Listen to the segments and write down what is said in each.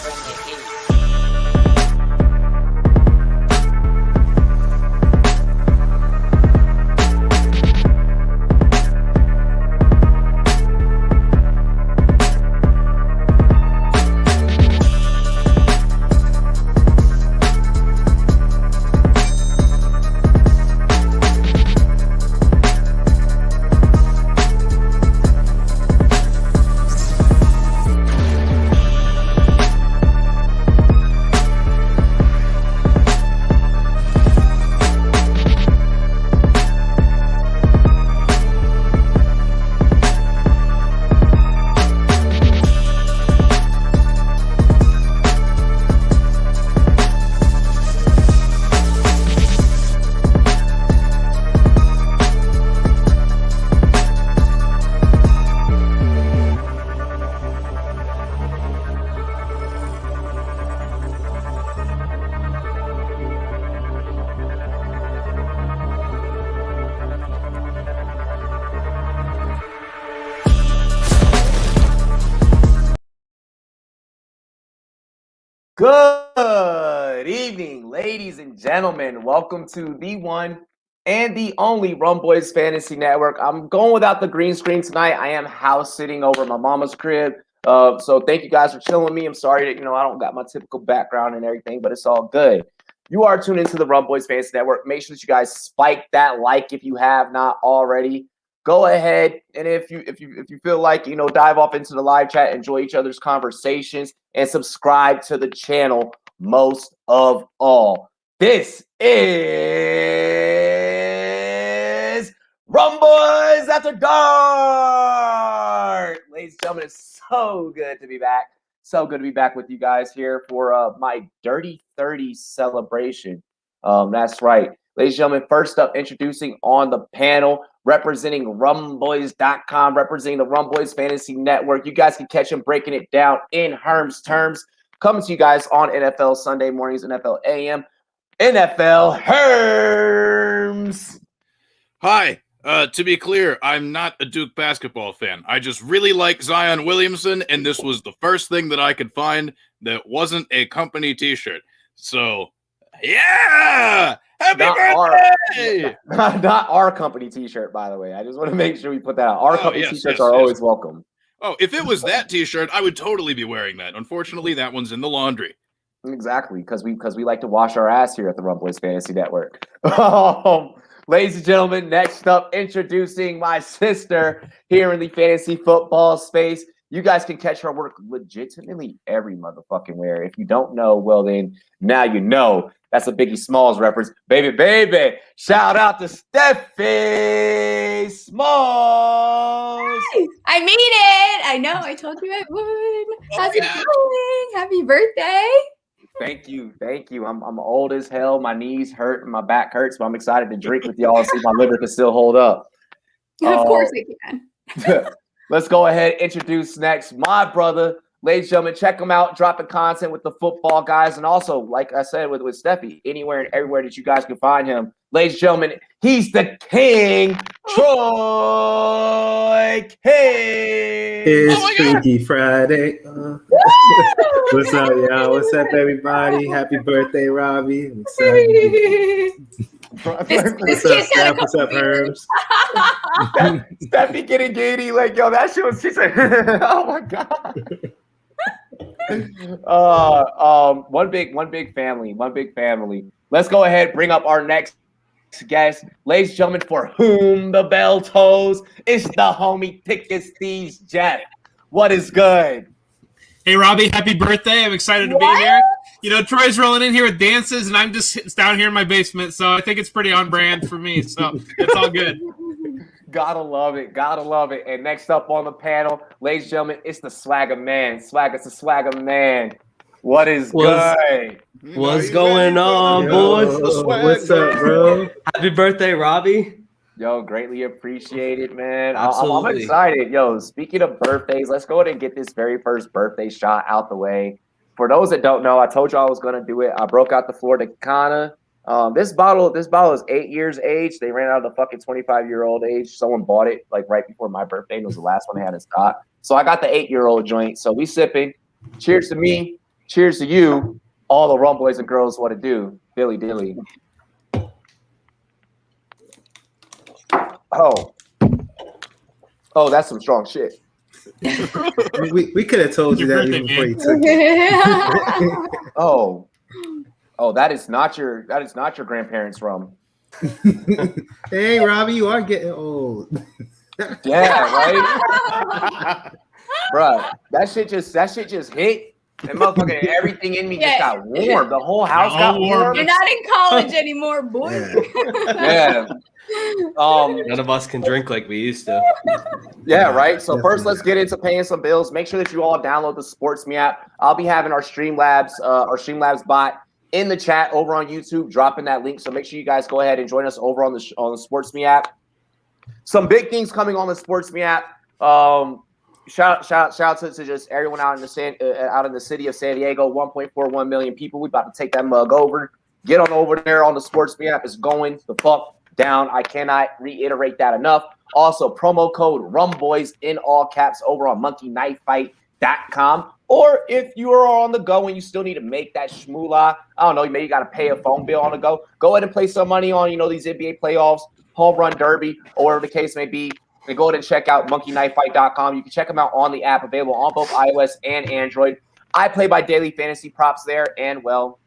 bring the heat. Good evening, ladies and gentlemen. Welcome to the one and the only Rumboyz Fantasy Network. I'm going without the green screen tonight. I am house sitting over my mama's crib. So thank you guys for chilling with me. I'm sorry that, I don't got my typical background and everything, but it's all good. You are tuned into the Rumboyz Fantasy Network. Make sure that you guys spike that like if you have not already. Go ahead, and if you feel like, dive off into the live chat, enjoy each other's conversations, and subscribe to the channel most of all. This is Rumboyz After Dark. Ladies and gentlemen, it's so good to be back. So good to be back with you guys here for my Dirty 30 celebration. That's right. Ladies and gentlemen, first up, introducing on the panel, representing Rumboyz.com, representing the Rumboyz Fantasy Network. You guys can catch him breaking it down in Herm's terms. Coming to you guys on NFL Sunday mornings, NFL AM, NFL Herms. Hi. To be clear, I'm not a Duke basketball fan. I just really like Zion Williamson, and this was the first thing that I could find that wasn't a company t-shirt. So, yeah! Happy birthday! Not our company t-shirt, by the way. I just want to make sure we put that out. Our company t-shirts are always welcome. Oh, if it was that t-shirt, I would totally be wearing that. Unfortunately, that one's in the laundry. Exactly, because we like to wash our ass here at the Rumboyz Fantasy Network. Ladies and gentlemen, next up, introducing my sister here in the fantasy football space. You guys can catch her work legitimately every motherfucking where. If you don't know, well then, now you know. That's a Biggie Smalls reference. Baby. Shout out to Steffi Smalls. Hey, I made it. I know. I told you I would. How's it going? Happy birthday. Thank you. I'm old as hell. My knees hurt and my back hurts, but I'm excited to drink with y'all and see if my liver can still hold up. Of course I can. Let's go ahead and introduce next my brother. Ladies and gentlemen, check him out, dropping content with the football guys. And also, like I said, with Steffi, anywhere and everywhere that you guys can find him. Ladies and gentlemen, he's the king, Troy King. It's Freaky Friday. What's up, y'all? What's up, everybody? Happy birthday, Robbie. I'm excited. This What's up, Steph? What's up, Herms? Steffi getting giddy. Like, yo, that shit was, she said, oh my God. One big family. Let's go ahead, bring up our next guest. Ladies and gentlemen, for whom the bell tolls, it's the homie Thickest Thieves Jeff. What is good? Hey, Robbie, happy birthday. I'm excited to be here. Troy's rolling in here with dances, and I'm just down here in my basement, so I think it's pretty on brand for me, so it's all good. Gotta love it. And next up on the panel, ladies and gentlemen, it's the Swagger Man. It's the Swagger Man. What is good? What's going on, boys? What's up, bro? Happy birthday, Robbie. Yo, greatly appreciated, man. Absolutely. I'm excited. Yo, speaking of birthdays, let's go ahead and get this very first birthday shot out the way. For those that don't know, I told you I was going to do it. I broke out the Florida Cana. This bottle is 8 years age. They ran out of the fucking 25-year-old age. Someone bought it like right before my birthday. It was the last one they had in stock. So I got the 8-year-old joint. So we sipping. Cheers to me. Cheers to you, all the Rumboyz and girls. What to do, Billy Dilly. Oh, that's some strong shit. we could have told you that even before you took it. Oh, that is not your grandparents' rum. Hey, Robbie, you are getting old. Yeah, right, bruh. That shit just hit. And motherfucking everything in me just got warm. The whole house got warm. You're not in college anymore, boy. Yeah. None of us can drink like we used to. Yeah, right. So first, let's get into paying some bills. Make sure that you all download the SportsMe app. I'll be having our Streamlabs bot in the chat over on YouTube, dropping that link. So make sure you guys go ahead and join us over on the SportsMe app. Some big things coming on the SportsMe app. Shout out to just everyone out in the city of San Diego. 1.41 million people. We about to take that mug over. Get on over there on the SportsMe app. It's going the fuck down. I cannot reiterate that enough. Also, promo code Rumboyz in all caps over on monkeyknifefight.com. Or if you are on the go and you still need to make that shmoolah, I don't know, maybe you got to pay a phone bill on the go. Go ahead and play some money on, these NBA playoffs, home run derby, or whatever the case may be. And go ahead and check out monkeyknifefight.com. You can check them out on the app, available on both iOS and Android. I play by daily fantasy props there, and well,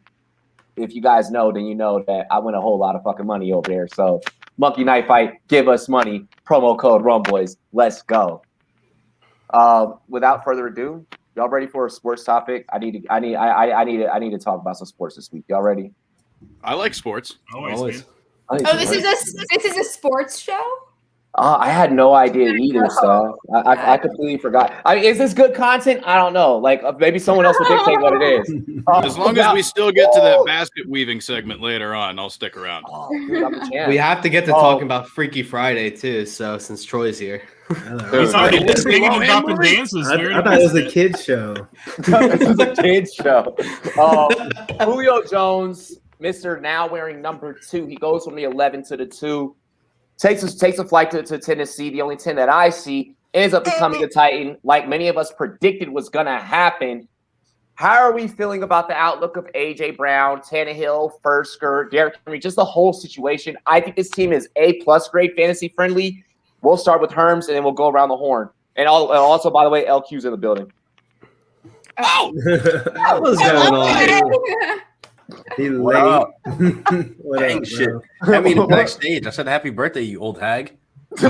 if you guys know, then you know that I win a whole lot of fucking money over there. So, Monkey Knife Fight, give us money. Promo code Rumboyz. Let's go. Without further ado, y'all ready for a sports topic? I need to talk about some sports this week. Y'all ready? I like sports. Always. This is a sports show? I had no idea either, so I completely forgot. I mean, is this good content? I don't know. Like, maybe someone else will dictate what it is. As long as we still get to that basket weaving segment later on, I'll stick around. We have to get to talking about Freaky Friday too. So since Troy's here, He's already singing and dropping dances. I thought it was a kid's show. This is a kid's show. Julio Jones, Mr. Now wearing number 2. He goes from the 11 to the 2. Takes a flight to Tennessee. The only 10 that I see ends up becoming a Titan, like many of us predicted was going to happen. How are we feeling about the outlook of A.J. Brown, Tannehill, Fursker, Derrick Henry, just the whole situation? I think this team is A-plus grade fantasy friendly. We'll start with Herms, and then we'll go around the horn. And also, by the way, LQ's in the building. Oh! what's going on? He What late. up? What Dang up, shit. bro? I mean, backstage, I said happy birthday, you old hag. Yo,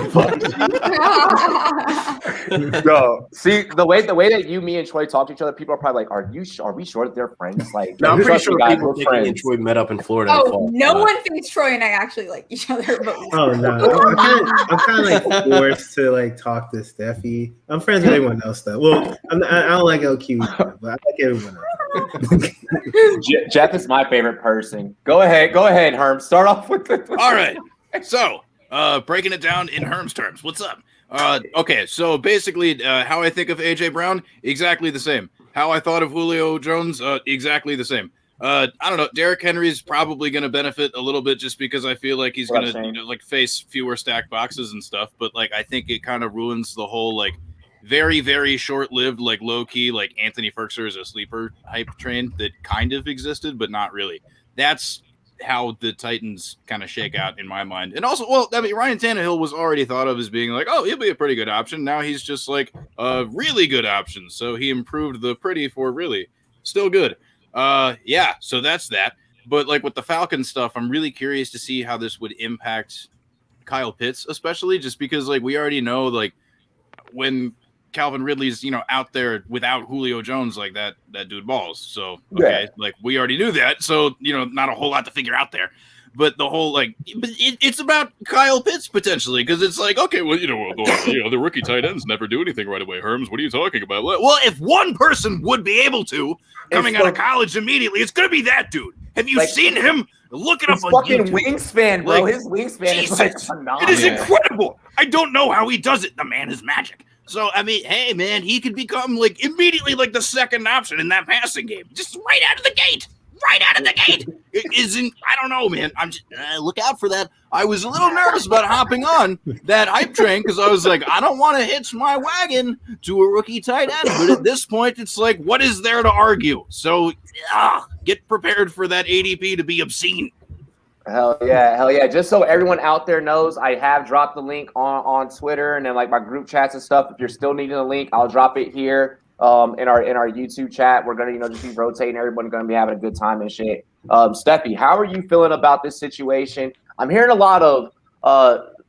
see the way that me and Troy talk to each other, people are probably like, "Are we sure that they're friends?" Like, No, I'm pretty trust sure me, guys, people we're think me and friends. Troy met up in Florida. in the Oh, fall. no one thinks Troy and I actually like each other, but Oh no, I'm kind of like forced to like talk to Steffi. I'm friends with everyone else though. Well, I don't like LQ, either, but I like everyone else. Jeff is my favorite person. Go ahead, Herm. Start off with the. All right. So, breaking it down in Herm's terms. What's up? Okay, so basically, how I think of A.J. Brown, exactly the same. How I thought of Julio Jones, exactly the same. I don't know. Derrick Henry's probably going to benefit a little bit just because I feel like he's going to face fewer stacked boxes and stuff. But like, I think it kind of ruins the whole like very, very short-lived, like low-key, like Anthony Ferguson is a sleeper hype train that kind of existed, but not really. That's how the Titans kind of shake out in my mind. And also, well, I mean, Ryan Tannehill was already thought of as being like, oh, he'll be a pretty good option. Now he's just like a really good option. So he improved the pretty for really still good. Yeah, so that's that. But like with the Falcons stuff, I'm really curious to see how this would impact Kyle Pitts, especially just because like we already know like when Calvin Ridley's, out there without Julio Jones, like that dude balls. So, okay, like we already knew that. So, not a whole lot to figure out there. But the whole it's about Kyle Pitts potentially because it's like, okay, well, the rookie tight ends never do anything right away. Herms, what are you talking about? Well, if one person would be able to coming out of college immediately, it's gonna be that dude. Have you seen him? Look it up on fucking YouTube. wingspan, bro. Like, his wingspan Jesus, is like phenomenal. it is incredible. I don't know how he does it. The man is magic. So, I mean, hey, man, he could become, like, immediately, like, the second option in that passing game. Just right out of the gate. right out of the gate. It isn't, I don't know, man. I'm just, look out for that. I was a little nervous about hopping on that hype train because I was like, I don't want to hitch my wagon to a rookie tight end. But at this point, it's like, what is there to argue? So get prepared for that ADP to be obscene. Hell yeah. Just so everyone out there knows, I have dropped the link on Twitter and then like my group chats and stuff. If you're still needing a link, I'll drop it here in our YouTube chat. We're gonna, just be rotating. Everyone's gonna be having a good time and shit. Steffi, how are you feeling about this situation? I'm hearing a lot of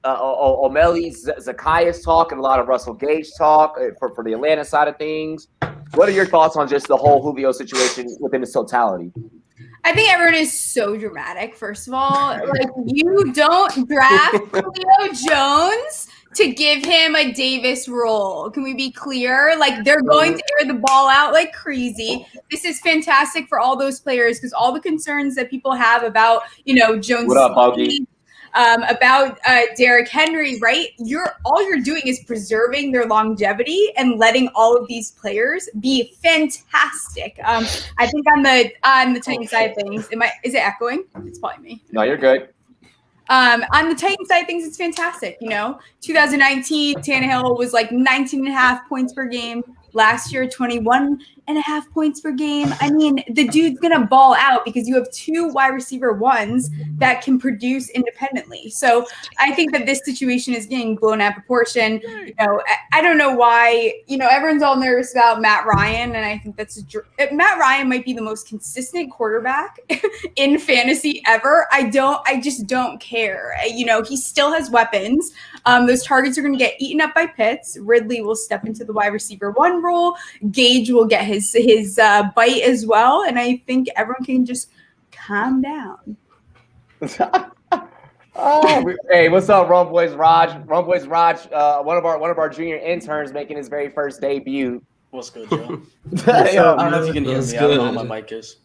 O'Malley Zacchaeus talk and a lot of Russell Gage talk for the Atlanta side of things. What are your thoughts on just the whole Julio situation within its totality? I think everyone is so dramatic, first of all. Like, you don't draft Julio Jones to give him a Davis role. Can we be clear? Like, they're going to air the ball out like crazy. This is fantastic for all those players because all the concerns that people have about, Jones. What up, Bogey? About Derrick Henry, right? All you're doing is preserving their longevity and letting all of these players be fantastic. I think on the Titan side of things, is it echoing? It's probably me. No, you're good. On the Titan side of things, it's fantastic. 2019, Tannehill was like 19.5 points per game. Last year, 21.5 points per game. I mean, the dude's going to ball out because you have two wide receiver ones that can produce independently. So I think that this situation is getting blown out of proportion. I don't know why, everyone's all nervous about Matt Ryan. And I think Matt Ryan might be the most consistent quarterback in fantasy ever. I just don't care. He still has weapons. Those targets are going to get eaten up by Pitts. Ridley will step into the wide receiver one role. Gage will get his bite as well, and I think everyone can just calm down. Hey, what's up, Rumboyz Raj? Rumboyz Raj, one of our junior interns making his very first debut. What's good, Joe? I don't know if you can hear me. I don't know how my mic is.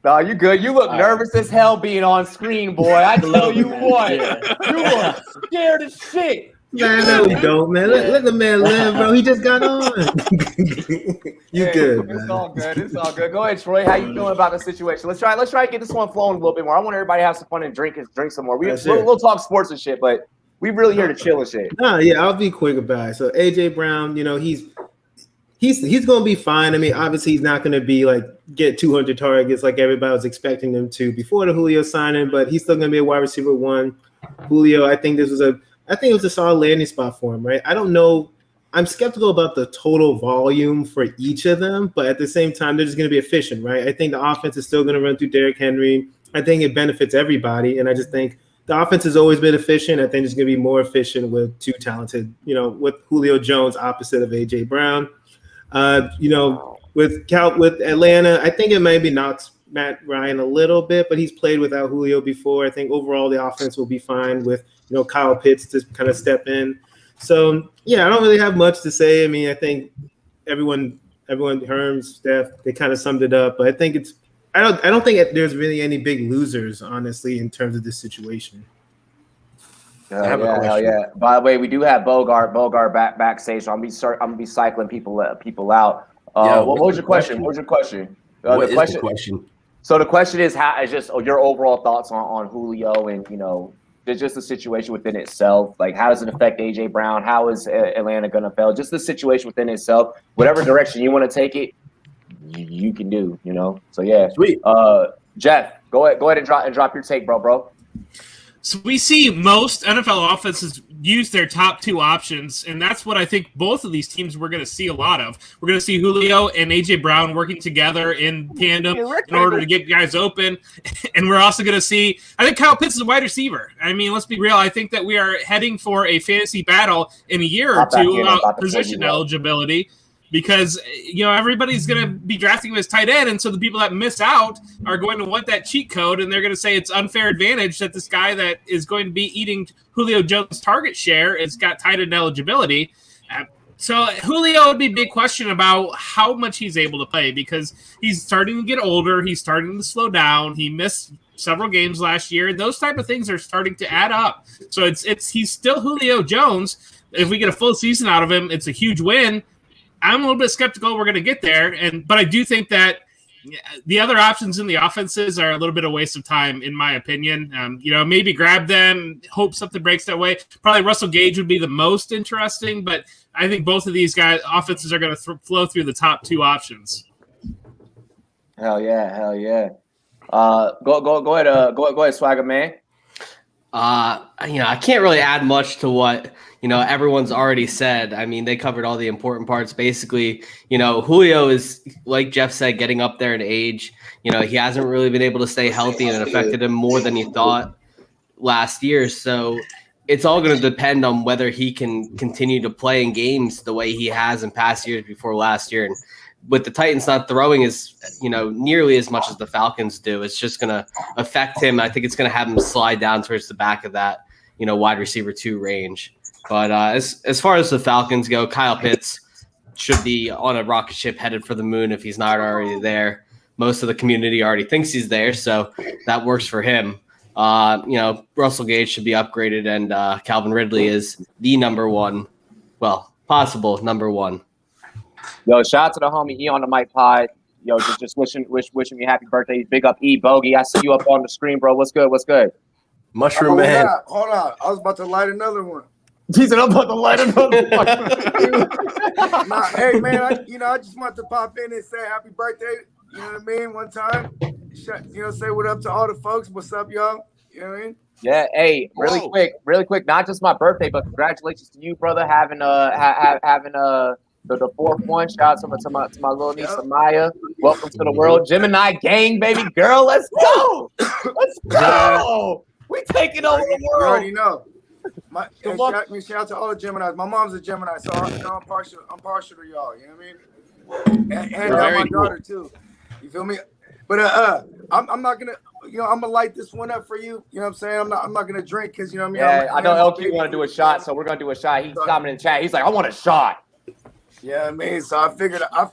No, you good. You look nervous as hell being on screen, boy. I tell you what, you look scared as shit. Man, no, we don't, man. Let the man live, bro. He just got on. Good, man. It's all good. It's all good. Go ahead, Troy. How you feeling about the situation? Let's try to get this one flowing a little bit more. I want everybody to have some fun and drink some more. We'll talk sports and shit, but we really here to chill and shit. I'll be quick about it. So AJ Brown, he's going to be fine. I mean, obviously he's not going to be like get 200 targets like everybody was expecting him to before the Julio signing, but he's still going to be a wide receiver one. Julio, I think it was a solid landing spot for him, right? I don't know. I'm skeptical about the total volume for each of them, but at the same time, they're just going to be efficient, right? I think the offense is still going to run through Derrick Henry. I think it benefits everybody, and I just think the offense has always been efficient. I think it's going to be more efficient with two talented, with Julio Jones opposite of AJ Brown. With Atlanta, I think it maybe knocks Matt Ryan a little bit, but he's played without Julio before. I think overall the offense will be fine with Kyle Pitts to kind of step in. So I don't really have much to say. I mean, I think everyone, Herm, Steph, they kind of summed it up. But I think I don't think there's really any big losers, honestly, in terms of this situation. Hell yeah. By the way, we do have Bogart backstage, so I'm gonna be cycling people out. What was your question? The question. So the question is your overall thoughts on Julio and just the situation within itself. Like, how does it affect AJ Brown? How is Atlanta gonna fail? Just the situation within itself. Whatever direction you want to take it, you can do. So yeah. Sweet. Jeff, go ahead and drop your take, bro. So we see most NFL offenses use their top two options, and that's what I think both of these teams we're going to see a lot of. We're going to see Julio and A.J. Brown working together in tandem in order to get guys open, and we're also going to see – I think Kyle Pitts is a wide receiver. I mean, let's be real. I think that we are heading for a fantasy battle in a year or two about position eligibility. Because, everybody's going to be drafting him as tight end, and so the people that miss out are going to want that cheat code, and they're going to say it's unfair advantage that this guy that is going to be eating Julio Jones' target share has got tight end eligibility. So Julio would be a big question about how much he's able to play because he's starting to get older. He's starting to slow down. He missed several games last year. Those type of things are starting to add up. So he's still Julio Jones. If we get a full season out of him, it's a huge win. I'm a little bit skeptical we're going to get there, but I do think that the other options in the offenses are a little bit of waste of time, in my opinion. Maybe grab them, hope something breaks that way. Probably Russell Gage would be the most interesting, but I think both of these guys' offenses are going to flow through the top two options. Hell yeah. Go ahead, Swagger man. I can't really add much to what everyone's already said. I mean, they covered all the important parts. Basically, Julio is, like Jeff said, getting up there in age. He hasn't really been able to stay healthy, and it affected him more than he thought last year. So it's all going to depend on whether he can continue to play in games the way he has in past years before last year. And with the Titans not throwing nearly as much as the Falcons do, it's just going to affect him. I think it's going to have him slide down towards the back of that, wide receiver 2 range. But as far as the Falcons go, Kyle Pitts should be on a rocket ship headed for the moon if he's not already there. Most of the community already thinks he's there, so that works for him. Russell Gage should be upgraded, and Calvin Ridley is the possible number 1. Yo, shout out to the homie E on the mic pod. Yo, just wishing me happy birthday. Big up E Bogey. I see you up on the screen, bro. What's good? Mushroom man. Hold on. I was about to light another one. He said, I'm about to light another one. Hey, man, I just want to pop in and say happy birthday. You know what I mean? One time. Say what up to all the folks. What's up, y'all? You know what I mean? Yeah, hey, really quick. Not just my birthday, but congratulations to you, brother, having the fourth one. Shout out to my little niece Amaya. Welcome to the world, Gemini gang, baby girl. Let's go. We taking over the world. You already know. Shout out to all the Geminis. My mom's a Gemini, so I'm partial to y'all. You know what I mean? And my daughter too. You feel me? But I'm not gonna. I'm gonna light this one up for you. You know what I'm saying? I'm not gonna drink because I mean. Yeah, I know LQ want to do a shot, so we're gonna do a shot. He's commenting in the chat. He's like, I want a shot. Yeah, I mean, so I figured I'll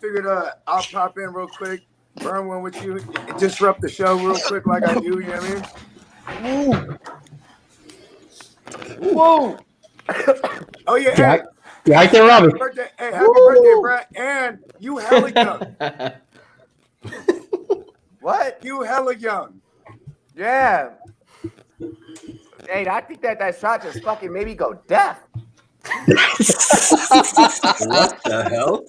pop in real quick, burn one with you, disrupt the show real quick like I do. You know what I mean? Whoa! Oh yeah, hey. Yeah, right there, Robbie. Happy birthday, bro! And you hella young. What? You hella young. Yeah. Hey, I think that shot just fucking made me go deaf. What the hell?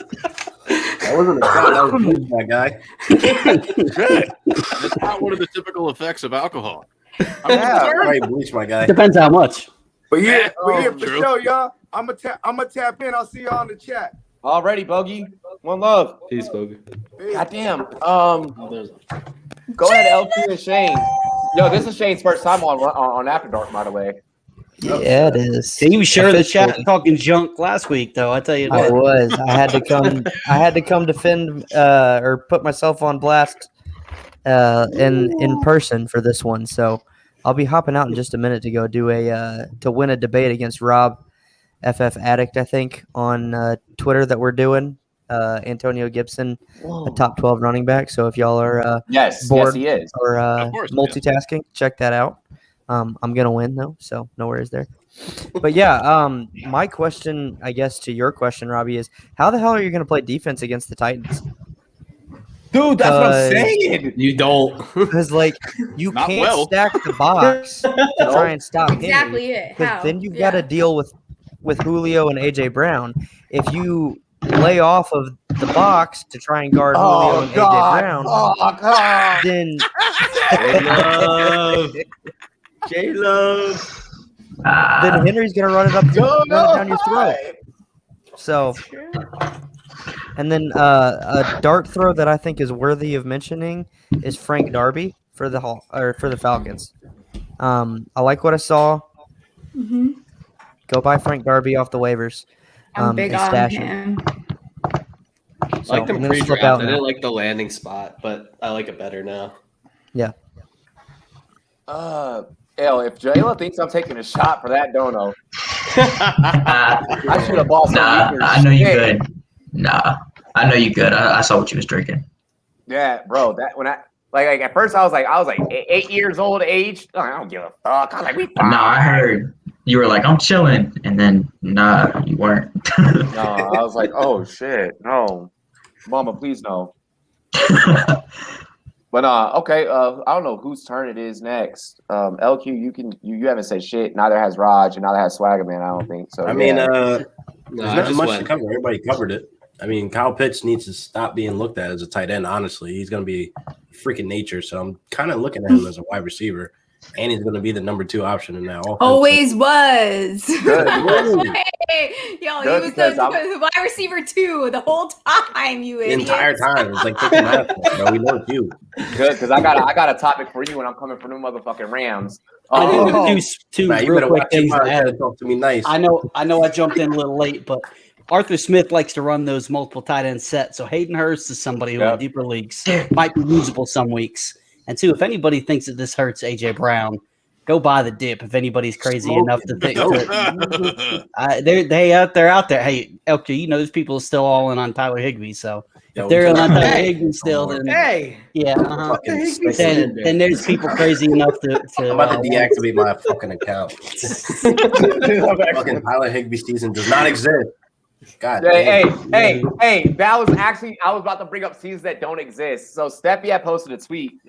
That wasn't a shot. That was good, my guy. Shit. That's not one of the typical effects of alcohol. Right, bleach, my guy. Depends how much. But yeah, for sure, y'all. I'm gonna tap in. I'll see y'all in the chat. Already, Bogey. One love. Peace, Bogey. Goddamn. Go ahead, LQ and Shane. Yo, this is Shane's first time on After Dark, by the way. Yeah, it is. He was sure the chat talking junk last week, though. I tell you that. I was. I had to come. I had to come defend or put myself on blast in person for this one. So I'll be hopping out in just a minute to go do to win a debate against Rob FF Addict, I think, on Twitter that we're doing. Antonio Gibson, a top 12 running back. So if y'all are bored he is. or multitasking, check that out. I'm gonna win though, so no worries there. But yeah, my question, I guess, to your question, Robbie, is how the hell are you gonna play defense against the Titans? Dude, that's what I'm saying. You don't, because you can't stack the box to try and stop him. Exactly it. How? Then you've got to deal with Julio and AJ Brown. If you lay off of the box to try and guard Julio and AJ Brown, then J-Love. Then Henry's gonna run it down your throat. So, and then a dart throw that I think is worthy of mentioning is Frank Darby for the Falcons. I like what I saw. Mm-hmm. Go buy Frank Darby off the waivers. I'm big and on stash him. I like them pre-draft. I didn't like the landing spot, but I like it better now. Yeah. If Jayla thinks I'm taking a shot for that dono, I should have bought some. I know you good. Nah, I know you good. I saw what you was drinking. Yeah, bro. That when I like at first I was like 8 years old age. I don't give a fuck. I was like, we fine. No, I heard you were like, I'm chilling, and then nah, you weren't. No, I was like, oh shit, no, mama, please no. But okay. I don't know whose turn it is next. LQ, you haven't said shit. Neither has Raj, and neither has Swagger Man. I don't think so. I mean, there's I not much went. to cover. Everybody covered it. I mean, Kyle Pitts needs to stop being looked at as a tight end. Honestly, he's going to be freaking nature. So I'm kind of looking at him as a wide receiver, and he's going to be the number 2 option in that offense. Always was. Good. Yo, Good, he was the wide receiver 2 the whole time. You the idiot. entire time. It's like thinking that, bro. We know it's you. Good, because I got a topic for you when I'm coming from them motherfucking Rams. I think two Nah, you real better quick watch your things mouth. to You add. gotta talk to me nice. I know I jumped in a little late, but Arthur Smith likes to run those multiple tight end sets. So Hayden Hurst is somebody who in deeper leagues might be usable some weeks. And 2, if anybody thinks that this hurts AJ Brown, go buy the dip. If anybody's crazy enough to think they're out there. Hey, LQ, you know those people are still all in on Tyler Higbee. So if they're in on Tyler Higbee still, then then there's people crazy enough to I'm about to deactivate my fucking account. Fucking Tyler Higbee season does not exist. God Hey, that was actually, I was about to bring up seasons that don't exist. So Steffi had posted a tweet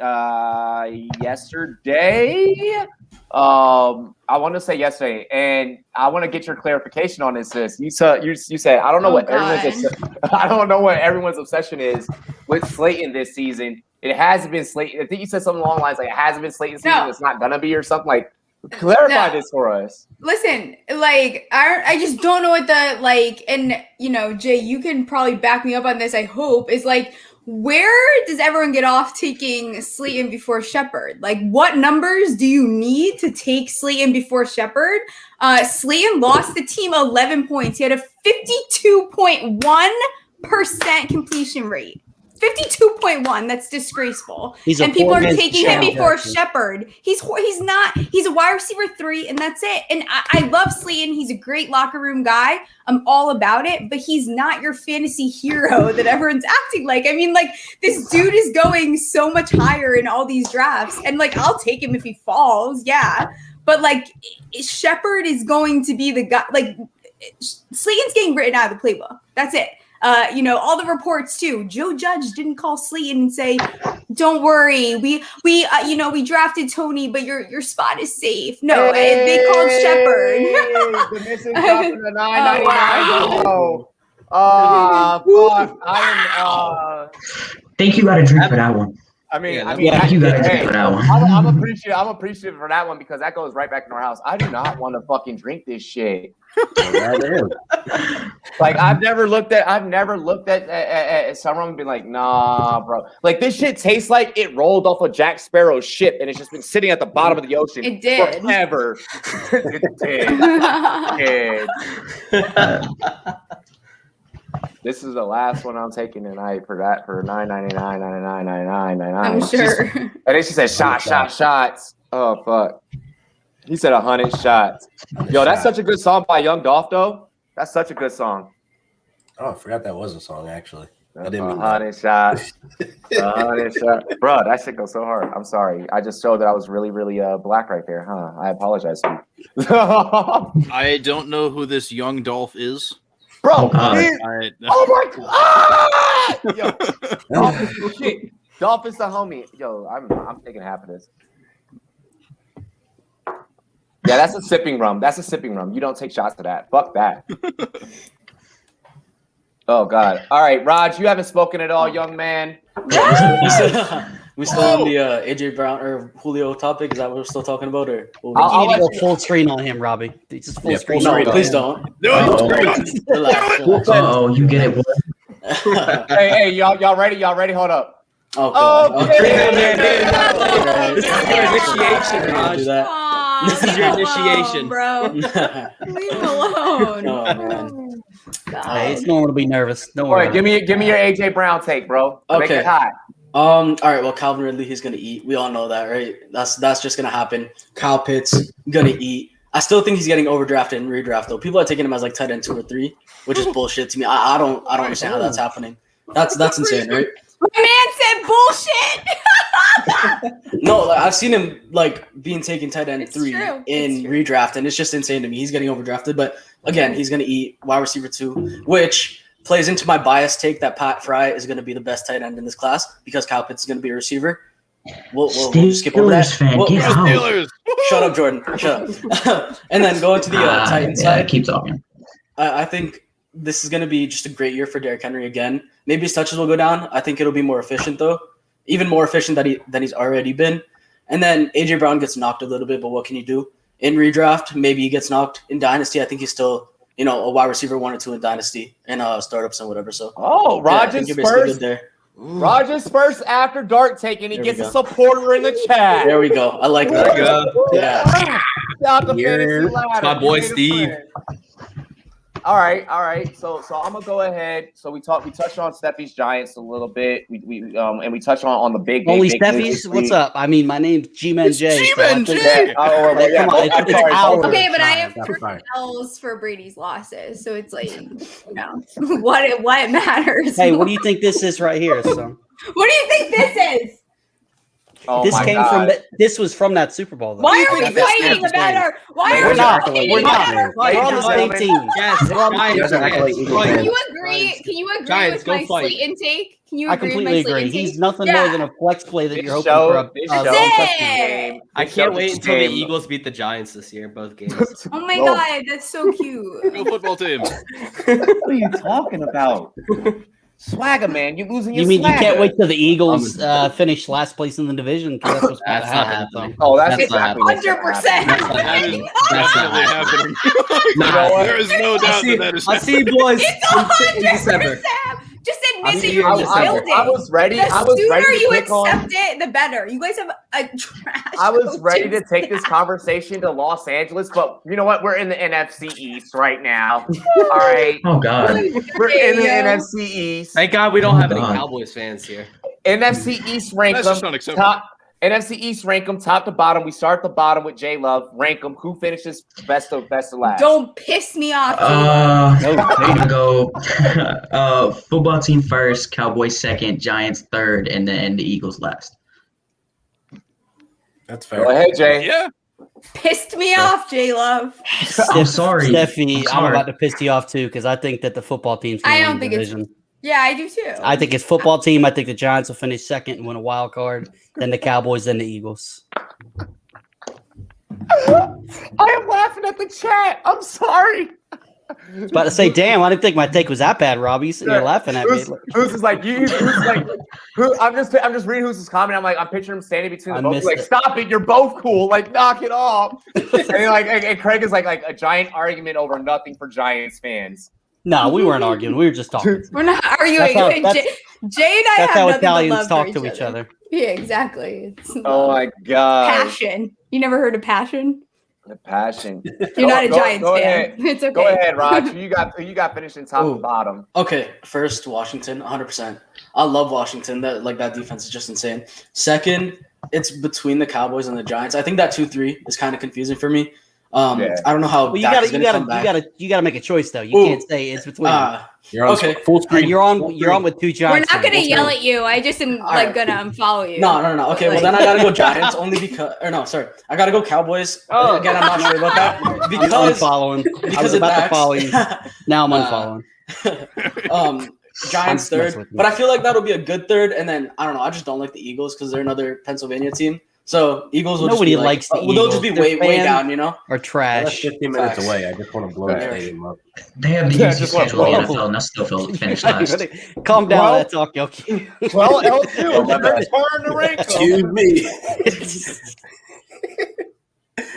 yesterday. I want to say yesterday, and I want to get your clarification on this, sis. You said I don't know I don't know what everyone's obsession is with Slayton this season. It hasn't been Slayton. I think you said something along the lines like it hasn't been Slayton season. It's not gonna be or something like. Clarify this for us. Listen, like I just don't know what the and Jay, you can probably back me up on this. I hope is like, where does everyone get off taking Slayton before Shepard? Like, what numbers do you need to take Slayton before Shepard? Slayton lost the team 11 points. He had a 52.1% completion rate. 52.1. That's disgraceful. And people are taking him before Shepard. He's a wide receiver 3, and that's it. And I love Slayton. He's a great locker room guy. I'm all about it, but he's not your fantasy hero that everyone's acting like. I mean, like, this dude is going so much higher in all these drafts, and like, I'll take him if he falls, yeah. But like, Shepard is going to be the guy. Like, Slayton's getting written out of the playbook. That's it. All the reports too. Joe Judge didn't call Slayton and say, "Don't worry, we drafted Tony, but your spot is safe." No, they called Shepard. The missing drop in the $9.99. Fuck. Think you got a drink for that one. I mean, you got a drink for that one. I'm appreciative for that one because that goes right back in our house. I do not want to fucking drink this shit. Like, I've never looked at someone and been like, nah, bro. Like, this shit tastes like it rolled off a Jack Sparrow ship and it's just been sitting at the bottom of the ocean. It did. Forever. It did. This is the last one I'm taking tonight for $9.99. I'm sure. And then she said shots. Oh fuck. He said 100 shots. Yo, that's such a good song by Young Dolph though. That's such a good song. Oh, I forgot that was a song actually. I didn't mean 100 shots. 100 shots. Bro, that shit goes so hard. I'm sorry. I just showed that I was really, really black right there, huh? I apologize. I don't know who this Young Dolph is. Bro, Oh my god! Yo, Dolph is the shit. Dolph is the homie. Yo, I'm taking half of this. Yeah, that's a sipping rum. You don't take shots of that. Fuck that. Oh god. All right, Raj, you haven't spoken at all, young man. We still on the AJ Brown or Julio topic? Is that what we're still talking about? Or you need to go full screen on him, Robbie. It's just full screen. No, please don't. Oh, you get it. Boy. Hey, y'all ready? Y'all ready? Hold up. Okay. This is your initiation, Raj. This is your initiation, bro. Leave him alone. Oh man. Hey, it's normal to be nervous. Don't worry. All right, give me your AJ Brown take, bro. Make Okay. it hot. All right. Well, Calvin Ridley, he's gonna eat. We all know that, right? That's just gonna happen. Kyle Pitts gonna eat. I still think he's getting overdrafted and redraft though. People are taking him as like tight end 2 or 3, which is bullshit to me. I don't understand how that's happening. That's insane, right? My man said bullshit. No, like, I've seen him like being taken tight end It's 3 true. in redraft, and it's just insane to me. He's getting overdrafted, but again, he's gonna eat wide receiver 2, which plays into my bias take that Pat Fry is going to be the best tight end in this class because Kyle Pitts is going to be a receiver. We'll skip over that. Steelers. Shut up, Jordan. Shut up. And then going to the Titans side. Keep talking. I think this is going to be just a great year for Derrick Henry again. Maybe his touches will go down. I think it'll be more efficient, though. Even more efficient than he's already been. And then A.J. Brown gets knocked a little bit, but what can you do? In redraft, maybe he gets knocked. In Dynasty, I think he's still, a wide receiver 1 or 2 in Dynasty and startups and whatever. So, Rogers first after dark take, and he gets a supporter in the chat. There we go. I like that. Yeah. Shout out to Fantasy Ladder. My boy Steve. All right. So I'm gonna go ahead. So we touched on Steffi's Giants a little bit. We touched on the big Only big Steffi's. What's up? I mean, my name's G-Man J. G-Man J. It's ours. Okay, but I have 3 L's for Brady's losses, so it's like, what matters? Hey, what do you think this is right here, son? What do you think this is? This was from that Super Bowl, though. Why are we fighting about our? Why are we fighting about our? We're on the same team. Yes, Can you agree? Can you agree Giants, with my go fight. slate intake? Can you I agree with completely my slate agree. intake? He's nothing more than a flex play that you're hoping for a Sick! I can't wait until the Eagles beat the Giants this year in both games. Oh my god, that's so cute. Go football team. What are you talking about? Swagger, man, you're losing your You mean swagger. you can't wait till the Eagles finish last place in the division? That's what's That's going to not happen. happening. Oh, that's That's not happening. 100%. That is definitely happening. There is no doubt that is I see boys in December. Just admit that you're building. I was ready. The I was sooner ready to you pick on. accept it, the better. You guys have a trash. I was ready to coaching take this conversation to Los Angeles, but you know what? We're in the NFC East right now. All right. Oh God. We're in the NFC East. Thank God we don't have any God. Cowboys fans here. NFC East rank That's just them unacceptable. top. NFC East rank them top to bottom. We start at the bottom with J Love. Rank them. Who finishes best of last? Don't piss me off. I'm gonna go football team first, Cowboys second, Giants third, and then the Eagles last. That's fair. Go ahead, Jay. Yeah. Pissed me off, J Love. I'm sorry. Steffi, I'm sorry. about to piss you off too because I think that the football team's going I to don't win the think it's- division. Yeah, I do too. I think it's football team. I think the Giants will finish second and win a wild card. Then the Cowboys, then the Eagles. I am laughing at the chat. I'm sorry. I was about to say, damn, I didn't think my take was that bad, Robbie. So you're laughing at me. Who's is like you? Who's like who? I'm just reading who's comment. I'm picturing him standing between the both. missed Like, it. stop it! You're both cool. Like, knock it off. and Craig is like a giant argument over nothing for Giants fans. No, we weren't arguing. We were just talking. We're not arguing. That's how- Jay and I That's have how nothing but Italians love talk for to each other. Yeah, exactly. It's Oh my god! passion. You never heard of passion? The passion. You're not a Giants go fan. Ahead. It's okay. Go ahead, Raj. Who you got finishing top to bottom? Okay, first Washington, 100%. I love Washington. That defense is just insane. Second, it's between the Cowboys and the Giants. I think that 2-3 is kind of confusing for me. I don't know how. Well, you Dak gotta, is you gonna come gotta, back. you gotta make a choice though. You can't say it's between. You're on okay. full screen. You're on with two Giants. We're not gonna fans. yell at you. I just am right. gonna unfollow you. No. Okay, well then I gotta go Giants only because, or no, sorry, I gotta go Cowboys. Again, I'm not sure about that I'm because unfollowing. I because was of about to Dax. follow you. Now I'm unfollowing. Giants I'm third, with me. but I feel like that'll be a good third. And then I don't know, I just don't like the Eagles because they're another Pennsylvania team. So Eagles will Nobody just be likes the like, they'll just be Eagles. way Their fans down, you know. Or That's trash. 15 minutes Facts. away. I just want to blow the stadium up. They have the Yeah, easy just wanna schedule in the blow. NFL, and I still finish last. Calm down. Well- That's all. Okay. Well, L2, turn the rank. Excuse me.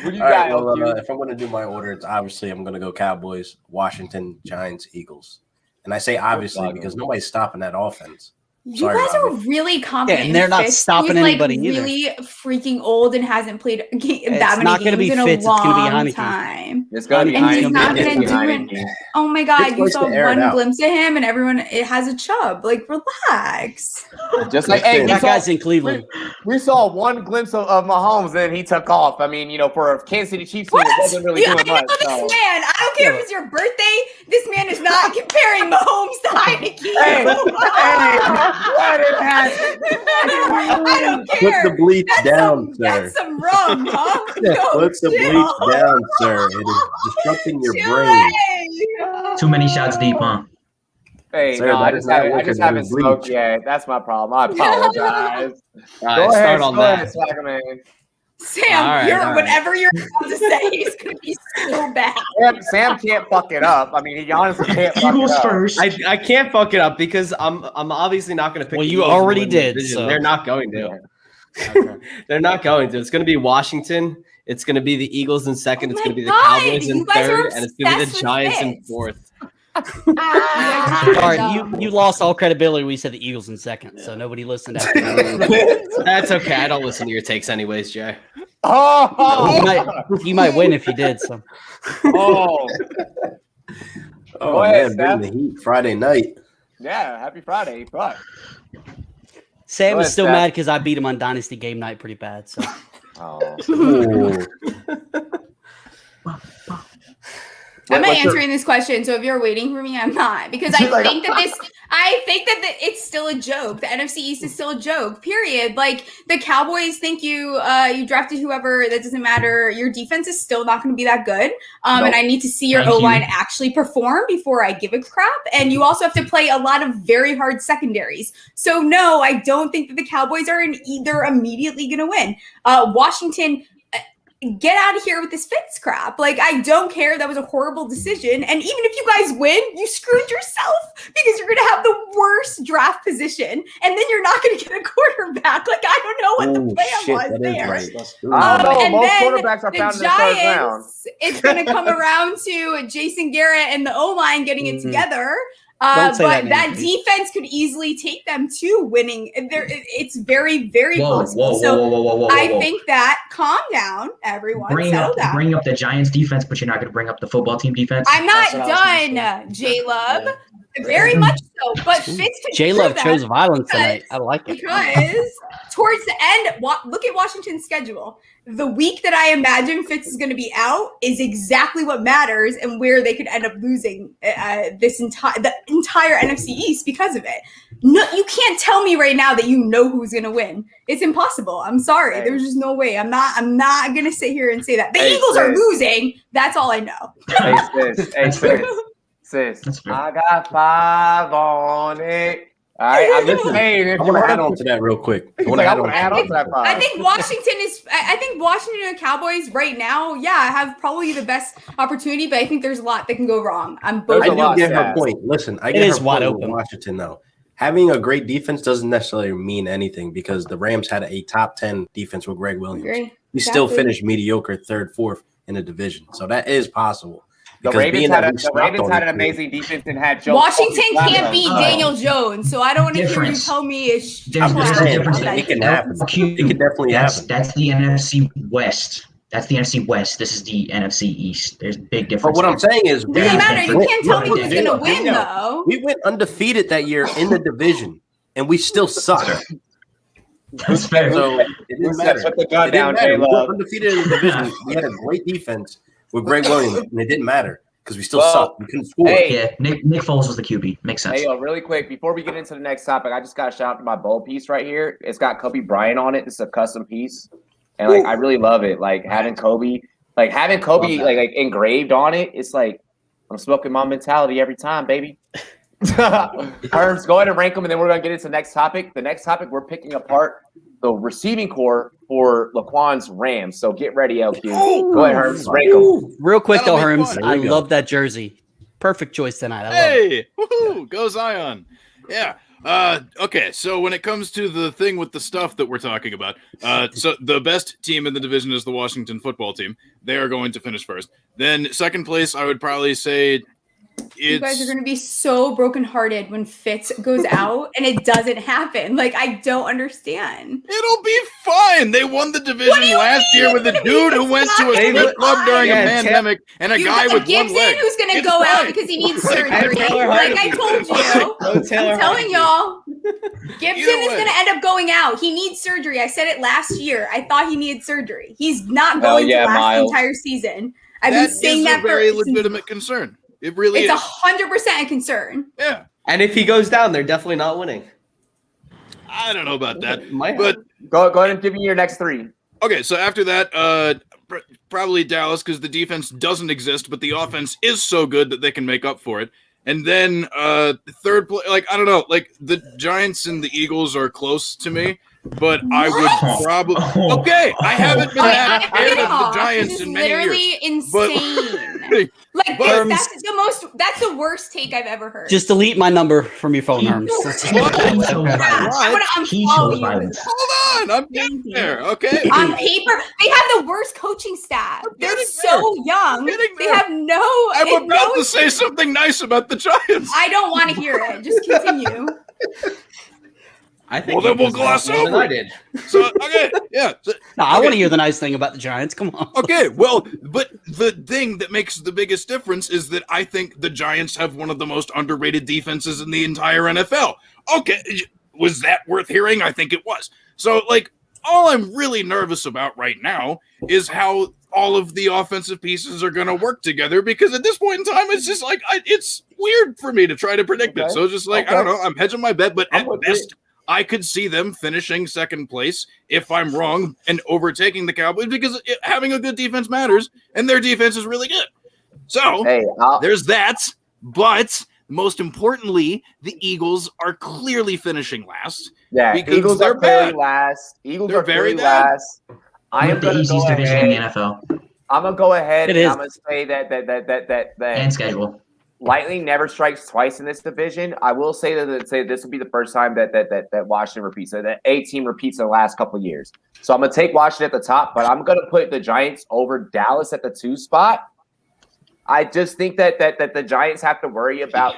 What do you All right, got, well, L2? if I'm going to do my order, it's obviously I'm going to go Cowboys, Washington, Giants, Eagles. And I say obviously because nobody's stopping that offense. You Sorry, guys are Robbie. really confident. Yeah, and they're in not Fitz, stopping who's, anybody like, either. really freaking old and hasn't played that many not gonna games be in a Fitz, it's gonna be long Heineke. time. It's gonna be And he's Heineke. not It's gonna gonna be do it. Heineke. Oh my god, Fitz you likes saw to air it one out. glimpse of him and everyone it has a chub. Like, relax. Just like, hey, That guy's in Cleveland. we saw one glimpse of Mahomes, and then he took off. I mean, for a Kansas City Chiefs team, What? it wasn't really Yeah, I doing know much. this So. man. I don't care if it's your birthday. This man is not comparing Mahomes to Heineke. Hey, what is happening? I don't Put care. the bleach down, sir. That's some rum, huh? Put the bleach down, sir. It is disrupting your brain. Too many shots deep, huh? Hey, Sir, no, I that just is not haven't, working. That haven't is smoked bleach. yet. That's my problem. I apologize. All Go right, ahead, start on go ahead, that. Swagger Man. Sam, All right. whatever you're about to say is going to be so bad. Sam can't fuck it up. I mean, he honestly can't fuck it Eagles up. first. I can't fuck it up because I'm obviously not going to pick. Well, the you Eagles to already win the did, division. so. They're not going to. Okay. They're not going to. It's going to be Washington. It's going to be the Eagles in second. Oh It's my going to be the God, Cowboys in you guys are third, and it's going to be the obsessed with Giants in Fitz. fourth. Sorry, you lost all credibility. We said the Eagles in second, so nobody listened after that. That's okay. I don't listen to your takes anyways, Jay. You might win if you did. So. Oh, Oh Go ahead, man, bring Steph. the heat Friday night. yeah. Happy Friday. Fuck. Sam Go is ahead, still Steph. mad because I beat him on Dynasty Game Night pretty bad. So. Oh. Ooh. I'm not What's your- answering this question, so if you're waiting for me, I'm not, because I She's like, think that it's still a joke. The NFC East is still a joke. Period. Like the Cowboys think you drafted whoever. That doesn't matter. Your defense is still not going to be that good. And I need to see your Thank O line you. actually perform before I give a crap. And you also have to play a lot of very hard secondaries. So no, I don't think that the Cowboys are either immediately going to win. Washington. Get out of here with this Fitz crap. Like, I don't care. That was a horrible decision. And even if you guys win, you screwed yourself because you're going to have the worst draft position. And then you're not going to get a quarterback. Like, I don't know what the plan was there. I don't know. And Most then quarterbacks are the found in the third round. Giants, it's going to come around to Jason Garrett and the O-line getting it together. Don't say But that that defense could easily take them to winning. It's very, very possible. So I think that calm down, everyone. Settle down. Bring up the Giants defense, but you're not going to bring up the football team defense. I'm not That's what I was done, J-Love. Very much so. But Fitz could J-Love prove chose that violence tonight. I like it. because towards the end, look at Washington's schedule. The week that I imagine Fitz is going to be out is exactly what matters and where they could end up losing the entire NFC East because of it. No, you can't tell me right now that you know who's going to win. It's impossible. I'm sorry. Hey. There's just no way. I'm not going to sit here and say that. The Hey, Eagles are sis. losing. That's all I know. Hey, sis. Hey, sis. That's Sis. fair. I got 5 on it. All right. I'm just saying. If I you want to add want on to that real quick. to add on to that 5. I think Washington and the Cowboys right now, have probably the best opportunity, but I think there's a lot that can go wrong on both. I There's a lot, do get her Seth. point. Listen, I It get is her wide point with open. Washington though. Having a great defense doesn't necessarily mean anything because the Rams had a top 10 defense with Greg Williams. Agree. We still Exactly. finished mediocre third, fourth in the division. So that is possible. The Because Ravens being had, that we stopped on an it, amazing defense and had Joe. Washington fucking can't Flacco. beat Oh. Daniel Jones, so I don't want to hear you Difference. tell me it's There's just a saying, difference. it can happen. It can definitely happen. That's the NFC West. That's the NFC West. This is the NFC East. There's big difference. But what I'm saying is, It doesn't matter. You went- can't tell me look, who's hear going to me win, out. though. We went undefeated that year in the division, and we still sucked. That's fair. So it didn't matter. Put the gun It didn't down, matter. We went J-Love. undefeated in the division. We had a great defense with Greg Williams, and it didn't matter because we still Well, sucked. We couldn't score. hey, Yeah, Nick Foles was the QB. Makes sense. Hey, yo, really quick, before we get into the next topic, I just got to shout out to my bowl piece right here. It's got Kobe Bryant on it. It's a custom piece. And, like, I really love it. Like, having Kobe engraved on it, it's like, I'm smoking my mentality every time, baby. Herms, go ahead and rank them, and then we're going to get into the next topic. The next topic, we're picking apart the receiving core for Laquan's Rams. So get ready, LQ. Go ahead, Herms, rank them. Real quick That'll though, be Herms, fun. I There you go. love that jersey. Perfect choice tonight. I love it. Hey, woohoo, go Zion. Yeah. Okay, so when it comes to the thing with the stuff that we're talking about, so the best team in the division is the Washington football team. They are going to finish first. Then second place, I would probably say You guys are going to be so brokenhearted when Fitz goes out and it doesn't happen. Like, I don't understand. It'll be fine. They won the division What do you last mean? year with a dude who went to a They strip would- club during a Yeah, pandemic and a You guy got with one Gibson leg. who's going to It's go out fine. because he needs Like, surgery. Taylor Like I Heineke. told you. I'm telling y'all. Gibson Either is way. going to end up going out. He needs surgery. I said it last year. I thought he needed surgery. He's not Hell going yeah, to last Miles. the entire season. I've That been saying is that a very for legitimate concern. It really it's is. 100% a concern. Yeah. And if he goes down, they're definitely not winning. I don't know about that. Might But Go ahead and give me your next 3. okay, so after that, probably Dallas because the defense doesn't exist, but the offense is so good that they can make up for it. And then third place, like I don't know, like the Giants and the Eagles are close to me, but I would probably okay. I haven't been that scared of the Giants in many years. Literally insane. That's the worst take I've ever heard. Just delete my number from your phone, Herms. I want to unfollow you. Hold on, I'm getting there. Okay. On paper, they have the worst coaching staff. They're so young. They have no. I'm about to say something nice about the Giants. I don't want to hear it. Just continue. I think. Well, then we'll gloss over. I did. So okay, yeah. So, no, I want to hear the nice thing about the Giants. Come on. Okay, well, but the thing that makes the biggest difference is that I think the Giants have one of the most underrated defenses in the entire NFL. Okay, was that worth hearing? I think it was. So, like, all I'm really nervous about right now is how all of the offensive pieces are going to work together, because at this point in time, it's just like, it's weird for me to try to predict it. So it's just like, I don't know, I'm hedging my bet, but at best, I could see them finishing second place if I'm wrong and overtaking the Cowboys, because having a good defense matters, and their defense is really good. So there's that. But most importantly, the Eagles are clearly finishing last. Yeah, because Eagles they're are clearly bad. last. Eagles They're are very clearly bad. last. I am the going to easiest go division in the ahead. NFL. I'm gonna go ahead It and is. I'm gonna say that And schedule. lightning never strikes twice in this division. I will say that this will be the first time that Washington repeats. That a team repeats in the last couple of years. So I'm gonna take Washington at the top, but I'm gonna put the Giants over Dallas at the 2 spot. I just think that the Giants have to worry about,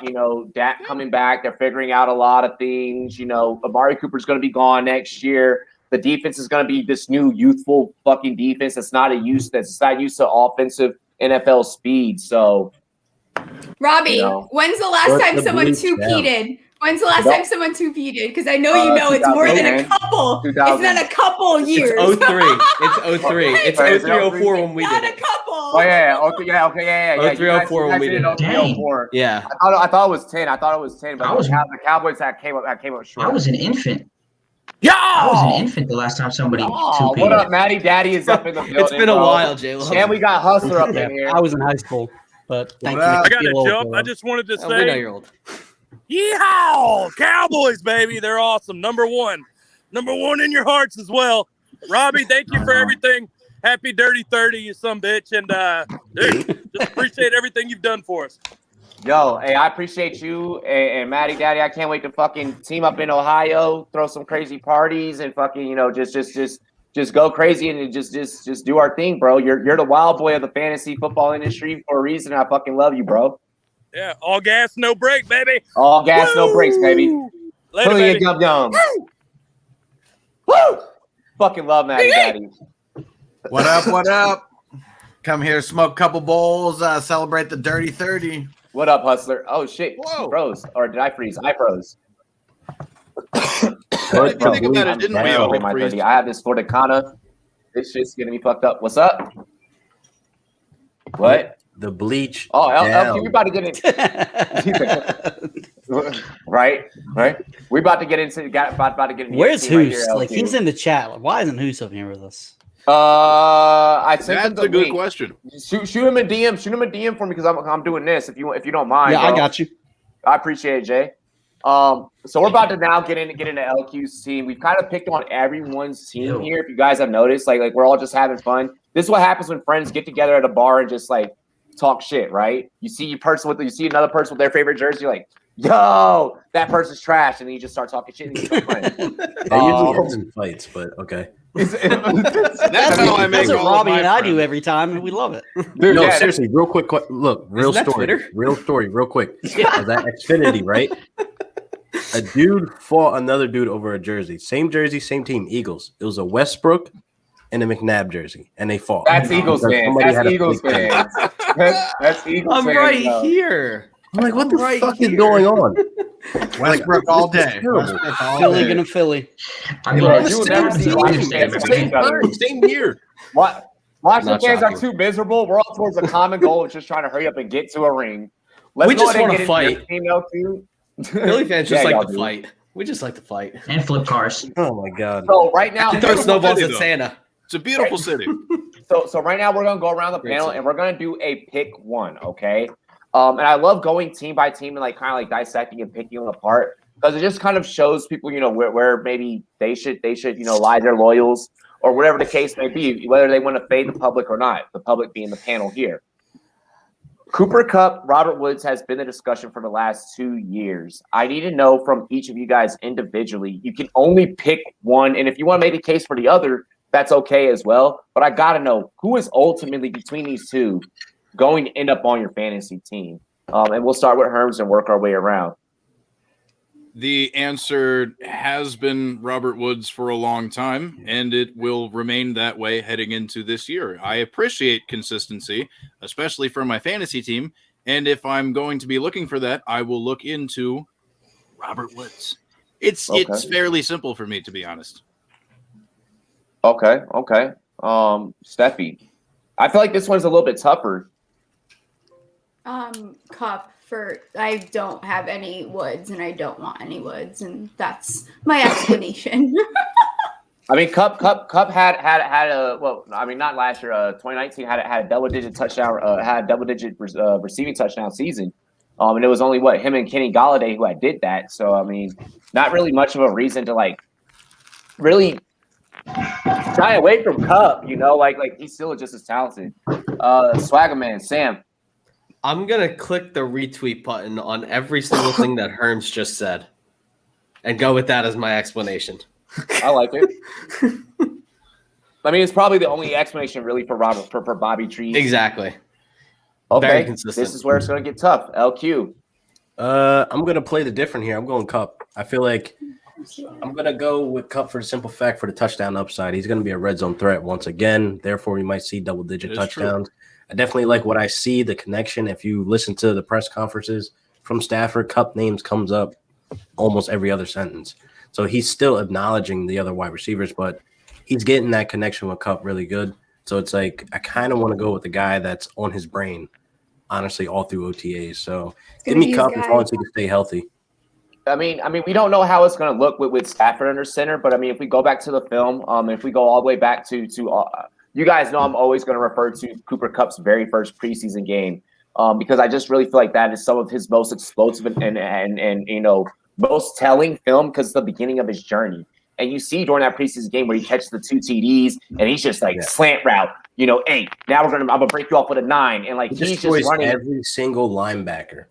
Dak coming back. They're figuring out a lot of things. Amari Cooper's going to be gone next year. The defense is going to be this new youthful fucking defense that's not used to offensive NFL speed. So, Robbie, when's the last time someone bleach two-peated? When's the last time someone two-peated? Because I know it's more than a couple. It's not a couple years. It's 03. It's 03. It's 03, 04 when we not did a it. couple. Oh yeah, okay, yeah. 03, 04 when we did it. 03, Yeah. I thought it was 10. I thought it was 10, but the Cowboys that came up short. I was an infant. Yo! I was an infant the last time somebody Oh, what up, Matty? Daddy is up in the building. It's been a while, J-Lo. And we got Hustler up in here. I was in high school, but thank you. I got to jump. I just wanted to We know say, you're old. yeehaw, Cowboys, baby. They're awesome. Number one in your hearts as well. Robbie, thank you for everything. Happy Dirty 30, you some bitch. And dude, just appreciate everything you've done for us. Yo, hey, I appreciate you and Matty Daddy. I can't wait to fucking team up in Ohio, throw some crazy parties, and fucking, just go crazy and just do our thing, bro. You're the wild boy of the fantasy football industry for a reason. I fucking love you, bro. Yeah, all gas, no break, baby. All gas, no brakes, baby. Later, Pulling baby. your gum yums. Woo! Fucking love Matty Daddy. What up? What up? Come here, smoke a couple bowls, celebrate the Dirty 30. What up, Hustler? Oh shit, Whoa. froze. Or did I freeze? I froze. What did you think about it? Didn't we all freeze? I have this Forticana. This shit's getting me fucked up. What's up? What? The bleach. Oh, down. we about to get in. right. We about to get into. About to get in. Where's right Hoos? here, Like, LQ. he's in the chat. Like, why isn't Hoos up here with us? I sent him That's the a good link. question. Shoot him a DM. Shoot him a DM for me because I'm doing this. If you don't mind. Yeah, bro. I got you. I appreciate it, Jay. So we're about to now get into LQ's team. We've kind of picked on everyone's team here. If you guys have noticed, like we're all just having fun. This is what happens when friends get together at a bar and just like talk shit, right? You see another person with their favorite jersey, you're like, yo, that person's trash, and then you just start talking shit and you start playing. They usually ends in fights, but okay. That's how I make That's what all of Robbie my and I friends. do every time, and we love it. Dude, No, yeah, seriously, real quick. Look, real Isn't that story. Twitter? Real story, real quick. That Xfinity, right? A dude fought another dude over a jersey. Same jersey, same team, Eagles. It was a Westbrook and a McNabb jersey, and they fought. That's Eagles fans. Somebody That's had a Eagles fake thing. fans. That's Eagles I'm fans. right bro. here. I'm like, what the Right fuck here. is going on? Westbrook all This is day. terrible. Westbrook all Philly day. gonna Philly. I mean, Bro, that's you will the never same see thing. Washington fans Same time, same year. What? Washington Not fans are shocking. too miserable. We're all towards a common goal of just trying to hurry up and get to a ring. Let's We go just ahead and wanna get fight. into your team, LQ. Philly fans just Yeah, y'all like to do. fight. We just like to fight. And flip cars. Oh my god. So right now, And throw snowballs city, at though. Santa. It's a beautiful city. So right now we're gonna go around the Great panel city. and we're gonna do a pick one. Okay. And I love going team by team and like kind of like dissecting and picking them apart because it just kind of shows people, where maybe they should, lie their loyals or whatever the case may be, whether they want to fade the public or not, the public being the panel here. Cooper Kupp, Robert Woods has been the discussion for the last 2 years. I need to know from each of you guys individually. You can only pick one, and if you want to make a case for the other, that's okay as well. But I got to know who is ultimately between these two going to end up on your fantasy team. And we'll start with Herms and work our way around. The answer has been Robert Woods for a long time, and it will remain that way heading into this year. I appreciate consistency, especially for my fantasy team, and if I'm going to be looking for that, I will look into Robert Woods. It's fairly simple for me, to be honest. Okay. Steffi, I feel like this one's a little bit tougher. Kupp. I don't have any Woods, and I don't want any Woods, and that's my explanation. I mean, Kupp had a not last year. 2019 had a double-digit touchdown, had a double-digit receiving touchdown season, and it was only him and Kenny Golladay who did that. So I mean, not really much of a reason to like really shy away from Kupp. Like he's still just as talented. Swagger man, Sam. I'm going to click the retweet button on every single thing that Herms just said and go with that as my explanation. I like it. I mean, it's probably the only explanation really for Bobby Trees. Exactly. Okay, very consistent. This is where it's going to get tough. LQ. I'm going to play the different here. I'm going Kupp. I feel like I'm going to go with Kupp for the simple fact for the touchdown upside. He's going to be a red zone threat once again. Therefore, we might see double-digit touchdowns. True. I definitely like what I see, the connection. If you listen to the press conferences from Stafford, Kupp names comes up almost every other sentence. So he's still acknowledging the other wide receivers, but he's getting that connection with Kupp really good. So it's like I kind of want to go with the guy that's on his brain, honestly, all through OTAs. So give me Kupp as long as he can stay healthy. I mean, we don't know how it's going to look with Stafford under center, but I mean, if we go back to the film, if we go all the way back to you guys know I'm always going to refer to Cooper Kupp's very first preseason game because I just really feel like that is some of his most explosive and most telling film because it's the beginning of his journey. And you see during that preseason game where he catches the 2 TDs and he's just like slant route, 8. Now I'm gonna break you off with a 9, and like he's just running every single linebacker.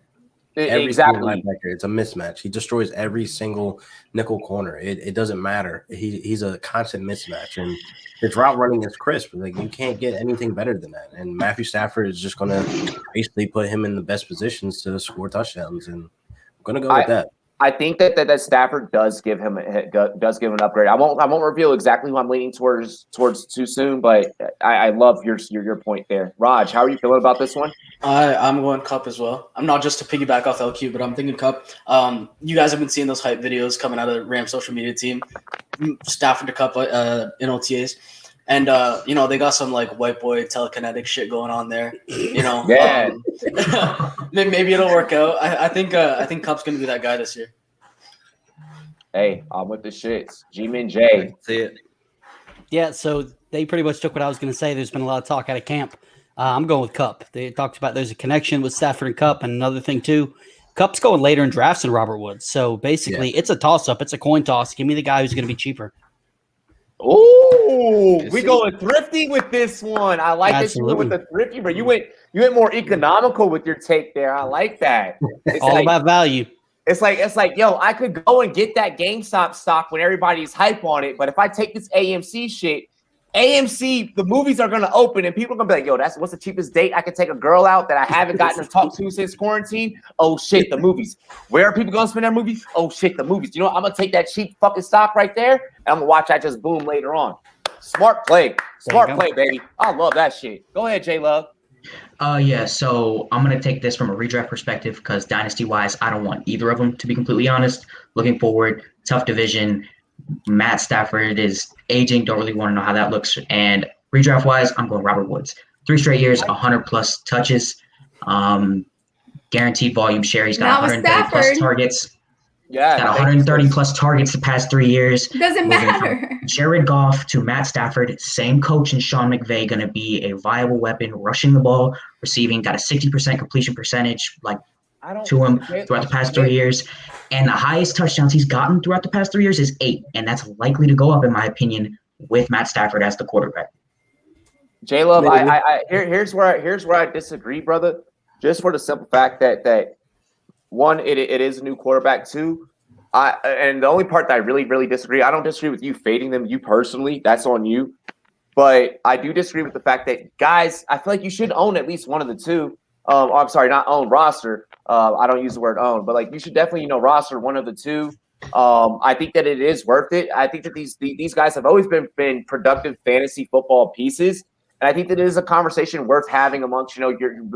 Exactly. It's a mismatch. He destroys every single nickel corner. It doesn't matter. He's a constant mismatch, and his route running is crisp. Like you can't get anything better than that. And Matthew Stafford is just going to basically put him in the best positions to score touchdowns. And I'm going to go with that. I think that Stafford does give him an upgrade. I won't reveal exactly who I'm leaning towards too soon, but I love your point there. Raj, how are you feeling about this one? I'm going Kupp as well. I'm not just to piggyback off LQ, but I'm thinking Kupp. You guys have been seeing those hype videos coming out of the Rams social media team, Stafford to Kupp in OTAs. And they got some like white boy telekinetic shit going on there. Yeah. Maybe it'll work out. I think Kupp's gonna be that guy this year. Hey, I'm with the shits. G-Man J. See it. Yeah, so they pretty much took what I was going to say. There's been a lot of talk out of camp. I'm going with Kupp. They talked about there's a connection with Stafford and Kupp, and another thing too. Kupp's going later in drafts than Robert Woods. So basically, it's a toss-up. It's a coin toss. Give me the guy who's going to be cheaper. Oh, we going thrifty with this one. I like that you went with the thrifty, but you went more economical with your take there. I like that. It's all about value. It's like, yo, I could go and get that GameStop stock when everybody's hype on it, but if I take this AMC shit, the movies are gonna open and people are gonna be like, yo, what's the cheapest date I could take a girl out that I haven't gotten to talk to since quarantine? Oh shit, the movies. Where are people gonna spend their movies? Oh shit, the movies. I'm gonna take that cheap fucking stock right there and I'm gonna watch that just boom later on. Smart play, baby. I love that shit. Go ahead, J Love. So I'm going to take this from a redraft perspective because dynasty-wise, I don't want either of them, to be completely honest. Looking forward, tough division. Matt Stafford is aging. Don't really want to know how that looks. And redraft-wise, I'm going Robert Woods. 3 straight years, 100-plus touches. Guaranteed volume share. He's got 130-plus targets. Yeah, got 130 plus targets the past 3 years. It doesn't Moving matter. from Jared Goff to Matt Stafford, same coach and Sean McVay going to be a viable weapon, rushing the ball, receiving, got a 60% completion percentage, like to him throughout the past 3 years. And the highest touchdowns he's gotten throughout the past 3 years is 8. And that's likely to go up, in my opinion, with Matt Stafford as the quarterback. J-Love, here's where I disagree, brother. Just for the simple fact that one, it is a new quarterback. Two, and the only part that I really disagree, I don't disagree with you fading them, you personally. That's on you. But I do disagree with the fact that, guys, I feel like you should own at least one of the two. I'm sorry, not own, roster. I don't use the word own, but like you should definitely, roster one of the two. I think that it is worth it. I think that these guys have always been productive fantasy football pieces. And I think that it is a conversation worth having amongst,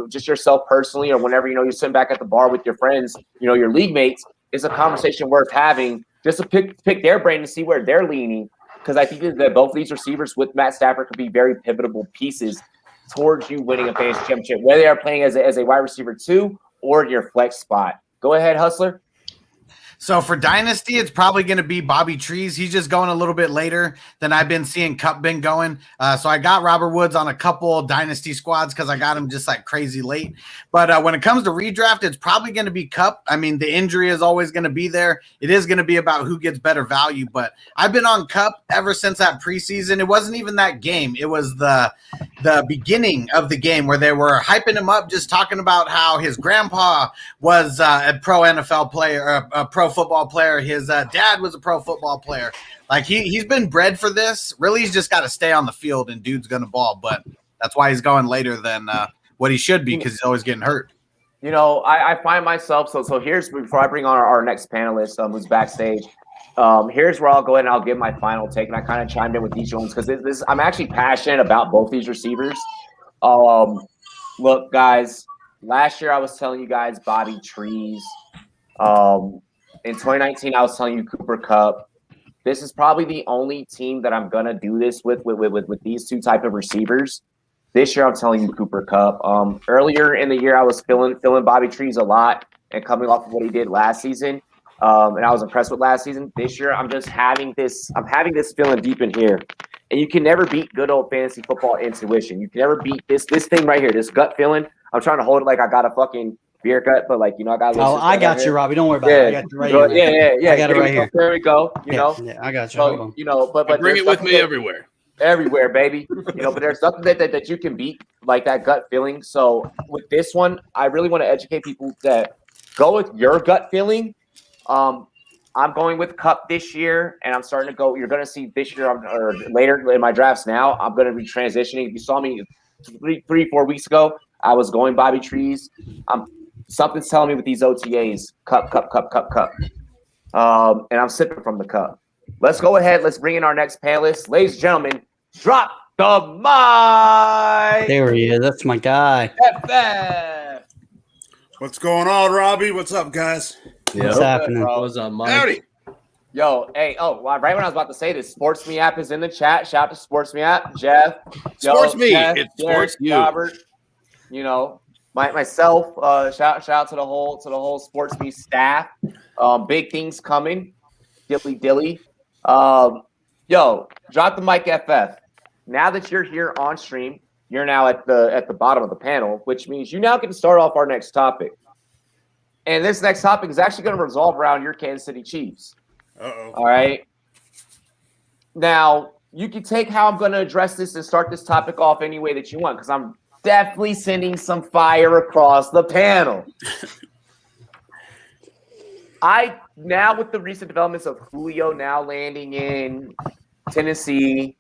just yourself personally, or whenever, you're sitting back at the bar with your friends, your league mates. It's a conversation worth having just to pick their brain to see where they're leaning. Because I think that both of these receivers with Matt Stafford could be very pivotal pieces towards you winning a fantasy championship, whether they are playing as a wide receiver 2 or in your flex spot. Go ahead, Hustler. So for Dynasty, it's probably going to be Bobby Trees. He's just going a little bit later than I've been seeing Cup been going. So I got Robert Woods on a couple Dynasty squads because I got him just like crazy late. But when it comes to redraft, it's probably going to be Cup. I mean, the injury is always going to be there. It is going to be about who gets better value. But I've been on Cup ever since that preseason. It wasn't even that game. It was the beginning of the game where they were hyping him up, just talking about how his grandpa was a pro NFL player, a pro football player. His dad was a pro football player. Like he's been bred for this. Really, he's just got to stay on the field and dude's gonna ball. But that's why he's going later than what he should be, because he's always getting hurt. I find myself so here's, before I bring on our next panelist who's backstage. Here's where I'll go ahead and I'll give my final take, and I kind of chimed in with these ones because I'm actually passionate about both these receivers. Look, guys, last year I was telling you guys Bobby Trees. In 2019, I was telling you Cooper Kupp. This is probably the only team that I'm gonna do this with these two type of receivers. This year, I'm telling you Cooper Kupp. Earlier in the year, I was feeling Bobby Trees a lot and coming off of what he did last season. And I was impressed with last season. This year, I'm just having this feeling deep in here. And you can never beat good old fantasy football intuition. You can never beat this thing right here, this gut feeling. I'm trying to hold it like I got a fucking beer gut, but I got. Oh, I got you, Robbie. Don't worry about it. I got you right here. Yeah. I got it right here. There we go. Yeah, I got you. So, but bring it with me everywhere. Everywhere, baby. But there's something that you can beat, like that gut feeling. So with this one, I really want to educate people that go with your gut feeling. I'm going with Kupp this year, and I'm starting to go. You're going to see this year or later in my drafts now, I'm going to be transitioning. If you saw me 4 weeks ago, I was going Bobby Trees. Something's telling me with these OTAs, Kupp. And I'm sipping from the cup. Let's go ahead. Let's bring in our next panelist. Ladies and gentlemen, drop the mic. There he is. That's my guy. FF. What's going on, Robbie? What's up, guys? What's happening? What's up, Mike? Howdy. Yo, hey, right when I was about to say this, SportsMe app is in the chat. Shout out to SportsMe app. Jeff. SportsMe. Jeff, It's Derek, Sports You. Robert. Myself, shout out to the whole SportsMe staff. Big things coming. Dilly. Yo, drop the mic, FF. Now that you're here on stream, you're now at the bottom of the panel, which means you now get to start off our next topic. And this next topic is actually going to revolve around your Kansas City Chiefs. Uh-oh. All right. Now, you can take how I'm going to address this and start this topic off any way that you want, because I'm definitely sending some fire across the panel. Now with the recent developments of Julio now landing in Tennessee,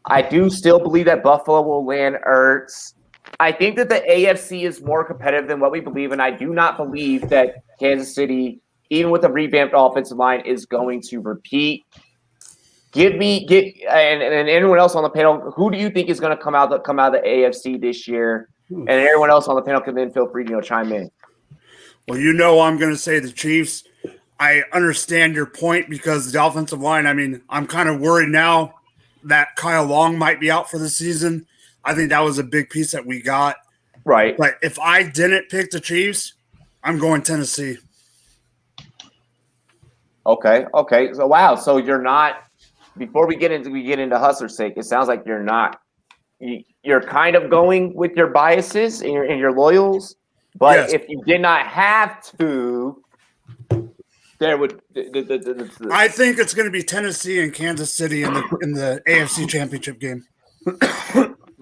I do still believe that Buffalo will land Ertz. I think that the AFC is more competitive than what we believe, and I do not believe that Kansas City, even with a revamped offensive line, is going to repeat. And anyone else on the panel, who do you think is going to come out of the AFC this year? And everyone else on the panel can then feel free to chime in. Well, I'm going to say the Chiefs. I understand your point because the offensive line, I'm kind of worried now that Kyle Long might be out for the season. I think that was a big piece that we got. Right. But if I didn't pick the Chiefs, I'm going Tennessee. Okay. So wow. So you're not. Before we get into Hustler's sake, it sounds like you're not. You're kind of going with your biases and your loyals, but Yes. if you did not have to, there would. I think it's going to be Tennessee and Kansas City in the AFC Championship game.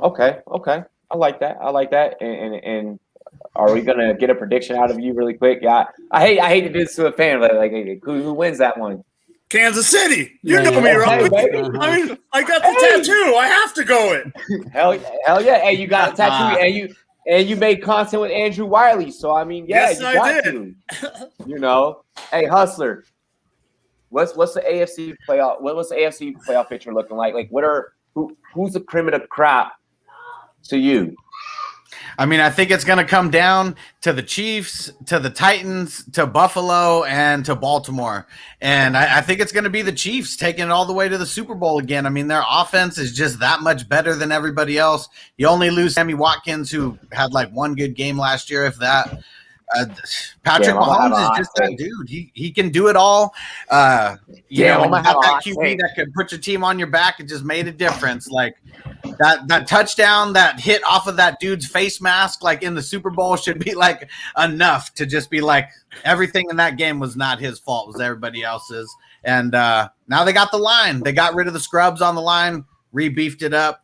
Okay. I like that. And are we gonna get a prediction out of you really quick? Yeah, I hate to do this to a fan, but like, who wins that one? Kansas City. You know me, right? I mean, I got the tattoo. I have to go it. Hell yeah! Hey, you got a tattoo, and you made content with Andrew Wiley. So I mean, yeah, yes, you I got did. to. Hey, Hustler, what's the AFC playoff? What's the AFC playoff picture looking like? Like, who's the cream of the crop to you? I mean, I think it's going to come down to the Chiefs, to the Titans, to Buffalo, and to Baltimore. And I think it's going to be the Chiefs taking it all the way to the Super Bowl again. I mean, their offense is just that much better than everybody else. You only lose Sammy Watkins, who had like one good game last year, if that. Patrick Mahomes is just that dude. He can do it all. When you have that QB that can put your team on your back, it just made a difference. Like that touchdown that hit off of that dude's face mask, like in the Super Bowl, should be like enough to just be like everything in that game was not his fault, it was everybody else's. And now they got the line. They got rid of the scrubs on the line, rebeefed it up.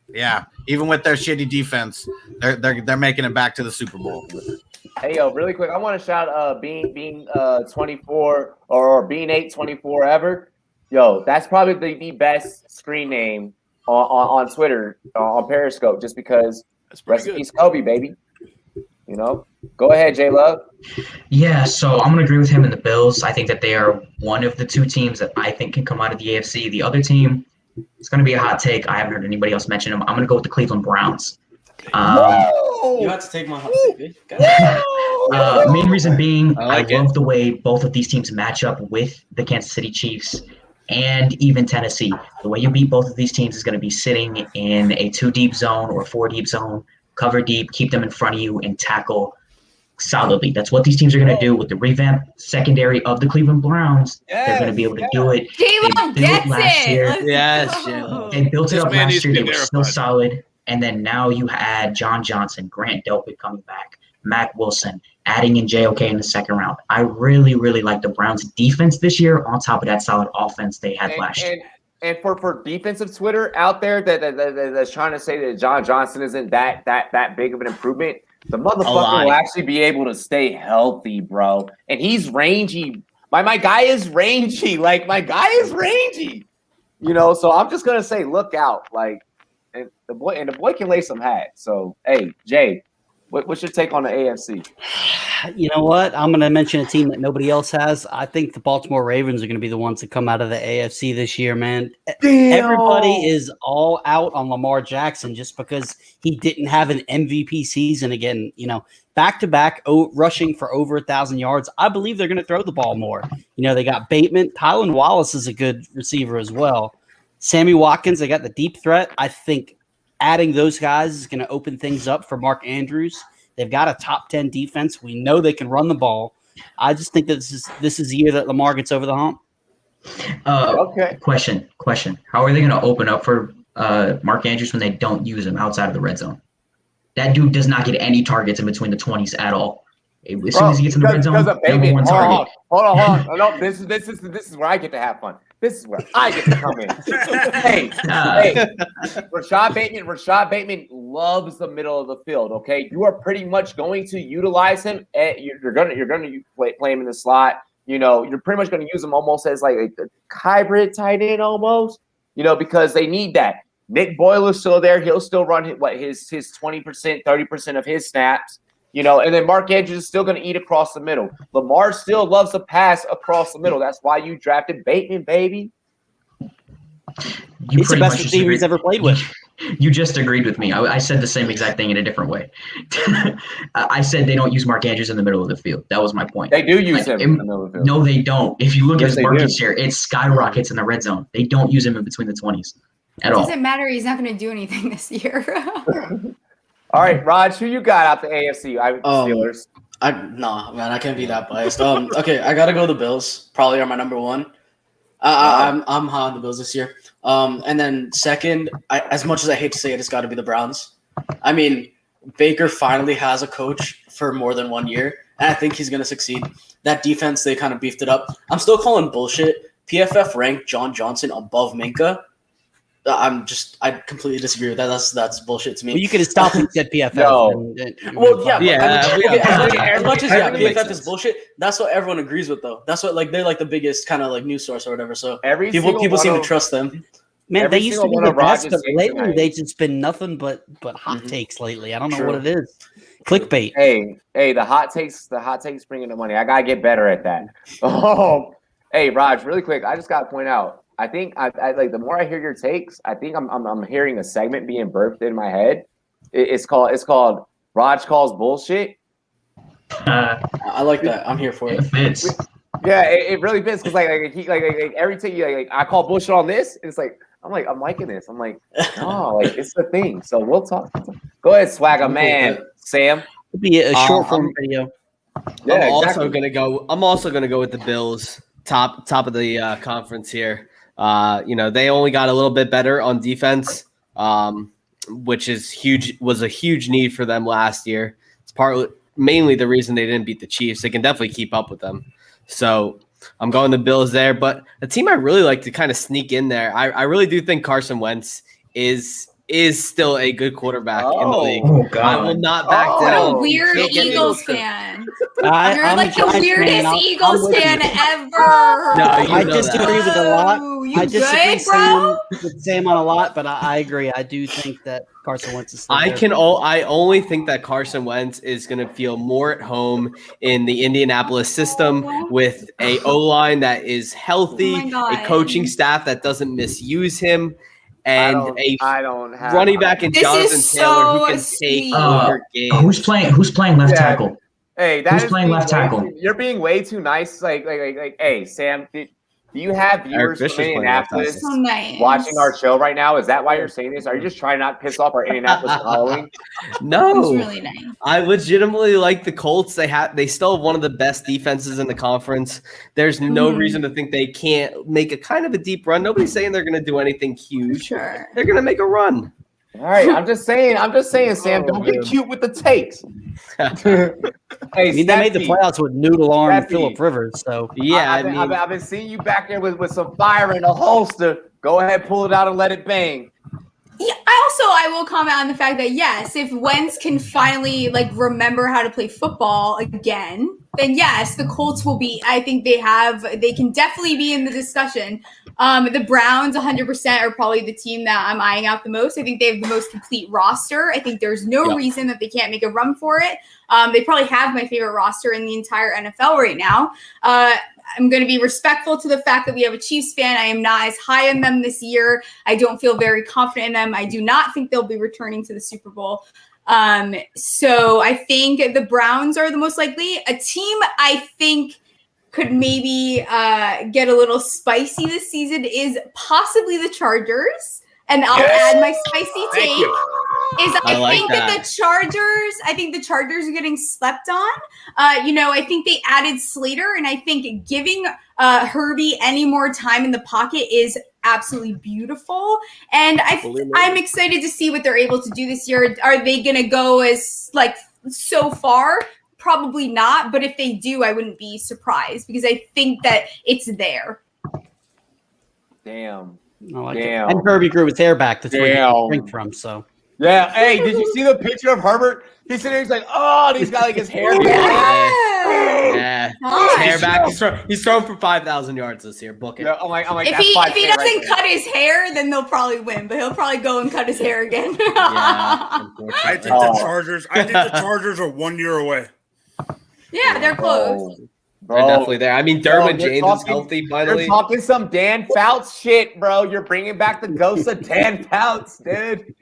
Yeah, even with their shitty defense, they're making it back to the Super Bowl. Hey, yo, really quick, I want to shout Bean 24 or Bean 824 ever. Yo, that's probably the best screen name on Twitter, on Periscope, just because rest in peace Kobe, baby. You know? Go ahead, J Love. Yeah, so I'm going to agree with him in the Bills. I think that they are one of the two teams that I think can come out of the AFC. The other team, it's going to be a hot take. I haven't heard anybody else mention them. I'm going to go with the Cleveland Browns. You have to take my hot take. Main reason being, I love the way both of these teams match up with the Kansas City Chiefs and even Tennessee. The way you beat both of these teams is going to be sitting in a 2-deep zone or 4-deep zone, cover deep, keep them in front of you, and tackle solidly. That's what these teams are going to do with the revamped secondary of the Cleveland Browns. They're going to be able to do it. J-Lo gets it. Yes, they built it up last year. They were verified. still solid. And then now you had John Johnson, Grant Delpit coming back, Mac Wilson, adding in JOK in the second round. I really, really like the Browns' defense this year on top of that solid offense they had last year. And for defensive Twitter out there that's trying to say that John Johnson isn't that big of an improvement, the motherfucker will actually be able to stay healthy, bro. And he's rangy. My guy is rangy. Like, my guy is rangy. You know, so I'm just gonna say, look out. Like, and the boy can lay some hats. So, hey, Jay, what's your take on the AFC? You know what? I'm going to mention a team that nobody else has. I think the Baltimore Ravens are going to be the ones that come out of the AFC this year, man. Damn. Everybody is all out on Lamar Jackson just because he didn't have an MVP season again. You know, back-to-back rushing for over 1,000 yards. I believe they're going to throw the ball more. You know, they got Bateman. Tylan Wallace is a good receiver as well. Sammy Watkins, they got the deep threat. I think adding those guys is going to open things up for Mark Andrews. They've got a top 10 defense. We know they can run the ball. I just think that this is the year that Lamar gets over the hump. Okay. Question. How are they going to open up for Mark Andrews when they don't use him outside of the red zone? That dude does not get any targets in between the 20s at all. As soon as he gets in the red zone, number one target. Hold on. No, this is where I get to have fun. This is where I get to come in. hey, Rashad Bateman loves the middle of the field. Okay, you are pretty much going to utilize him. You're gonna play him in the slot. You know, you're pretty much going to use him almost as like a hybrid tight end almost. You know, because they need that. Nick Boyler's still there. He'll still run his 20%, 30% of his snaps. You know, and then Mark Andrews is still going to eat across the middle. Lamar still loves to pass across the middle. That's why you drafted Bateman, baby. He's the best receiver he's ever played with. You just agreed with me. I said the same exact thing in a different way. I said they don't use Mark Andrews in the middle of the field. That was my point. They do use him in the middle of the field. No, they don't. If you look at his market share, it skyrockets in the red zone. They don't use him in between the 20s at all. It doesn't matter. He's not going to do anything this year. All right, Raj, who you got out the AFC? Steelers. No, man, I can't be that biased. Okay, I gotta go the Bills. Probably are my number one. I'm high on the Bills this year. And then second, as much as I hate to say it, it's got to be the Browns. I mean, Baker finally has a coach for more than 1 year, and I think he's going to succeed. That defense, they kind of beefed it up. I'm still calling bullshit. PFF ranked John Johnson above Minka. I completely disagree with that. That's bullshit to me. Well, you could have stopped and said PFF. As much as PFF is bullshit, that's what everyone agrees with, though. That's what they're like the biggest kind of like news source or whatever. So people seem to trust them. Man, they used to be the best, but lately they've just been nothing but hot takes lately. I don't know what it is. Clickbait. Hey, the hot takes bringing the money. I gotta get better at that. Oh, hey, Raj, really quick. I just gotta point out. I think I like the more I hear your takes, I think I'm hearing a segment being birthed in my head. It's called Raj Calls Bullshit. I like that. I'm here for it. Yeah, it really fits because like every take I call bullshit on this. And it's like I'm liking this. I'm like, oh, like it's the thing. So we'll talk. Go ahead, swagger man, Sam. It'll be a short form video. Yeah, I'm also gonna go with the Bills, top of the conference here. They only got a little bit better on defense, which is huge. Was a huge need for them last year. It's mainly the reason they didn't beat the Chiefs. They can definitely keep up with them. So I'm going the Bills there. But a team I really like to kind of sneak in there. I really do think Carson Wentz is still a good quarterback in the league. Oh, God. I will not back down. What a weird Eagles fan. You're I'm like the weirdest Eagles fan ever. No, I disagree with a lot. You I disagree good, bro? with Sam on a lot, but I agree. I do think that Carson Wentz is still there. I only think that Carson Wentz is going to feel more at home in the Indianapolis system with a O-line that is healthy, a coaching staff that doesn't misuse him, and I don't have running back in Jonathan Taylor who can take over games. Who's playing left tackle? Hey, who's playing left tackle? You're being way too nice. Like, hey, Sam, do you have viewers from Indianapolis watching our show right now? Is that why you're saying this? Are you just trying not to piss off our Indianapolis following? No, It's really nice. I legitimately like the Colts. They still have one of the best defenses in the conference. There's no reason to think they can't make a kind of a deep run. Nobody's saying they're going to do anything huge. Sure. They're going to make a run. All right, I'm just saying, Sam. Don't get cute with the takes. Hey, they made the playoffs with noodle arm Phillip Rivers. So yeah, I've been seeing you back there with some fire in a holster. Go ahead, pull it out and let it bang. Yeah, I will comment on the fact that yes, if Wentz can finally remember how to play football again, then yes, the Colts will be. I think they can definitely be in the discussion. The Browns 100% are probably the team that I'm eyeing out the most. I think they have the most complete roster. I think there's no reason that they can't make a run for it. They probably have my favorite roster in the entire NFL right now. I'm going to be respectful to the fact that we have a Chiefs fan. I am not as high on them this year. I don't feel very confident in them. I do not think they'll be returning to the Super Bowl. So I think the Browns are the most likely. A team I think could maybe get a little spicy this season is possibly the Chargers. And I'll add my spicy take. I think the Chargers are getting slept on. I think they added Slater, and I think giving Herbie any more time in the pocket is absolutely beautiful. And I'm excited to see what they're able to do this year. Are they going to go as so far? Probably not. But if they do, I wouldn't be surprised because I think that it's there. Damn. I like it. And Herbie grew his hair back. That's where you drink from. So yeah. Hey, did you see the picture of Herbert? He's sitting there. He's like, oh, and he's got his hair back. Yeah. His hair back. He's thrown for 5,000 yards this year. Book it. Yeah, I'm like, if he doesn't cut his hair, then they'll probably win. But he'll probably go and cut his hair again. I think the Chargers are 1 year away. Yeah, they're close. Bro, they're definitely there. I mean, Derwin James is healthy finally. You're talking some Dan Fouts shit, bro. You're bringing back the ghost of Dan Fouts, dude.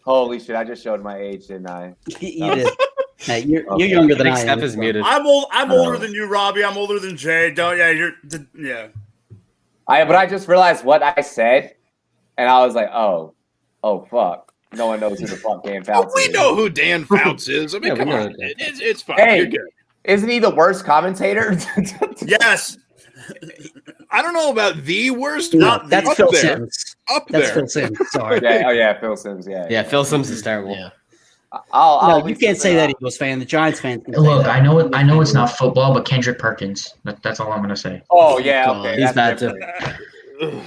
Holy shit! I just showed my age, didn't I? You did. Hey, you're younger than I am. Steph is muted. I'm older than you, Robbie. I'm older than Jay. But I just realized what I said, and I was like, oh, fuck. No one knows who the fuck Dan Fouts We is. know who Dan Fouts is. I mean, Yeah, we come know on. that. It's fine. Hey, You're good. isn't he the worst commentator? Yes. I don't know about the worst. No, but that's up Phil there. Sims. Up That's there. Phil Sims. Sorry. Yeah, Phil Sims. Yeah, Phil Sims is terrible. Yeah. I'll No, you can't say that, Eagles fan. The Giants fans can say Look, that. I know it's not football, but Kendrick Perkins. That's all I'm gonna say. Oh yeah, okay, He's that's bad different. too.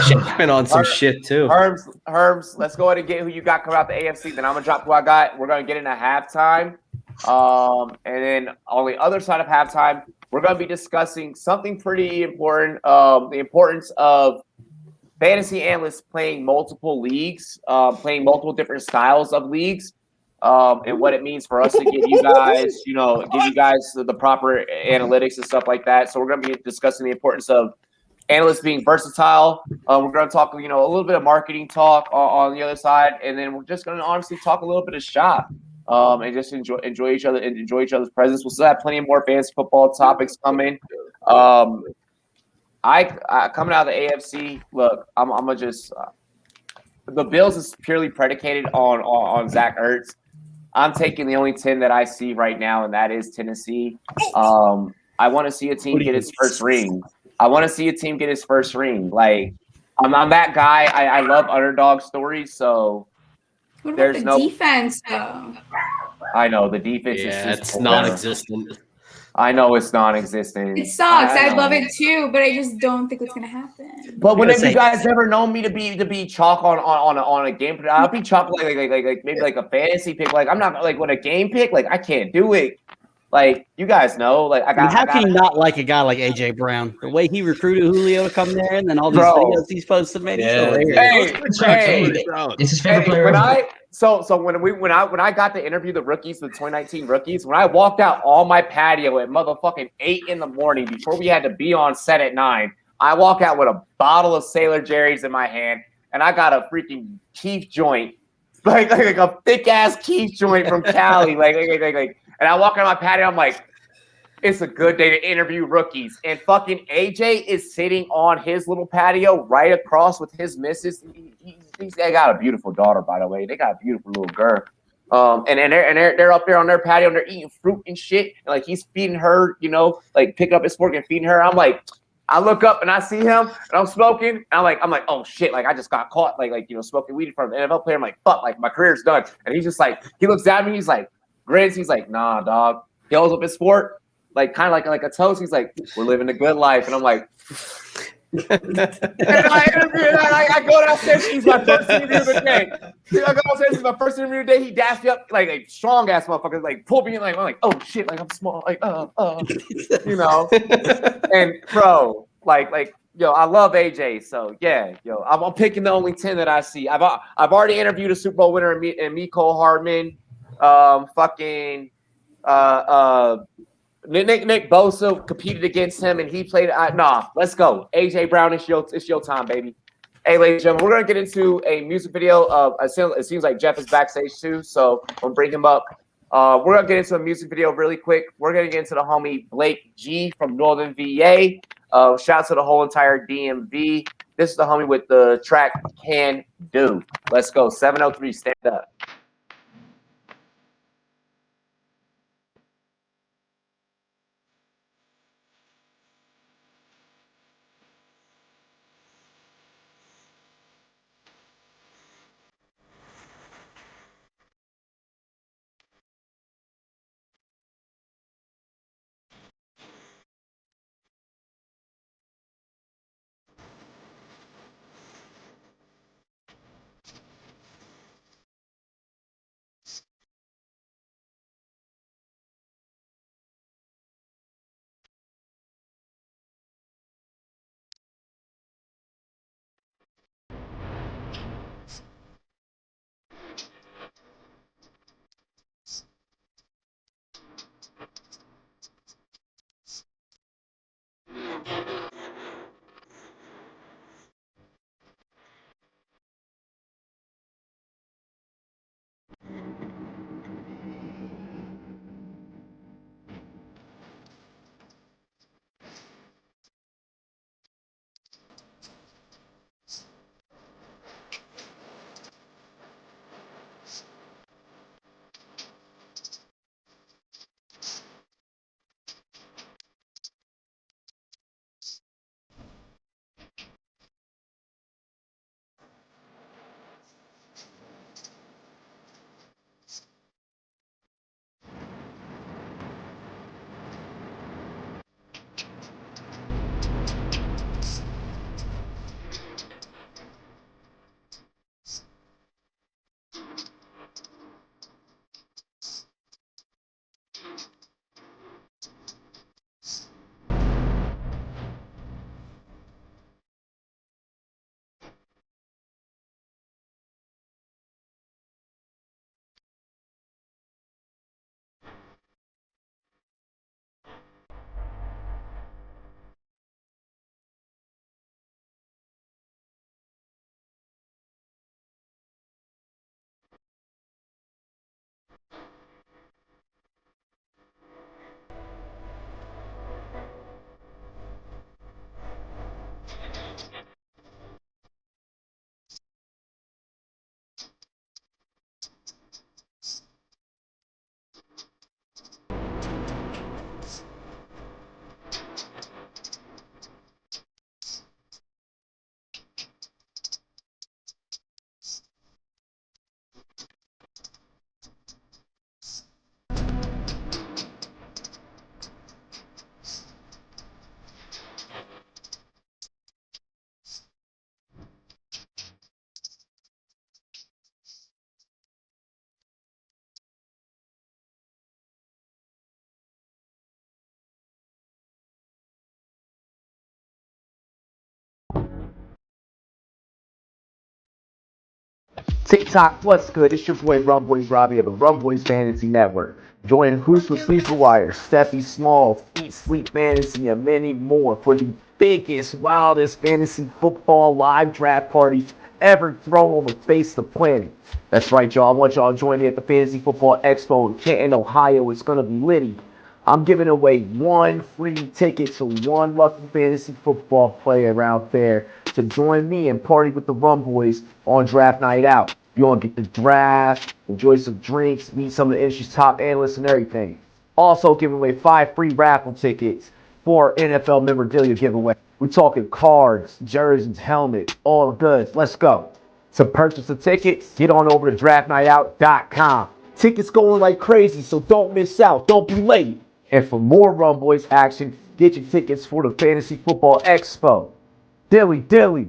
Shit's been on some shit too. Herms, let's go ahead and get who you got coming out the AFC. Then I'm gonna drop who I got. We're gonna get into halftime, and then on the other side of halftime, we're gonna be discussing something pretty important. The importance of fantasy analysts playing multiple leagues, playing multiple different styles of leagues, and what it means for us to give you guys, the proper analytics and stuff like that. So we're gonna be discussing the importance of analysts being versatile. We're going to talk, a little bit of marketing talk on the other side, and then we're just going to honestly talk a little bit of shop, and just enjoy each other and enjoy each other's presence. We'll still have plenty more fantasy football topics coming. I coming out of the AFC. Look, I'm gonna just the Bills is purely predicated on Zach Ertz. I'm taking the only 10 that I see right now, and that is Tennessee. I want to see a team get its first ring. Like, I'm that guy. I love underdog stories. So What about there's the defense, though? I know the defense is just it's non-existent. I know it's non-existent. It sucks. I know. love it too, but I just don't think it's gonna happen. But when have you guys ever known me to be chalk on a game? I'll be chalk like maybe like a fantasy pick. Like I'm not like with a game pick. Like I can't do it. Like you guys know. Like how can you not like a guy like AJ Brown? The way he recruited Julio to come there, and then all these videos he's posted, man. He's hilarious. This is favorite player. When I got to interview the rookies, the 2019 rookies, when I walked out on my patio at motherfucking 8 in the morning before we had to be on set at 9, I walk out with a bottle of Sailor Jerry's in my hand, and I got a freaking Keith joint, like a thick ass Keith joint from Cali, like. And I walk on my patio, I'm like, it's a good day to interview rookies. And fucking AJ is sitting on his little patio right across with his missus. They got a beautiful daughter, by the way. They got a beautiful little girl. And they're up there on their patio and they're eating fruit and shit. And like he's feeding her, like picking up his fork and feeding her. I'm like, I look up and I see him and I'm smoking. And I'm like, oh shit, like I just got caught smoking weed in front of an NFL player. I'm like, fuck, like my career's done. And he's just like, he looks at me, he's like, grins, he's like, nah, dog. He holds up his sport, like kind of like a toast. He's like, we're living a good life. And I'm like, and I go downstairs. He's my first interview of the day. I go downstairs. He's my first interview of the day. He dashed me up like strong ass motherfuckers, like pulled me in. Like I'm like, oh shit, like I'm small, like And bro, like yo, I love AJ. So yeah, yo, I'm picking the only 10 that I see. I've already interviewed a Super Bowl winner and Mecole Hardman. Nick Bosa competed against him and he played. Let's go. AJ Brown, it's your time, baby. Hey, ladies and gentlemen, we're gonna get into a music video. It seems like Jeff is backstage too, so we'll bring him up. We're gonna get into a music video really quick. We're gonna get into the homie Blake G from Northern VA. Shout out to the whole entire DMV. This is the homie with the track Can Do. Let's go. 703, stand up. TikTok, what's good? It's your boy Rumboyz Robbie of the Rumboyz Fantasy Network. Join Hoops with Sleeper Wire, Steffi Small, Eat Sleep Fantasy, and many more for the biggest, wildest fantasy football live draft parties ever thrown on the face of the planet. That's right, y'all. I want y'all to join me at the Fantasy Football Expo in Canton, Ohio. It's going to be litty. I'm giving away one free ticket to one lucky fantasy football player out there to join me and party with the Rumboyz on draft night out. You want to get the draft, enjoy some drinks, meet some of the industry's top analysts and everything. Also giving away 5 free raffle tickets for NFL memorabilia giveaway. We're talking cards, jerseys, helmets, all the goods. Let's go. To purchase a ticket, get on over to draftnightout.com. Tickets going like crazy, so don't miss out. Don't be late. And for more Rumboyz action, get your tickets for the Fantasy Football Expo. Dilly.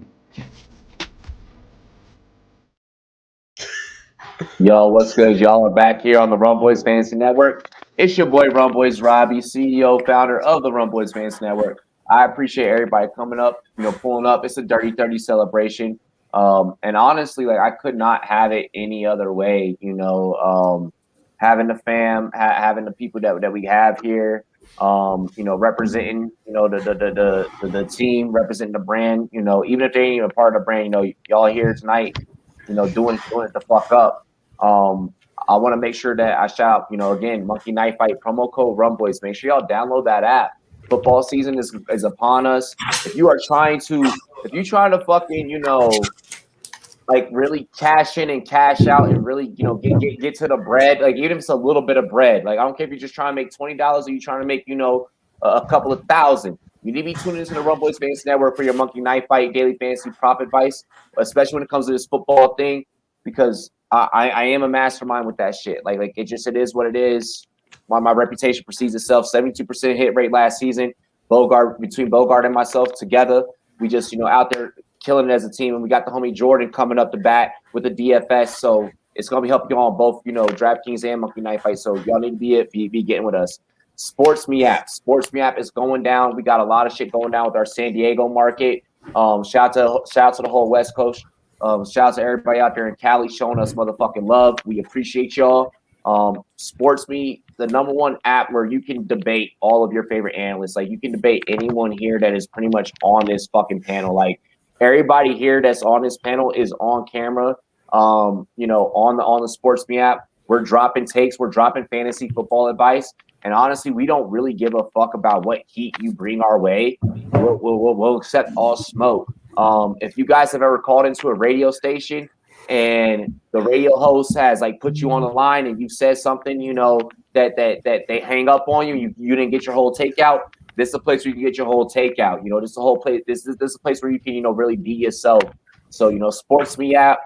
Yo, what's good? Y'all are back here on the Rumboyz Fantasy Network. It's your boy Rumboyz Robbie, CEO, founder of the Rumboyz Fantasy Network. I appreciate everybody coming up, pulling up. It's a Dirty 30 celebration. And honestly, I could not have it any other way, having the fam, having the people that we have here, representing, the team, representing the brand, even if they ain't even part of the brand, y'all here tonight, doing it the fuck up. I want to make sure that I shout, again, Monkey Knife Fight promo code Rumboyz. Make sure y'all download that app. Football season is upon us. If you trying to fucking, really cash in and cash out and really, get to the bread, even if it's a little bit of bread, I don't care if you're just trying to make $20 or you're trying to make, a couple of thousand. You need to be tuning into the Rumboyz Fantasy Network for your Monkey Knife Fight daily fantasy prop advice, especially when it comes to this football thing, because I am a mastermind with that shit. It is what it is. My reputation precedes itself. 72% hit rate last season. Between Bogart and myself together, we just out there killing it as a team. And we got the homie Jordan coming up the bat with the DFS. So it's gonna be helping you all on both, DraftKings and Monkey Knife Fight. So y'all need to be getting with us. SportsMe app. SportsMe app is going down. We got a lot of shit going down with our San Diego market. Shout out to the whole West Coast. Shout out to everybody out there in Cali showing us motherfucking love. We appreciate y'all. SportsMe, the number one app where you can debate all of your favorite analysts. You can debate anyone here that is pretty much on this fucking panel. Everybody here that's on this panel is on camera. On the SportsMe app, we're dropping takes, we're dropping fantasy football advice, and honestly, we don't really give a fuck about what heat you bring our way. We'll accept all smoke. If you guys have ever called into a radio station and the radio host has put you on the line and you said something, that they hang up on you, you didn't get your whole takeout. This is a place where you can get your whole takeout. This is a whole place. This is a place where you can, really be yourself. So, SportsMe app,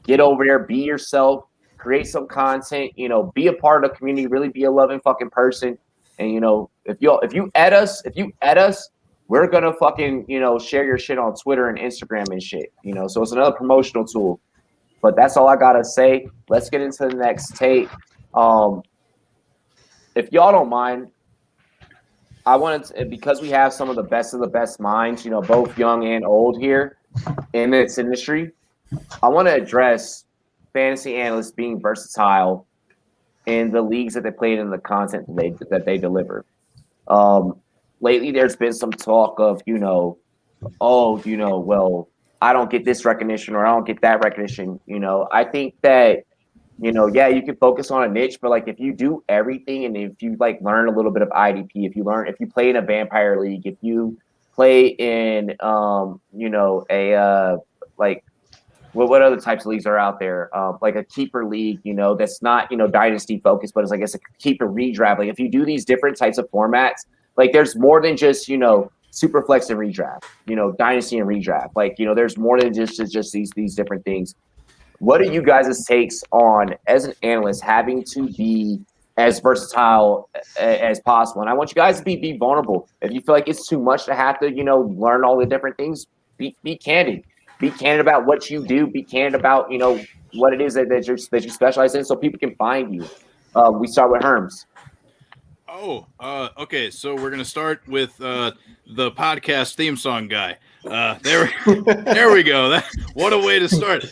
get over there, be yourself, create some content, be a part of the community, really be a loving fucking person. And, if you add us, we're going to fucking, share your shit on Twitter and Instagram and shit, so it's another promotional tool. But that's all I got to say. Let's get into the next tape. If y'all don't mind, I wanted to, because we have some of the best minds, both young and old here in this industry, I want to address fantasy analysts being versatile in the leagues that they played in, the content that they deliver. Lately, there's been some talk of, well, I don't get this recognition or I don't get that recognition. I think that, yeah, you can focus on a niche, but if you do everything and if you learn a little bit of IDP, if you play in a vampire league, if you play in, what other types of leagues are out there? A keeper league, that's not, dynasty focused, but it's a keeper redraft. If you do these different types of formats, there's more than just, super flex and redraft, dynasty and redraft. There's more than just these different things. What are you guys' takes on, as an analyst, having to be as versatile as possible? And I want you guys to be vulnerable. If you feel like it's too much to have to, learn all the different things, be candid. Be candid about what you do. Be candid about, what it is that you specialize in, so people can find you. We start with Herms. Okay. So we're gonna start with the podcast theme song guy. There we go. What a way to start.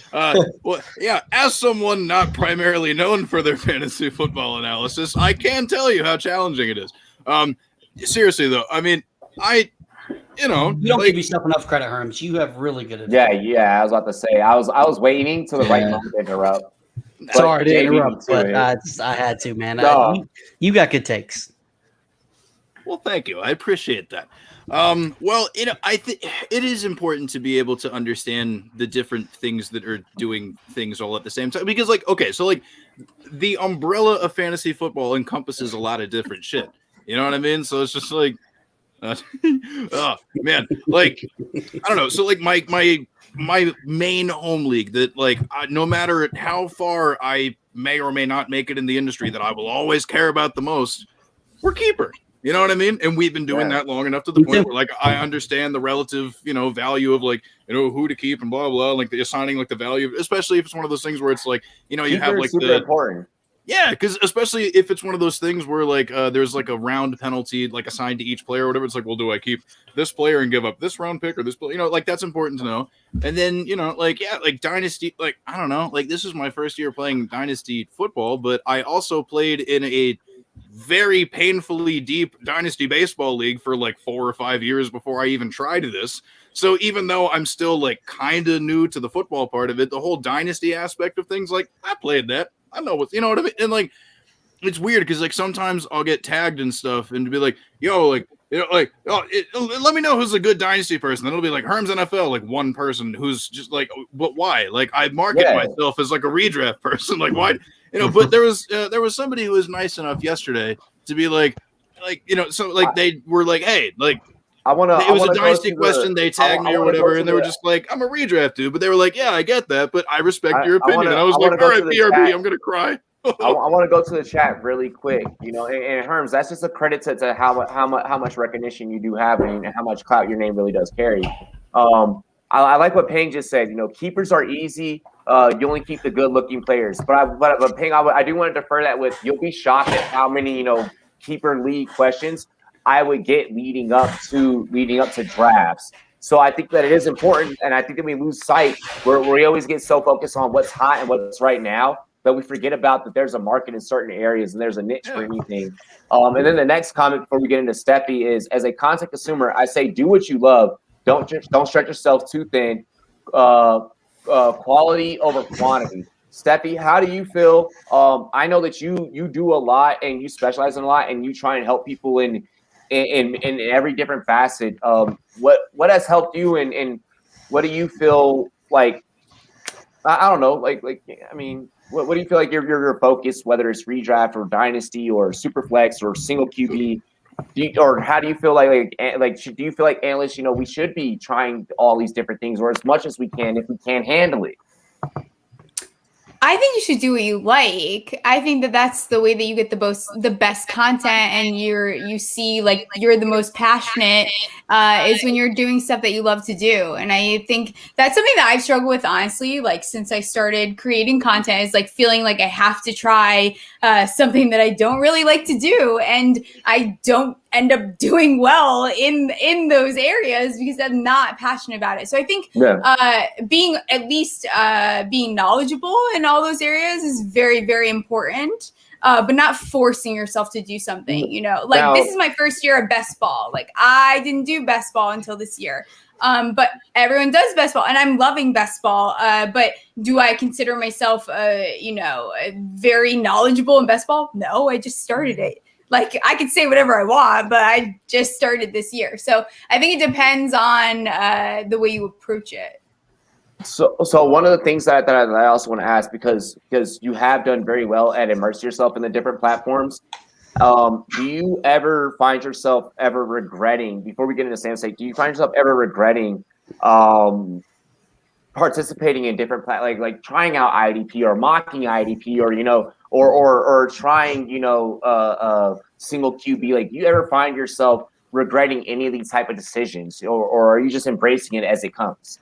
Well, yeah, as someone not primarily known for their fantasy football analysis, I can tell you how challenging it is. Seriously though, I mean, you don't give yourself enough credit, Herms. You have really good advice. Yeah. I was about to say. I was waiting to the right moment to interrupt. Sorry to interrupt, but I had to, man. No. You got good takes. Well, thank you. I appreciate that. Well, I think it is important to be able to understand the different things that are doing things all at the same time. Because, the umbrella of fantasy football encompasses a lot of different shit. You know what I mean? So it's just like, oh man, I don't know. So my main home league that no matter how far I may or may not make it in the industry, that I will always care about the most, we're keeper. You know what I mean? And we've been doing that long enough to the point where I understand the relative, value of who to keep and blah, blah, the assigning the value, especially if it's one of those things where it's you have super important. Yeah, because especially if it's one of those things where there's a round penalty assigned to each player or whatever. It's well, do I keep this player and give up this round pick or this player? That's important to know. And then Dynasty, I don't know, this is my first year playing Dynasty football, but I also played in a very painfully deep Dynasty baseball league for 4 or 5 years before I even tried this. So even though I'm still kind of new to the football part of it, the whole Dynasty aspect of things, I played that. I know what, you know what I mean? And it's weird because sometimes I'll get tagged and stuff and be let me know who's a good Dynasty person. Then it'll be Herms NFL, one person who's just but why? I market myself as a redraft person. Why? But there was somebody who was nice enough yesterday to be they were hey, I want to. It was a Dynasty question. They tagged me or whatever, and they were just I'm a redraft dude. But they were yeah, I get that, but I respect your opinion. And I was all right, BRB, I'm gonna cry. I want to go to the chat really quick, and Herms, that's just a credit to how much recognition you do have and how much clout your name really does carry. I like what Payne just said. Keepers are easy. You only keep the good-looking players. But Payne, I do want to defer that with. You'll be shocked at how many keeper league questions I would get leading up to drafts. So I think that it is important, and I think that we lose sight where we always get so focused on what's hot and what's right now that we forget about that there's a market in certain areas and there's a niche for anything. And then the next comment before we get into Steffi is, as a content consumer, I say do what you love. Don't stretch yourself too thin. Quality over quantity. Steffi, how do you feel? I know that you do a lot and you specialize in a lot and you try and help people in every different facet. What has helped you and what do you feel like? I don't know. I mean, what do you feel like your focus, whether it's redraft or dynasty or super flex or single QB? Or how do you feel do you feel like analysts, we should be trying all these different things or as much as we can if we can't handle it? I think you should do what you like. I think that that's the way that you get the best content and you see you're the most passionate is when you're doing stuff that you love to do. And I think that's something that I've struggled with, honestly, since I started creating content is feeling like I have to try something that I don't really like to do. And I don't end up doing well in those areas because I'm not passionate about it. So I think being at least being knowledgeable in all those areas is very, very important. But not forcing yourself to do something, now, this is my first year of best ball. I didn't do best ball until this year. But everyone does best ball and I'm loving best ball. But do I consider myself, very knowledgeable in best ball? No, I just started it. I could say whatever I want, but I just started this year. So I think it depends on the way you approach it. So one of the things that I also want to ask, because you have done very well at immersing yourself in the different platforms, do you ever find yourself ever regretting, before we get into Sam State, do you find yourself ever regretting participating in different like trying out IDP or mocking IDP or trying single QB? You ever find yourself regretting any of these type of decisions, or are you just embracing it as it comes?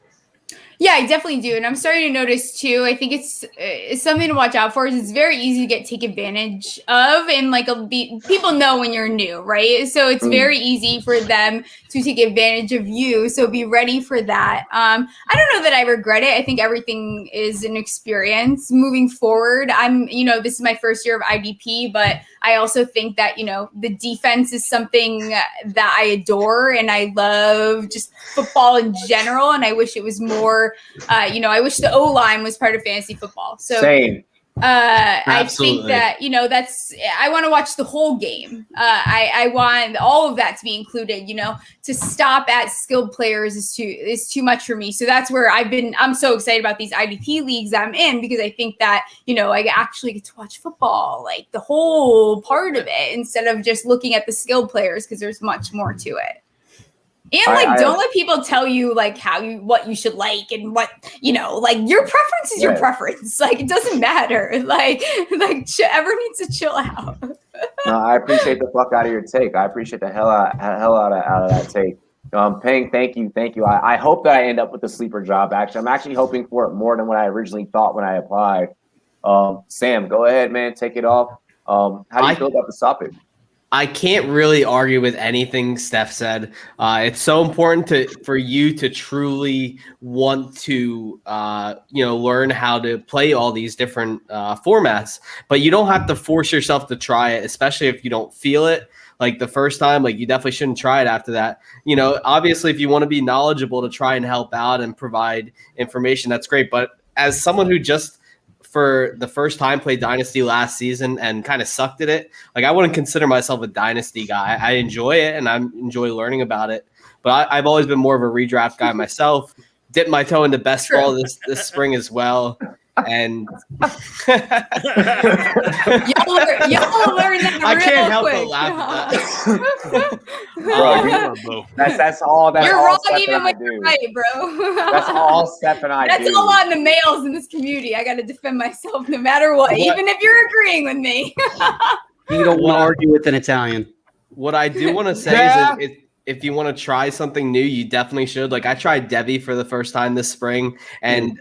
Yeah, I definitely do. And I'm starting to notice too, I think it's something to watch out for. Is it's very easy to take advantage of. And like people know when you're new, right? So it's very easy for them to take advantage of you. So be ready for that. I don't know that I regret it. I think everything is an experience moving forward. This is my first year of IDP, but I also think that, the defense is something that I adore, and I love just football in general. And I wish it was more, I wish the O-line was part of fantasy football. So Same. I think that, I want to watch the whole game. I want all of that to be included, to stop at skilled players is too much for me. So that's where I'm so excited about these IDP leagues that I'm in, because I think that, I actually get to watch football, like the whole part of it, instead of just looking at the skilled players, because there's much more to it. And don't let people tell you what you should like, and what, your preference is your preference. Like, it doesn't matter. Everyone needs to chill out. No, I appreciate the fuck out of your take. I appreciate the hell out of that take. Peng, thank you. I hope that I end up with the sleeper job. Actually, I'm actually hoping for it more than what I originally thought when I applied. Sam, go ahead, man. Take it off. How do you feel about the topic? I can't really argue with anything Steph said. It's so important for you to truly want to, learn how to play all these different formats, but you don't have to force yourself to try it, especially if you don't feel it. Like the first time, you definitely shouldn't try it after that. Obviously, if you want to be knowledgeable to try and help out and provide information, that's great. But as someone who just for the first time played Dynasty last season and kind of sucked at it, I wouldn't consider myself a Dynasty guy. I enjoy it and I enjoy learning about it, but I've always been more of a redraft guy myself. Dipped my toe into best ball this spring as well. And y'all learn that I can't help quick. but laugh at Bro, that's all. That's You're all wrong Steph even and I when do. you're right, bro. That's all Steph and I do. That's a lot in the males in this community. I got to defend myself no matter what, even if you're agreeing with me. You don't want to argue with an Italian. What I do want to say is if you want to try something new, you definitely should. I tried Devi for the first time this spring, and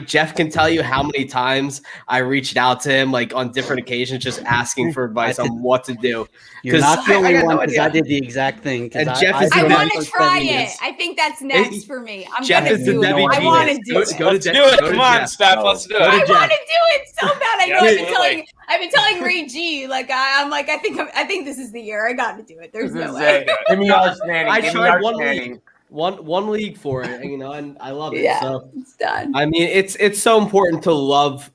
Jeff can tell you how many times I reached out to him on different occasions, just asking for advice on what to do. You're not the only one, because I did the exact thing. And Jeff is I want to try it. I think that's next for me. I'm Jeff gonna is the do it. Debbie I want to do genius. it. Go to Let's do it. Come on, Steph. Let's do it. I want to do it so bad. I know. Absolutely. I've been telling Ray G. I think this is the year. I got to do it. There's no way. Give me our standing. I Give me tried our one standing. league. One league for it, and I love it. Yeah, so it's done. I mean, it's so important to love,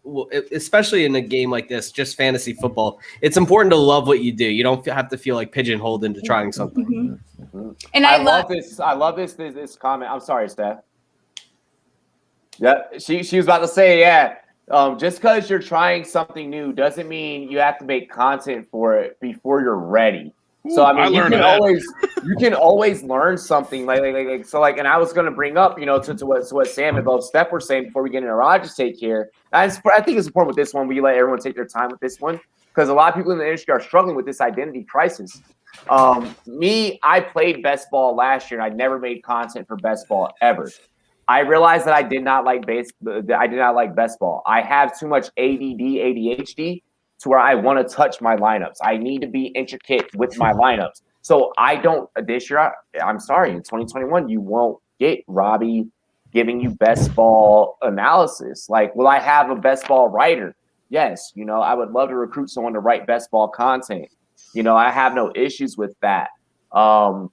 especially in a game like this, just fantasy football. It's important to love what you do. You don't have to feel pigeonholed into trying something. Mm-hmm. And I love this. I love this comment. I'm sorry, Steph. Yeah, she was about to say, just because you're trying something new doesn't mean you have to make content for it before you're ready. So I mean, you can always learn something and I was going to bring up, to what Sam and both Steph were saying before we get into Raj's take here. I think it's important with this one. We let everyone take their time with this one, because a lot of people in the industry are struggling with this identity crisis. I played best ball last year, and I never made content for best ball ever. I realized that I did not like best ball. I have too much ADHD to where I want to touch my lineups. I need to be intricate with my lineups. So I don't this year. I'm sorry, in 2021, you won't get Robbie giving you best ball analysis. Will I have a best ball writer? Yes. I would love to recruit someone to write best ball content. I have no issues with that. For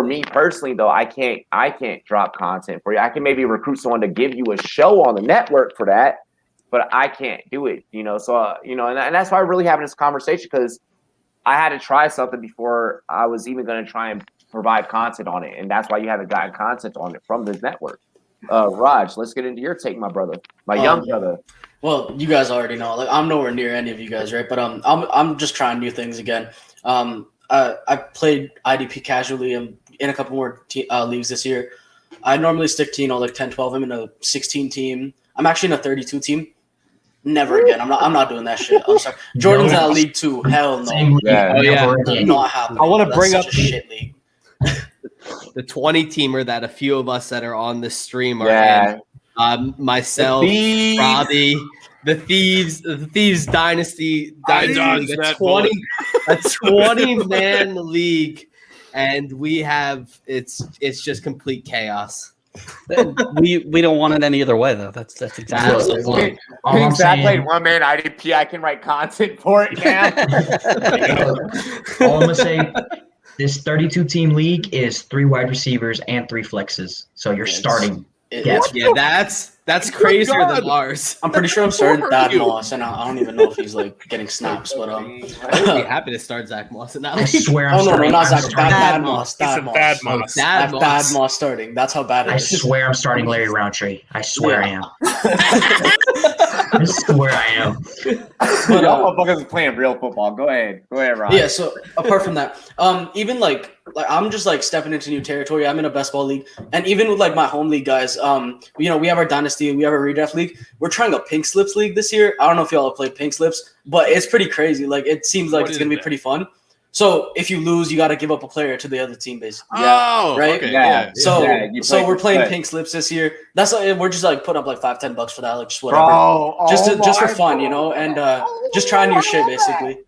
me personally, though, I can't drop content for you. I can maybe recruit someone to give you a show on the network for that, but I can't do it, So, and that's why we're really having this conversation, because I had to try something before I was even going to try and provide content on it. And that's why you haven't gotten content on it from this network. Raj, let's get into your take, my brother, my young brother. Well, you guys already know, I'm nowhere near any of you guys, right? But I'm just trying new things again. I played IDP casually in a couple more leagues this year. I normally stick to 10, 12. I'm in a 16 team. I'm actually in a 32 team. Never again. I'm not doing that shit. I'm sorry. Jordan's in League 2. Hell no. Yeah. Not happening. I want to bring up a shit league. the 20-teamer that a few of us that are on this stream are Yeah. in. Myself, Thieves. Robbie, the Thieves Dynasty dodged League, that a 20-man league, and we have it's just complete chaos. we don't want it any other way though. That's exactly what we want. All I'm I played saying, one-man IDP. I can write content for it now. all I'm gonna say, this 32-team league is 3 wide receivers and 3 flexes. So you're starting. Yeah, that's crazier than ours. I'm pretty sure I'm starting Thad Moss, and I don't even know if he's like getting snaps. But I would be happy to start Zach Moss in that. I swear I'm no, starting. not I'm Zach. starting- Thad Moss. Thad Moss. Thad Moss starting. That's how bad it I is. swear I'm starting Larry Roundtree. I swear I am. I swear I am. But y'all motherfuckers playing real football. Go ahead, Ryan. Yeah. So apart from that, even like I'm just like stepping into new territory. I'm in a best ball league, and even with like my home league guys, we have our dynasty, we have our redraft league. We're trying a pink slips league this year. I don't know if y'all have played pink slips, but it's pretty crazy. Like it seems like it's gonna be pretty fun. So if you lose, you got to give up a player to the other team, basically. Oh, right. okay, yeah. So we're playing pink slips this year. That's we're just like putting up like $5-10 for that, like just whatever, Bro, just for fun, and just trying new shit basically.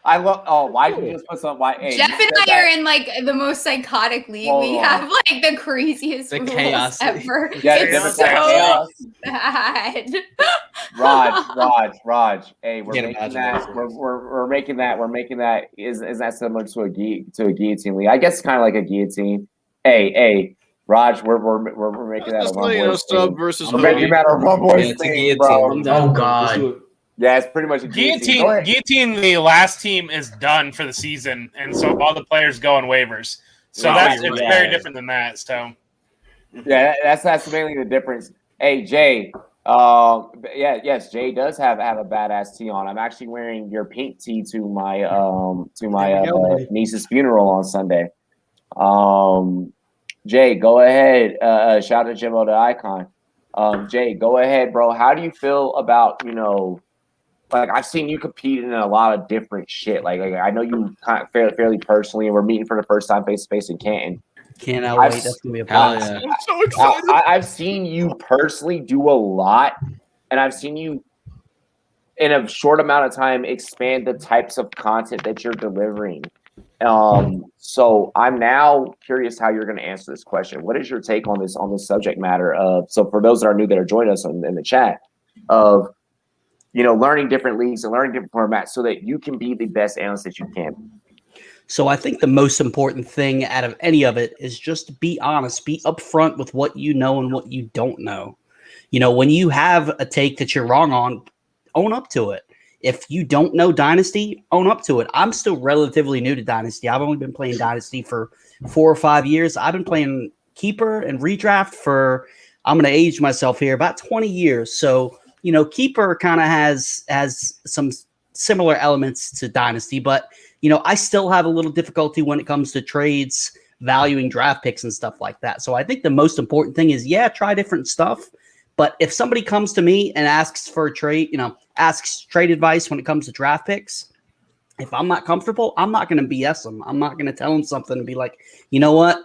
I love. Oh, why did you just put some? Why? Hey, Jeff you and said I are that. in like the most psychotic league. Hold We on. have like the craziest The rules chaos league. ever. Yeah, It's the chaos. so bad. Raj. Hey, we're Can't making imagine that. that. We're making that. We're making that. Is that similar to a guillotine league? I guess it's kind of like a guillotine. Hey, Raj, we're making that a Rumboyz Sub thing. versus We're making that a Rumboyz it's a thing, guillotine. bro. Oh God. Yeah, it's pretty much a guillotine. Go ahead. Guillotine, the last team is done for the season, and so all the players go on waivers. So Right, it's yeah. very different than that. So Yeah, that's mainly the difference. Hey, Jay. Yes, Jay does have a badass tee on. I'm actually wearing your pink tee to my niece's funeral on Sunday. Jay, go ahead. Shout out to Jimbo the Icon. Jay, go ahead, bro. How do you feel about like I've seen you compete in a lot of different shit. Like I know you kind of fairly personally, and we're meeting for the first time face to face in Canton. Cannot wait. That's gonna be a blast. Yeah. I'm so excited. I've seen you personally do a lot, and I've seen you in a short amount of time expand the types of content that you're delivering. So I'm now curious how you're going to answer this question. What is your take on this subject matter of? So for those that are new that are joining us in the chat of learning different leagues and learning different formats so that you can be the best analyst that you can. So I think the most important thing out of any of it is just be honest, be upfront with what you know and what you don't know. When you have a take that you're wrong on, own up to it. If you don't know Dynasty, own up to it. I'm still relatively new to Dynasty. I've only been playing Dynasty for 4 or 5 years. I've been playing Keeper and Redraft for, I'm going to age myself here, about 20 years. So, Keeper kind of has some similar elements to Dynasty, but I still have a little difficulty when it comes to trades, valuing draft picks and stuff like that. So I think the most important thing is, try different stuff. But if somebody comes to me and asks for a trade, asks trade advice when it comes to draft picks, if I'm not comfortable, I'm not going to BS them. I'm not going to tell them something and be like, you know what?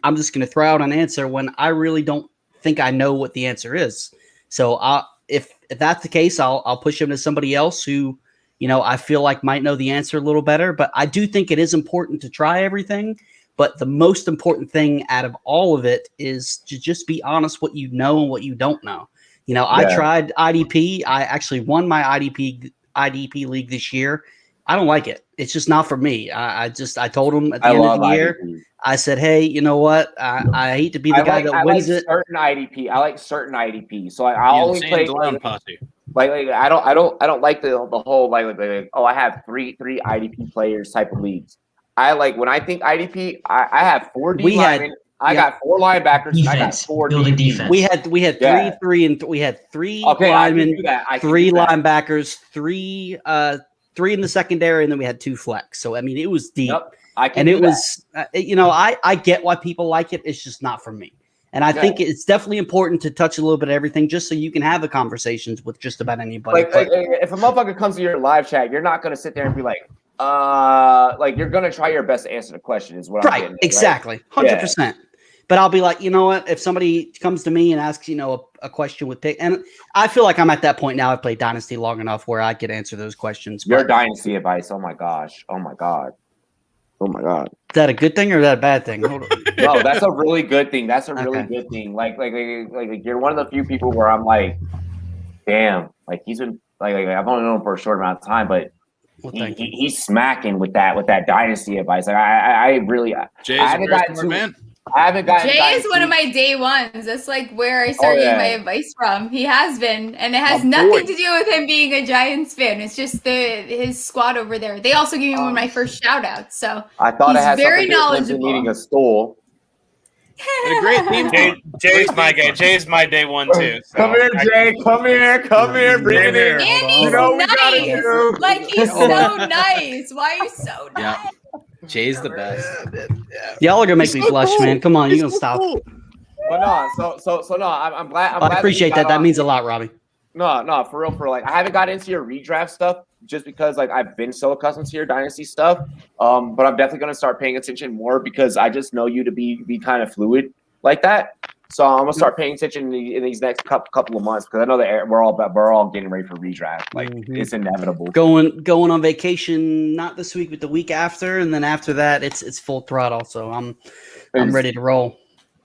I'm just going to throw out an answer when I really don't think I know what the answer is. So if that's the case, I'll push him to somebody else who, I feel like might know the answer a little better. But I do think it is important to try everything. But the most important thing out of all of it is to just be honest what you know and what you don't know. I tried IDP. I actually won my IDP league this year. I don't like it. It's just not for me. I told him at the end of the year, I said, hey, you know what? I hate to be the guy that wins it. Certain IDP. I like certain IDP. So I only play posse. Like I don't like the whole like I have three IDP players type of leagues. I like when I think IDP, I have 4 D linemen. I got 4 linebackers. Defense. And I got 4 Building DBs. defense. We had three, and we had 3 Okay, linemen, I can do that. I can 3 do that. linebackers, 3 in the secondary, and then we had 2 flex. So I mean, it was deep. Yep, I can and do it was, I get why people like it. It's just not for me. And I think it's definitely important to touch a little bit of everything just so you can have the conversations with just about anybody. Like if a motherfucker comes to your live chat, you're not going to sit there and be like, Like you're gonna try your best to answer the question is what I'm getting at, exactly, 100%. But I'll be like, you know what? If somebody comes to me and asks, a question with pick, and I feel like I'm at that point now. I've played Dynasty long enough where I could answer those questions. Your Dynasty advice. Oh my gosh. Oh my god. Oh my god. Is that a good thing or is that a bad thing? Hold on. No, that's a really good thing. That's a really good thing. Like you're one of the few people where I'm like, damn. Like he's been like I've only known him for a short amount of time, but he's smacking with that Dynasty advice. Like I really Jay's I haven't gotten too, man. I haven't gotten Jay Dynasty. is one of my day ones. That's like where I start getting my advice from. He has been, and it has My nothing boy. to do with him being a Giants fan. It's just his squad over there. They also gave me one of my first shout outs. So I thought he's I had very something to do with knowledgeable. needing a stool. A great team. Jay's my guy. Jay's my day one too. So Come here, Jay. Come here. Bring it in. And he's You know what we gotta nice. do. Like he's so nice. Why are you so nice? Yeah. Jay's the best. Y'all are gonna make me blush, man. Come on, you gonna stop? But no, so no. I'm glad. I appreciate that. That means a lot, Robbie. No, for real. Like, I haven't got into your redraft stuff just because, like, I've been so accustomed to your dynasty stuff. But I'm definitely gonna start paying attention more because I just know you to be kind of fluid like that. So I'm gonna start paying attention in these next couple of months because I know that we're all getting ready for redraft. Like, it's inevitable. Going on vacation, not this week, but the week after, and then after that, it's full throttle. So I'm ready to roll.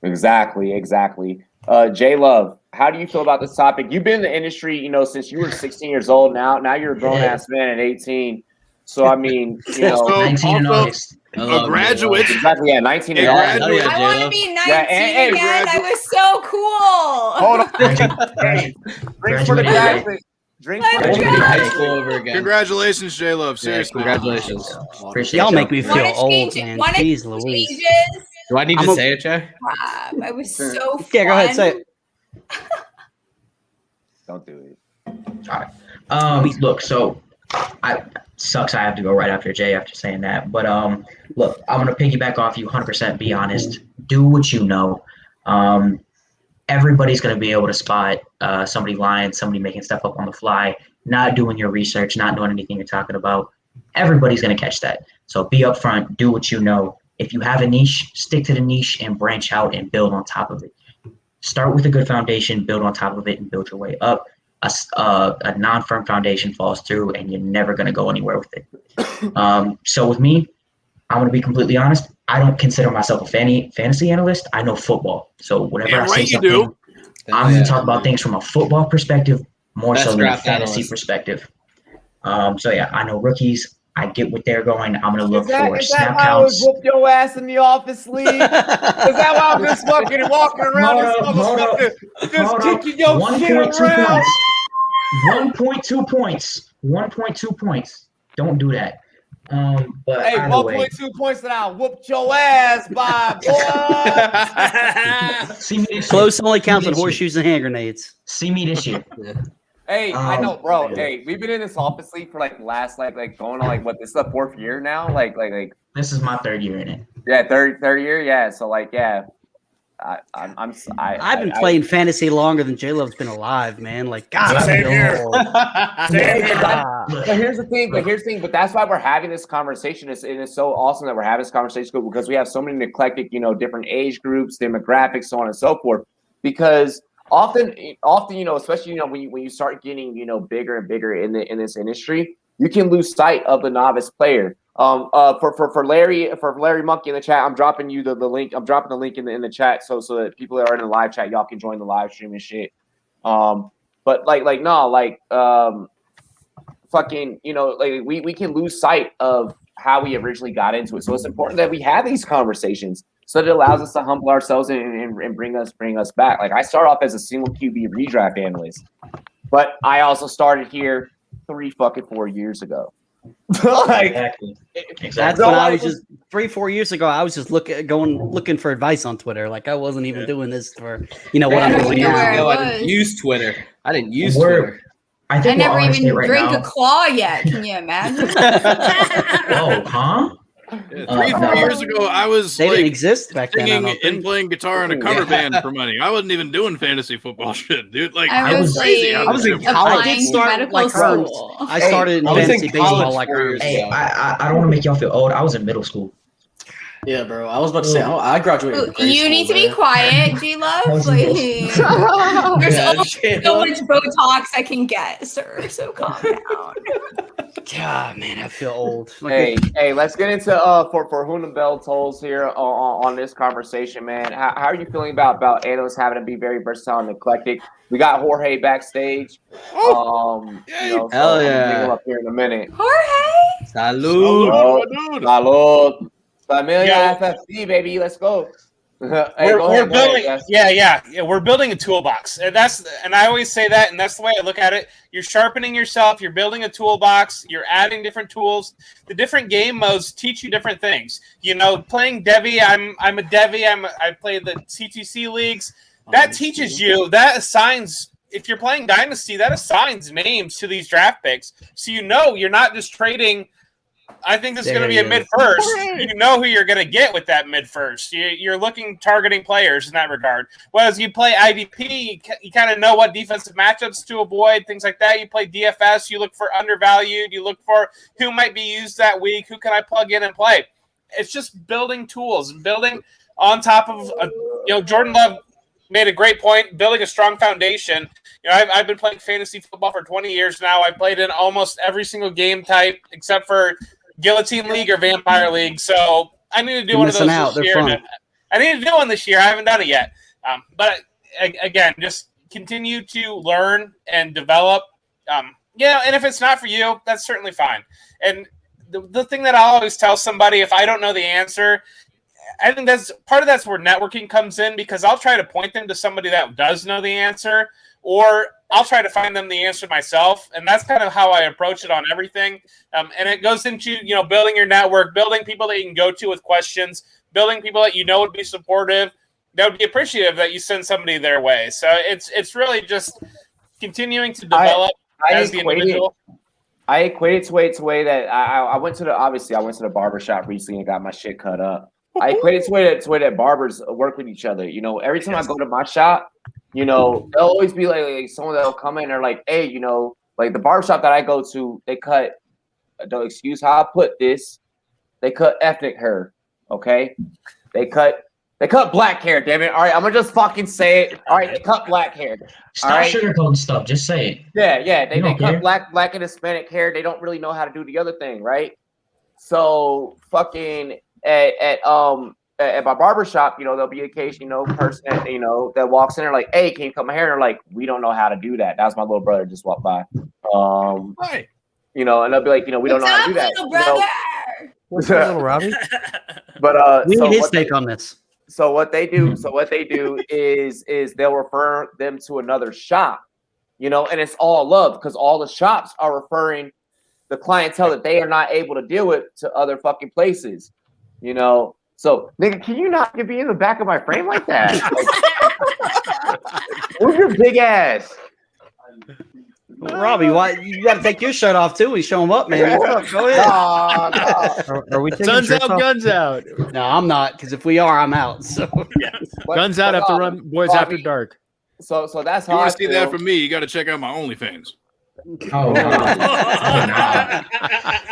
Exactly. J Love, how do you feel about this topic? You've been in the industry, since you were 16 years old. Now you're a grown ass man at 18. So I mean, 19 in August. A graduate. Exactly, yeah, 19 in August. I want to be 19 and again. I was so cool. Hold on. Drink for the graduate. Drink for the High school over again. Congratulations, J Love. Seriously. Congratulations. Y'all make me feel Wanna old, change it? man. Wanna Jeez Louise. change it? Do I need to say it, Jay? I was so fun. Yeah, go ahead, say it. Don't do it. All right. Look, so sucks I have to go right after Jay after saying that. But look, I'm gonna piggyback off you 100%. Be honest. Do what you know. Everybody's gonna be able to spot somebody lying, somebody making stuff up on the fly, not doing your research, not doing anything you're talking about. Everybody's gonna catch that. So be upfront. Do what you know. If you have a niche, stick to the niche and branch out and build on top of it. Start with a good foundation, build on top of it, and build your way up. A non-firm foundation falls through, and you're never going to go anywhere with it. So with me, I'm going to be completely honest. I don't consider myself a fantasy analyst. I know football. So whenever I say something, I'm going to talk about things from a football perspective more so than a fantasy perspective. So yeah, I know rookies. I get what they're going. I'm gonna look for snap counts. Whoop your ass in the office league. Is that why I'm just fucking walking around this motherfucker, just kicking your shit around? 1.2 points. 1.2 points. Don't do that. But hey, 1.2 points and I'll whoop your ass by boy. Close only counts on horseshoes and hand grenades. See me this year. Hey, I know, bro. Hey, we've been in this office league for like last like going on what, this is the 4th year now? Like this is my 3rd year in it. Yeah, third year. Yeah. So like, yeah. I've been playing fantasy longer than J Love's been alive, man. Like, God, Same here. But here's the thing. But that's why we're having this conversation. It's so awesome that we're having this conversation because we have so many eclectic, different age groups, demographics, so on and so forth. Because often, especially when you start getting bigger and bigger in this industry, you can lose sight of the novice player. For Larry Monkey in the chat, I'm dropping you the link. I'm dropping the link in the chat so that people that are in the live chat, y'all can join the live stream and shit. But we can lose sight of how we originally got into it. So it's important that we have these conversations so that it allows us to humble ourselves and bring us back. Like, I start off as a single QB redraft analyst, but I also started here 4 years ago. Exactly. That's when I was just 3-4 years ago. I was just looking for advice on Twitter. Like, I wasn't even doing this for what I'm doing now. No, I didn't use Twitter. Twitter. I never even right drank now, a claw yet. Can you imagine? Oh, huh? 4 years ago, I was They didn't exist back then. I singing don't and think. playing guitar in a cover band for money. I wasn't even doing fantasy football shit, dude. Like I was crazy. like how I was this in shit works. college. I applying did to start medical like Herms. school. I started in I was in fantasy baseball college like 4 Herms. years Hey, ago. I don't want to make y'all feel old. I was in middle school. Yeah, bro. I was about to say I graduated. Ooh, from grade you school, need to be bro. quiet, G Love. was Like, in there's Yeah, only shit. so much Botox I can get, sir. So calm down. God, man, I feel old. Hey, let's get into for whom the bell tolls here on this conversation, man. How are you feeling about analysts having to be very versatile and eclectic? We got Jorge backstage. Hell I'm gonna bring yeah. him up here in a minute. Jorge. Salud. Salud. Familia Yo. FFC, baby. Let's go. Hey, We're go ahead, building, yes. yeah. We're building a toolbox, and I always say that, and that's the way I look at it. You're sharpening yourself. You're building a toolbox. You're adding different tools. The different game modes teach you different things. You know, playing Devi. I'm a Devi. I play the CTC leagues. That teaches you. That assigns. If you're playing Dynasty, that assigns names to these draft picks, so you know you're not just trading. I think this is going to be a mid-first. You know who you're going to get with that mid-first. You're targeting players in that regard. Whereas you play IDP, you kind of know what defensive matchups to avoid, things like that. You play DFS, you look for undervalued. You look for who might be used that week. Who can I plug in and play? It's just building tools and building on top of, Jordan Love made a great point, building a strong foundation. I've been playing fantasy football for 20 years now. I played in almost every single game type except for Guillotine League or Vampire League. So I need to do one of those this year. I need to do one this year. I haven't done it yet. But again, just continue to learn and develop. And if it's not for you, that's certainly fine. And the thing that I'll always tell somebody, if I don't know the answer, I think that's where networking comes in, because I'll try to point them to somebody that does know the answer, or I'll try to find them the answer myself. And that's kind of how I approach it on everything. And it goes into, building your network, building people that you can go to with questions, building people that would be supportive, that would be appreciative that you send somebody their way. So it's really just continuing to develop as the individual. I equate it to a way that I went to the barbershop recently and got my shit cut up. I equate it to way that barbers work with each other. Every time I go to my shop, they'll always be like someone that'll come in and they're like, hey, like the barbershop that I go to, they cut, don't excuse how I put this, they cut ethnic hair, okay? They cut black hair, damn it. All right, I'm gonna just fucking say it. All right, they cut black hair. Stop sugarcoating stuff. Just say it. Yeah. They cut black and Hispanic hair. They don't really know how to do the other thing, right? So fucking at my barbershop, there'll be occasion, person that, that walks in there like, hey, can you cut my hair? And they're like, we don't know how to do that. That was my little brother just walked by. Right. And they'll be like, we don't know how to do that. Little brother. What's up, little Robbie? But We need his take on this. So what they do is they'll refer them to another shop, and it's all love because all the shops are referring the clientele that they are not able to deal with to other fucking places, So, nigga, can you not be in the back of my frame like that? Move your big ass. Robbie, why you got to take your shirt off too? We show him up, man. Go ahead. Are we taking Guns shirts out, off? guns out. No, I'm not, because if we are, I'm out. So Guns out after Rumboyz After Dark. So that's If you how I want to see feel. that from me, you got to check out my OnlyFans. Oh, no.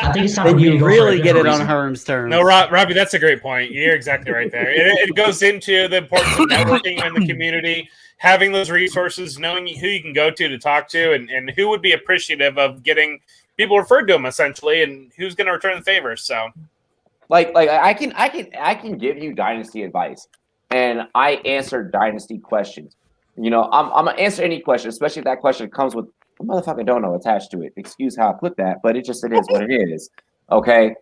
I think it's time then for me to you go really for a get it different on Herm's terms. No, Robbie, that's a great point. You're exactly right there. It goes into the importance of networking in the community, having those resources, knowing who you can go to talk to, and who would be appreciative of getting people referred to them, essentially, and who's going to return the favor. So, like I can give you dynasty advice, and I answer dynasty questions. I'm gonna answer any question, especially if that question comes with a motherfucking dono attached to it. Excuse how I put that, but it is what it is. Okay.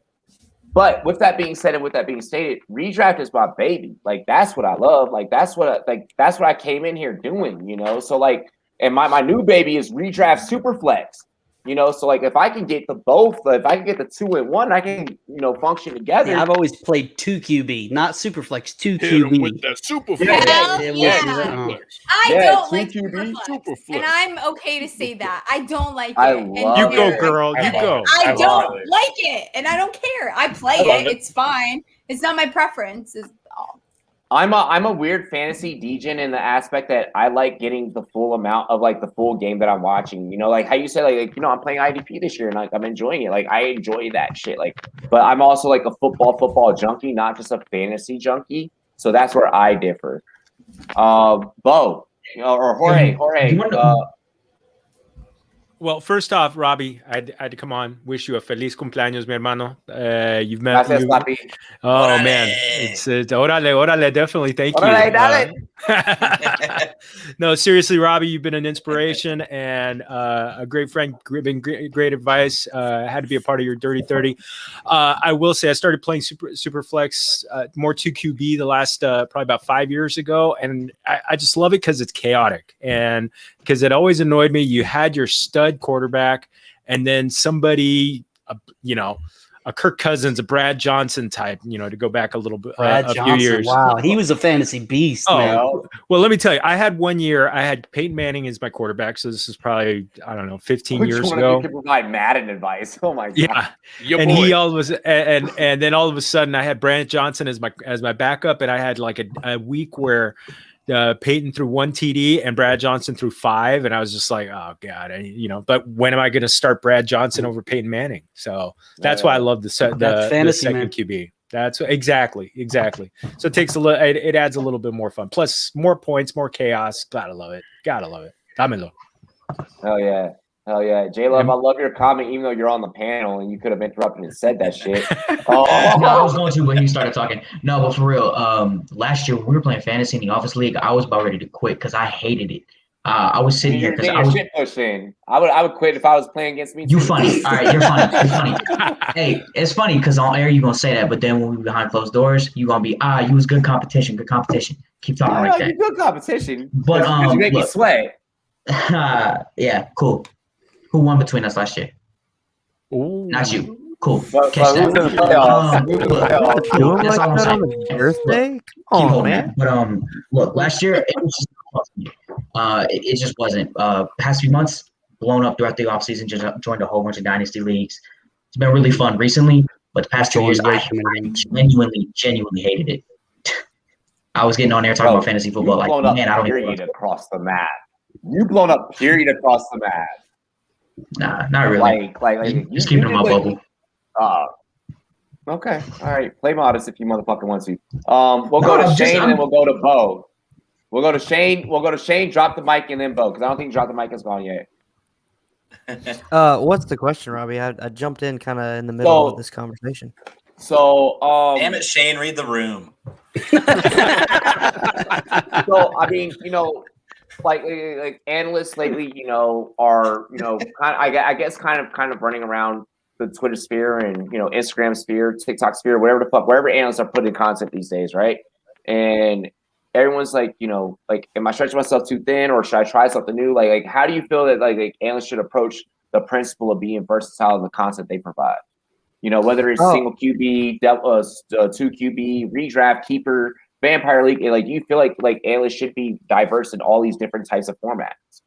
But with that being said and with that being stated, redraft is my baby. Like that's what I love. Like that's what I came in here doing, So like, and my new baby is redraft superflex. You know, so like if I can get the both, if I can get the 2 and 1, I can function together. Yeah, I've always played 2 QB, not Superflex. 2 Hit 'em QB. with that super Yeah, I Yeah, don't 2 like QB. Superflex, and I'm okay to say that. I don't like it. I And love You go, it. girl. You go. I love don't it. like it, and I don't care. I play I love it. it. It's fine. It's not my preference. It's all. I'm a weird fantasy degen in the aspect that I like getting the full amount of like the full game that I'm watching. You know, like how you said, like I'm playing IDP this year and like I'm enjoying it. Like I enjoy that shit. Like, but I'm also like a football junkie, not just a fantasy junkie. So that's where I differ. Bo, or Jorge. Well, first off, Robbie, I had to come on. Wish you a feliz cumpleaños, mi hermano. You've met. Gracias, papi. Oh man, it's orale, definitely. Thank Orale, you. No, seriously, Robbie, you've been an inspiration and a great friend. Been great advice. Had to be a part of your Dirty 30. I will say I started playing super flex, more 2 QB the last probably about 5 years ago, and I just love it because it's chaotic and because it always annoyed me. You had your stud quarterback, and then somebody, a Kirk Cousins, a Brad Johnson type, to go back a little bit, a few years. Wow, he was a fantasy beast, man. Well, let me tell you, I had 1 year, I had Peyton Manning as my quarterback. So this is probably, 15 years ago. You can provide Madden advice. Oh my god. Yeah. And he all was, and then all of a sudden I had Brad Johnson as my backup. And I had like a week where Peyton threw 1 TD and Brad Johnson threw 5. And I was just like, oh God, but when am I going to start Brad Johnson over Peyton Manning? So that's why I love the second QB. That's exactly. So it takes it adds a little bit more fun. Plus more points, more chaos. Gotta love it. Dámelo. Hell yeah. J-Love, I love your comment, even though you're on the panel and you could have interrupted and said that shit. No, I was going to when he started talking. No, but for real, last year when we were playing fantasy in the office league, I was about ready to quit because I hated it. I was sitting here because I was shit pushing. I would quit if I was playing against me. You funny. All right, you're funny. Hey, it's funny because on air you're gonna say that, but then when we behind closed doors, you're gonna be you was good competition. Keep talking like that. You good competition. But you make me sweat. Yeah, cool. Who won between us last year? Ooh. Not you. Cool. But Catch that. That's all I'm saying. Birthday? Come on, man. But look, last year it was just it just wasn't. Past few months, blown up throughout the offseason, just joined a whole bunch of dynasty leagues. It's been really fun recently, but the past 2 years, I genuinely hated it. I was getting on there talking about fantasy football. Like, man, I don't even period across the map. You blown up period across the map. Nah, not really. Like just keeping it in my bubble. Okay. All right. Play modest if you motherfucking want to. We'll go to Shane and then we'll go to Bo. We'll go to Shane. Drop the mic and then Bo, because I don't think Drop the Mic has gone yet. What's the question, Robbie? I jumped in kind of in the middle of this conversation. So, damn it, Shane, read the room. So, I mean, like analysts lately, are I guess kind of running around the Twitter sphere and Instagram sphere, TikTok sphere, whatever the fuck, wherever analysts are putting content these days, right? And everyone's like, am I stretching myself too thin, or should I try something new? Like how do you feel that like analysts should approach the principle of being versatile in the content they provide? Whether it's single QB, 2 QB, redraft, keeper, vampire league, like do you feel like analysts should be diverse in all these different types of formats?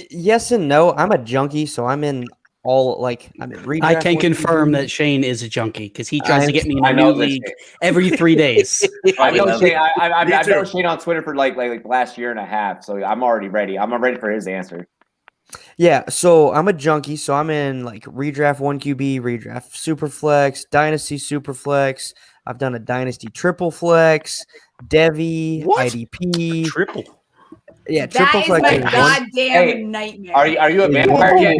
Yes and no. I'm a junkie, so I'm in all I can confirm that Shane is a junkie because he tries to get me in a new league every 3 days. I know Shane. I've known Shane on Twitter for like the last year and a half, so I'm already ready. I'm ready for his answer. Yeah, so I'm a junkie, so I'm in like redraft 1 QB, redraft superflex, dynasty superflex. I've done a dynasty triple flex, Devi, IDP, triple. Yeah, triple that is flex. my goddamn nightmare. Are you a vampire yet?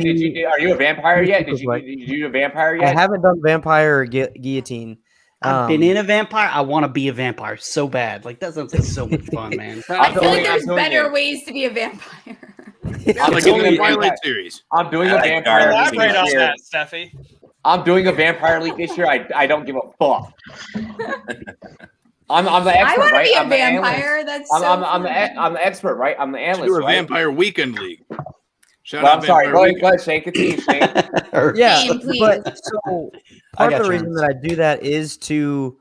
Are you a vampire yet? Did you do a vampire yet? I haven't done vampire or guillotine. I've been in a vampire. I want to be a vampire so bad. Like that sounds like so much fun, man. I feel like there's better ways to be a vampire. I'm doing a Twilight series. I'm doing a vampire. Elaborate on that, Steffi. I'm doing a vampire league this year. I don't give a fuck. I'm the expert, I want to right? be a I'm the vampire. analyst. That's I'm the expert, right? I'm the analyst. You're a right? vampire weekend league. Shout Well, out I'm sorry. Vampire Go ahead, Shane. Continue, Shane. Yeah, Shane, please. but so I part got of the you. reason that I do that is to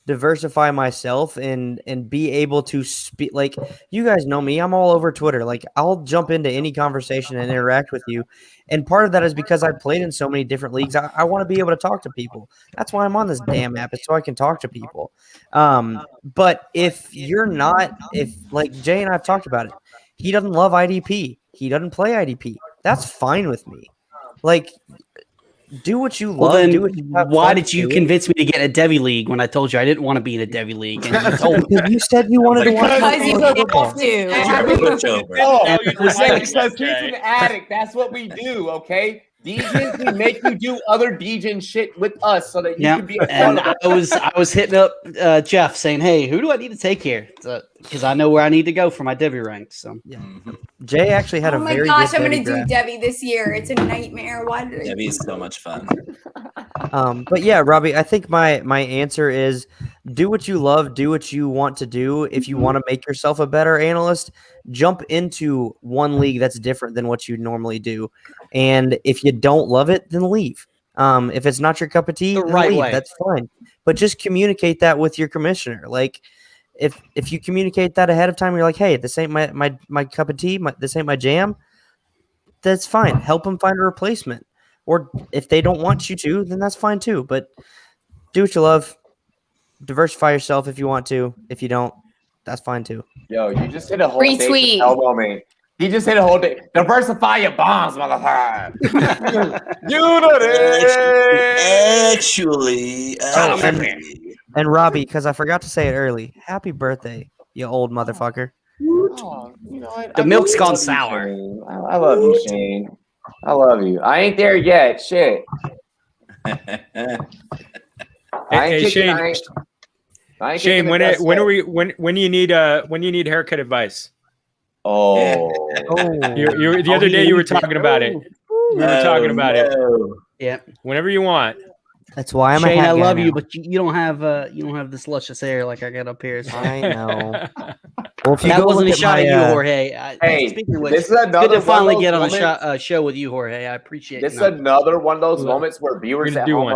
diversify myself and be able to speak. Like, you guys know me, I'm all over Twitter. Like, I'll jump into any conversation and interact with you, and part of that is because I've played in so many different leagues. I want to be able to talk to people. That's why I'm on this damn app, is so I can talk to people. But if you're not, if like Jay and I've talked about it, he doesn't love IDP, he doesn't play IDP, that's fine with me. Like, do what you Well, love. then Do what you have why fun did you doing. convince me to get a Devi League when I told you I didn't want to be in a Devi League? And you told me Because you said you wanted to watch Because you college have football. to. Oh, because because he's an addict. That's what we do, okay? Degens, we make you do other Degen shit with us so that you Yeah, can be a part and of it. I was hitting up Jeff saying, "Hey, who do I need to take here?" Because I know where I need to go for my Devi ranks. So yeah, Jay actually had Oh a my very gosh, good I'm Debbie gonna do draft. Debbie this year. It's a nightmare. Why did I? Debbie's so much fun. But yeah, Robbie, I think my answer is do what you love, do what you want to do. If you want to make yourself a better analyst, jump into one league that's different than what you normally do. And if you don't love it, then leave. If it's not your cup of tea, The then right leave. way. That's fine. But just communicate that with your commissioner. Like, if you communicate that ahead of time, you're like, hey, this ain't my cup of tea, this ain't my jam. That's fine. Help them find a replacement. Or if they don't want you to, then that's fine too. But do what you love. Diversify yourself if you want to. If you don't, that's fine too. Yo, you just hit a whole Retweet. elbow me. He just hit a whole day. Diversify your bombs, motherfucker. Actually, And Robbie, because I forgot to say it early, happy birthday, you old motherfucker. Oh, you know what? the I milk's love gone you, sour. Shane. I love you, Shane. I love you. I ain't there yet. Shit. I ain't Hey, kicking, Shane. I ain't Shane, kicking when the it, dust when yet. are we when you need haircut advice? Oh, The other day you were talking about it. We were talking about it. Yeah. Whenever you want. That's why I'm Shane, a hat I guy love now. you, but you don't have this luscious hair like I got up here. So. I know. Well, if you That go wasn't a look at shot my, at you, Jorge. Hey, Speaking of which, this is it's good another to finally one of get those on a moments- show with you, Jorge. I appreciate This is it. another one of those moments where viewers gonna at do home one.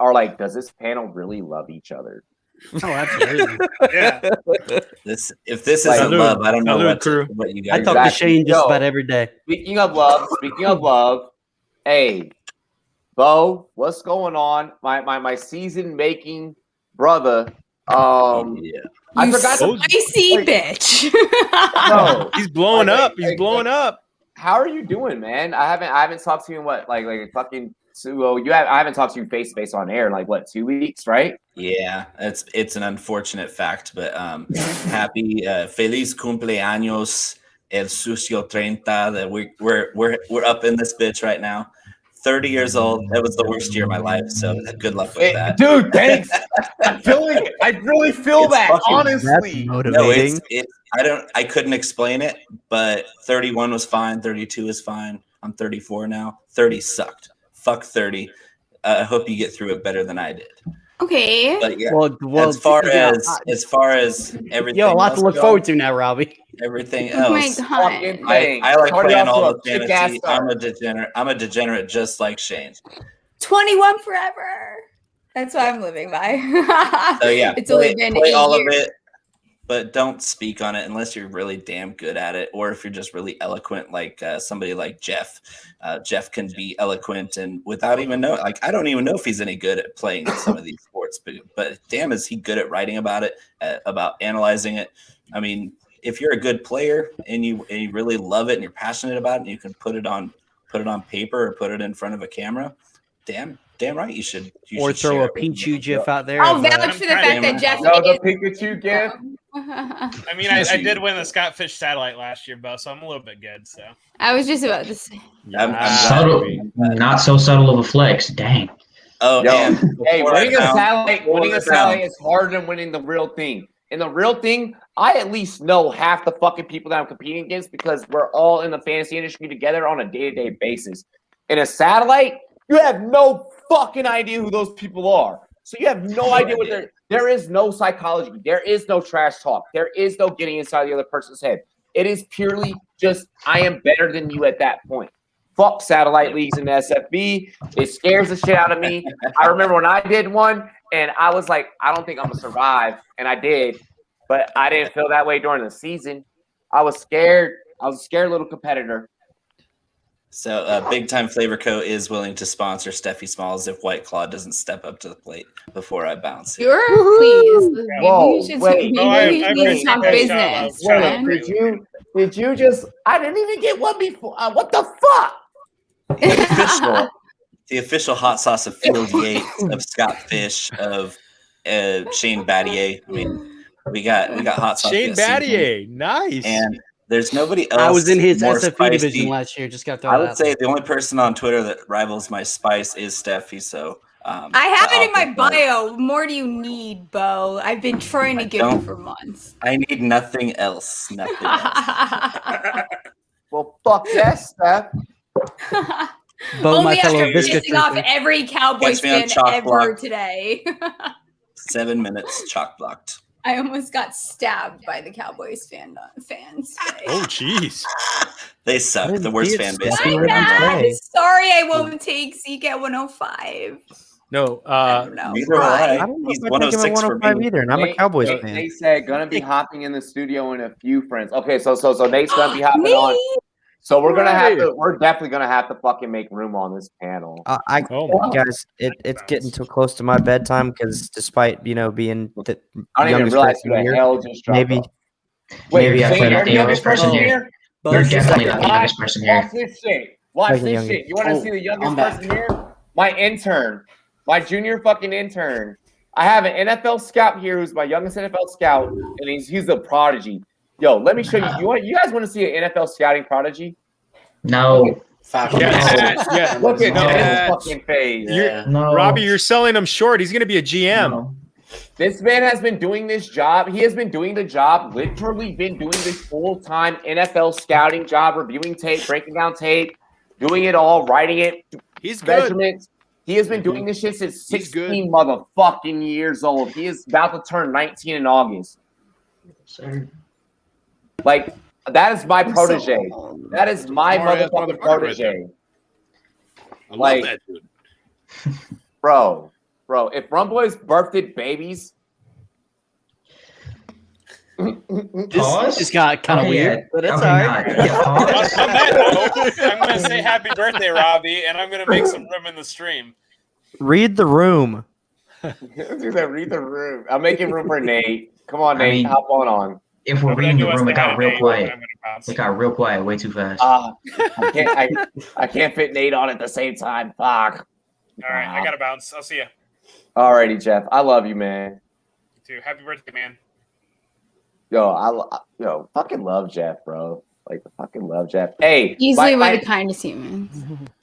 are like, does this panel really love each other? Oh, absolutely. Yeah. If this Like, isn't love, I don't know crew. what you I guys. talk to Exactly. Shane just Yo. about every day. Speaking of love, hey, Bo, what's going on? My season making brother. Yeah. I You forgot to spicy bitch. no. He's blowing Like, up. He's like, blowing up. How are you doing, man? I haven't talked to you in what like fucking so I haven't talked to you face to face on air in like what 2 weeks, right? Yeah, it's an unfortunate fact, but happy feliz cumpleaños el sucio 30 that we're up in this bitch right now. 30 years old. That was the worst year of my life, so good luck with that. Dude, thanks. I'm feeling it. I really feel It's that, fucking- honestly. No, I couldn't explain it, but 31 was fine, 32 is fine. I'm 34 now. 30 sucked. Fuck 30. I hope you get through it better than I did. Okay. But yeah, Well, as far yeah, as everything, Yo, a lot to else look goes, forward to now, Robbie. Everything Oh my else. god. I like Started playing off all to the a kick-ass fantasy. start. I'm a degenerate just like Shane. 21 forever. That's what I'm living by. So yeah, It's only been play 8 all years. of it, but don't speak on it unless you're really damn good at it, or if you're just really eloquent, like somebody like Jeff. Jeff can be eloquent and without even know. Like I don't even know if he's any good at playing some of these sports, but damn, is he good at writing about it, about analyzing it. I mean, if you're a good player and you really love it and you're passionate about it, and you can put it on paper or put it in front of a camera, damn right you should. Or should throw share a it with Pichu them. GIF out there. I'll of, vouch for the fact that Jeff No, the is. Pikachu gift. I mean, I did win the Scott Fish satellite last year, Bo, so I'm a little bit good. So I was just about to say. Subtle, not so subtle of a flex. Dang. Oh, Yo, and hey, before I winning a found- satellite is harder than winning the real thing. In the real thing, I at least know half the fucking people that I'm competing against because we're all in the fantasy industry together on a day-to-day basis. In a satellite, you have no fucking idea who those people are. So you have no idea what there is no psychology. There is no trash talk. There is no getting inside the other person's head. It is purely just I am better than you at that point. Fuck satellite leagues in the SFB. It scares the shit out of me. I remember when I did one, and I was like, I don't think I'm gonna survive, and I did, but I didn't feel that way during the season. I was scared. I was a scared little competitor. So, Big Time Flavor Co. is willing to sponsor Steffi Smalls if White Claw doesn't step up to the plate before I bounce. You're please. Whoa, Maybe wait. you need to talk business, friend. Did you just? I didn't even get one before. What the fuck? The official hot sauce of Field Yates, of Scott Fish, of Shane Battier. I mean, we got hot sauce. Shane Battier, nice. And there's nobody else. I was in his more SFP spicy. division last year. Just got to I would say the only person on Twitter that rivals my spice is Steffi. So I have it in my bio. What more do you need, Bo? I've been trying to give you for months. I need nothing else. Nothing else. Well, fuck yes, Steph. Bo, Only my fellow after biscuit pissing off trooper. every Cowboys Catch me on fan chalk ever block. today. 7 minutes chalk blocked. I almost got stabbed by the Cowboys fans today. Oh, jeez. They suck. The worst fan base. I'm mad. Sorry, I won't take Zeke at 105. No, neither will I. I don't know He's if I take him at 106 for 105 me. either, and I'm a Cowboys fan. They said gonna be hopping in the studio in a few friends. Okay, so Nate's gonna be hopping on. So we're definitely gonna have to fucking make room on this panel. Guys, it's getting too close to my bedtime because despite being the I don't even youngest realize person who the here, hell just dropped maybe off. Wait, Maybe Zane, I'm you're the youngest person here. You're definitely not the youngest person here. Watch this shit. Watch Second this youngest. shit. You want to see the youngest person here? My intern, my junior fucking intern. I have an NFL scout here who's my youngest NFL scout, and he's a prodigy. Yo, let me show you. You guys want to see an NFL scouting prodigy? No. Yeah. Look at this fucking face. Robbie, you're selling him short. He's going to be a GM. This man has been doing this job. He has been doing the job, literally been doing this full-time NFL scouting job, reviewing tape, breaking down tape, doing it all, writing it. He's good. Measurements. He has been doing this shit since 16 motherfucking years old. He is about to turn 19 in August. Like, that is my protege. That is my motherfucking protege. I Like, love that dude. Bro, if Rumboyz birthed babies. This just got kind of weird, but it's all right. On that note, I'm going to say happy birthday, Robbie, and I'm going to make some room in the stream. Read the room. Do that. Read the room. I'm making room for Nate. Come on, Nate. Hop on. If we're reading the room, it got real quiet. It got real quiet way too fast. I can't fit Nate on at the same time. Fuck. All right, I got to bounce. I'll see you. Alrighty, Jeff. I love you, man. You too. Happy birthday, man. Yo, fucking love Jeff, bro. Like, fucking love Jeff. Hey, Easily one of the kindest humans.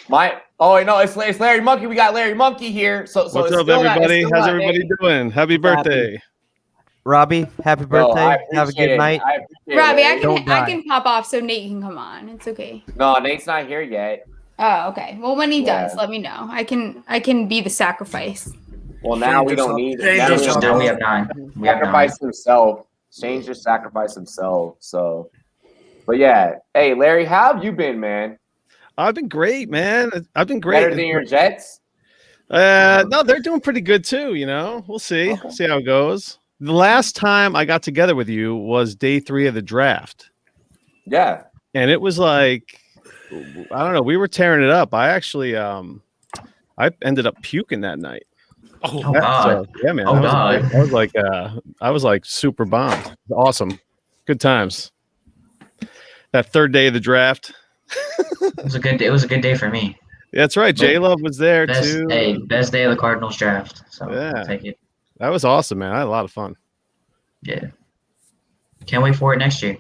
It's Larry Monkey. We got Larry Monkey here. So what's up, everybody? How's everybody doing? Happy birthday. Robbie, happy birthday. Have a good night. Robbie, I can pop off so Nate can come on. It's okay. No, Nate's not here yet. Oh, okay. Well, when he does, let me know. I can be the sacrifice. Well, now we don't need it. Now we have 9. Sacrifice himself. Change your sacrifice himself. So, but yeah. Hey, Larry, how have you been, man? I've been great, man. I've been great. Better than your Jets? No, they're doing pretty good too. We'll see. Okay. See how it goes. The last time I got together with you was day 3 of the draft. Yeah. And it was like, I don't know. We were tearing it up. I actually, I ended up puking that night. Oh God! So, yeah, man. Oh God! I was like super bombed. Awesome, good times. That third day of the draft. It was a good day. It was a good day for me. That's right. J Love was there too. Hey, best day of the Cardinals draft. So yeah, I'll take it. That was awesome, man. I had a lot of fun. Yeah. Can't wait for it next year.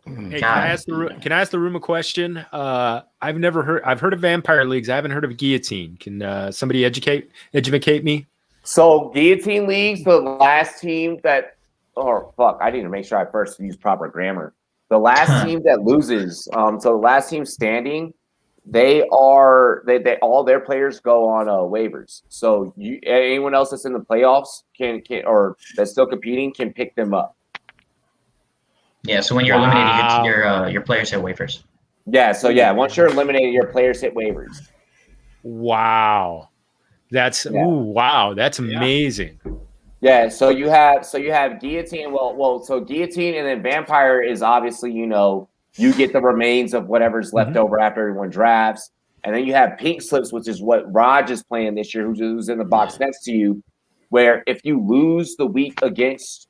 Hey, can I ask the room a question? I've heard of vampire leagues. I haven't heard of guillotine. Can somebody educate me? So guillotine leagues, the last team that, I need to make sure I first use proper grammar. The last team that loses, so the last team standing, they all their players go on waivers. So anyone else that's in the playoffs can or that's still competing can pick them up. Yeah, so when you're eliminated, your players hit waivers. Yeah, so yeah, once you're eliminated, your players hit waivers. Wow. That's that's amazing. Yeah, so you have guillotine. So guillotine and then vampire is obviously, you get the remains of whatever's left over after everyone drafts. And then you have pink slips, which is what Raj is playing this year, who's in the box next to you, where if you lose the week against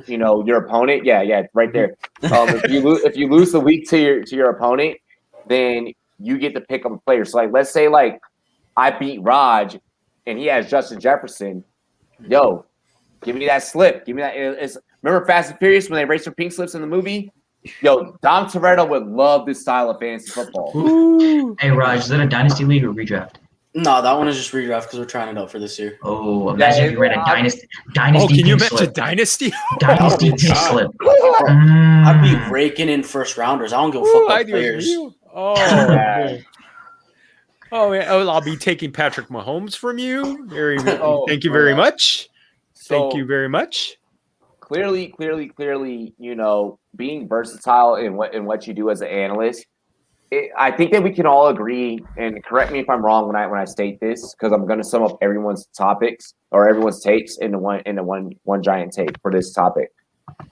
your opponent, right there. If you lose the week to your opponent, then you get to pick up a player. So let's say I beat Raj and he has Justin Jefferson. Yo, give me that slip. Give me that. Remember Fast and Furious when they raced for pink slips in the movie? Yo, Dom Toretto would love this style of fantasy football. Hey, Raj, is that a dynasty league or redraft? No, that one is just redraft because we're trying it out for this year. Oh, imagine if you ran a dynasty. Oh, can you pink imagine slip. dynasty? Dynasty pink slip. I'd be raking in first rounders. I don't give a fuck about players. Oh, I'll be taking Patrick Mahomes from you. Thank you very much. Thank you very much. Clearly, being versatile in what you do as an analyst, I think that we can all agree, and correct me if I'm wrong when I state this, because I'm going to sum up everyone's topics or everyone's takes into one giant take for this topic.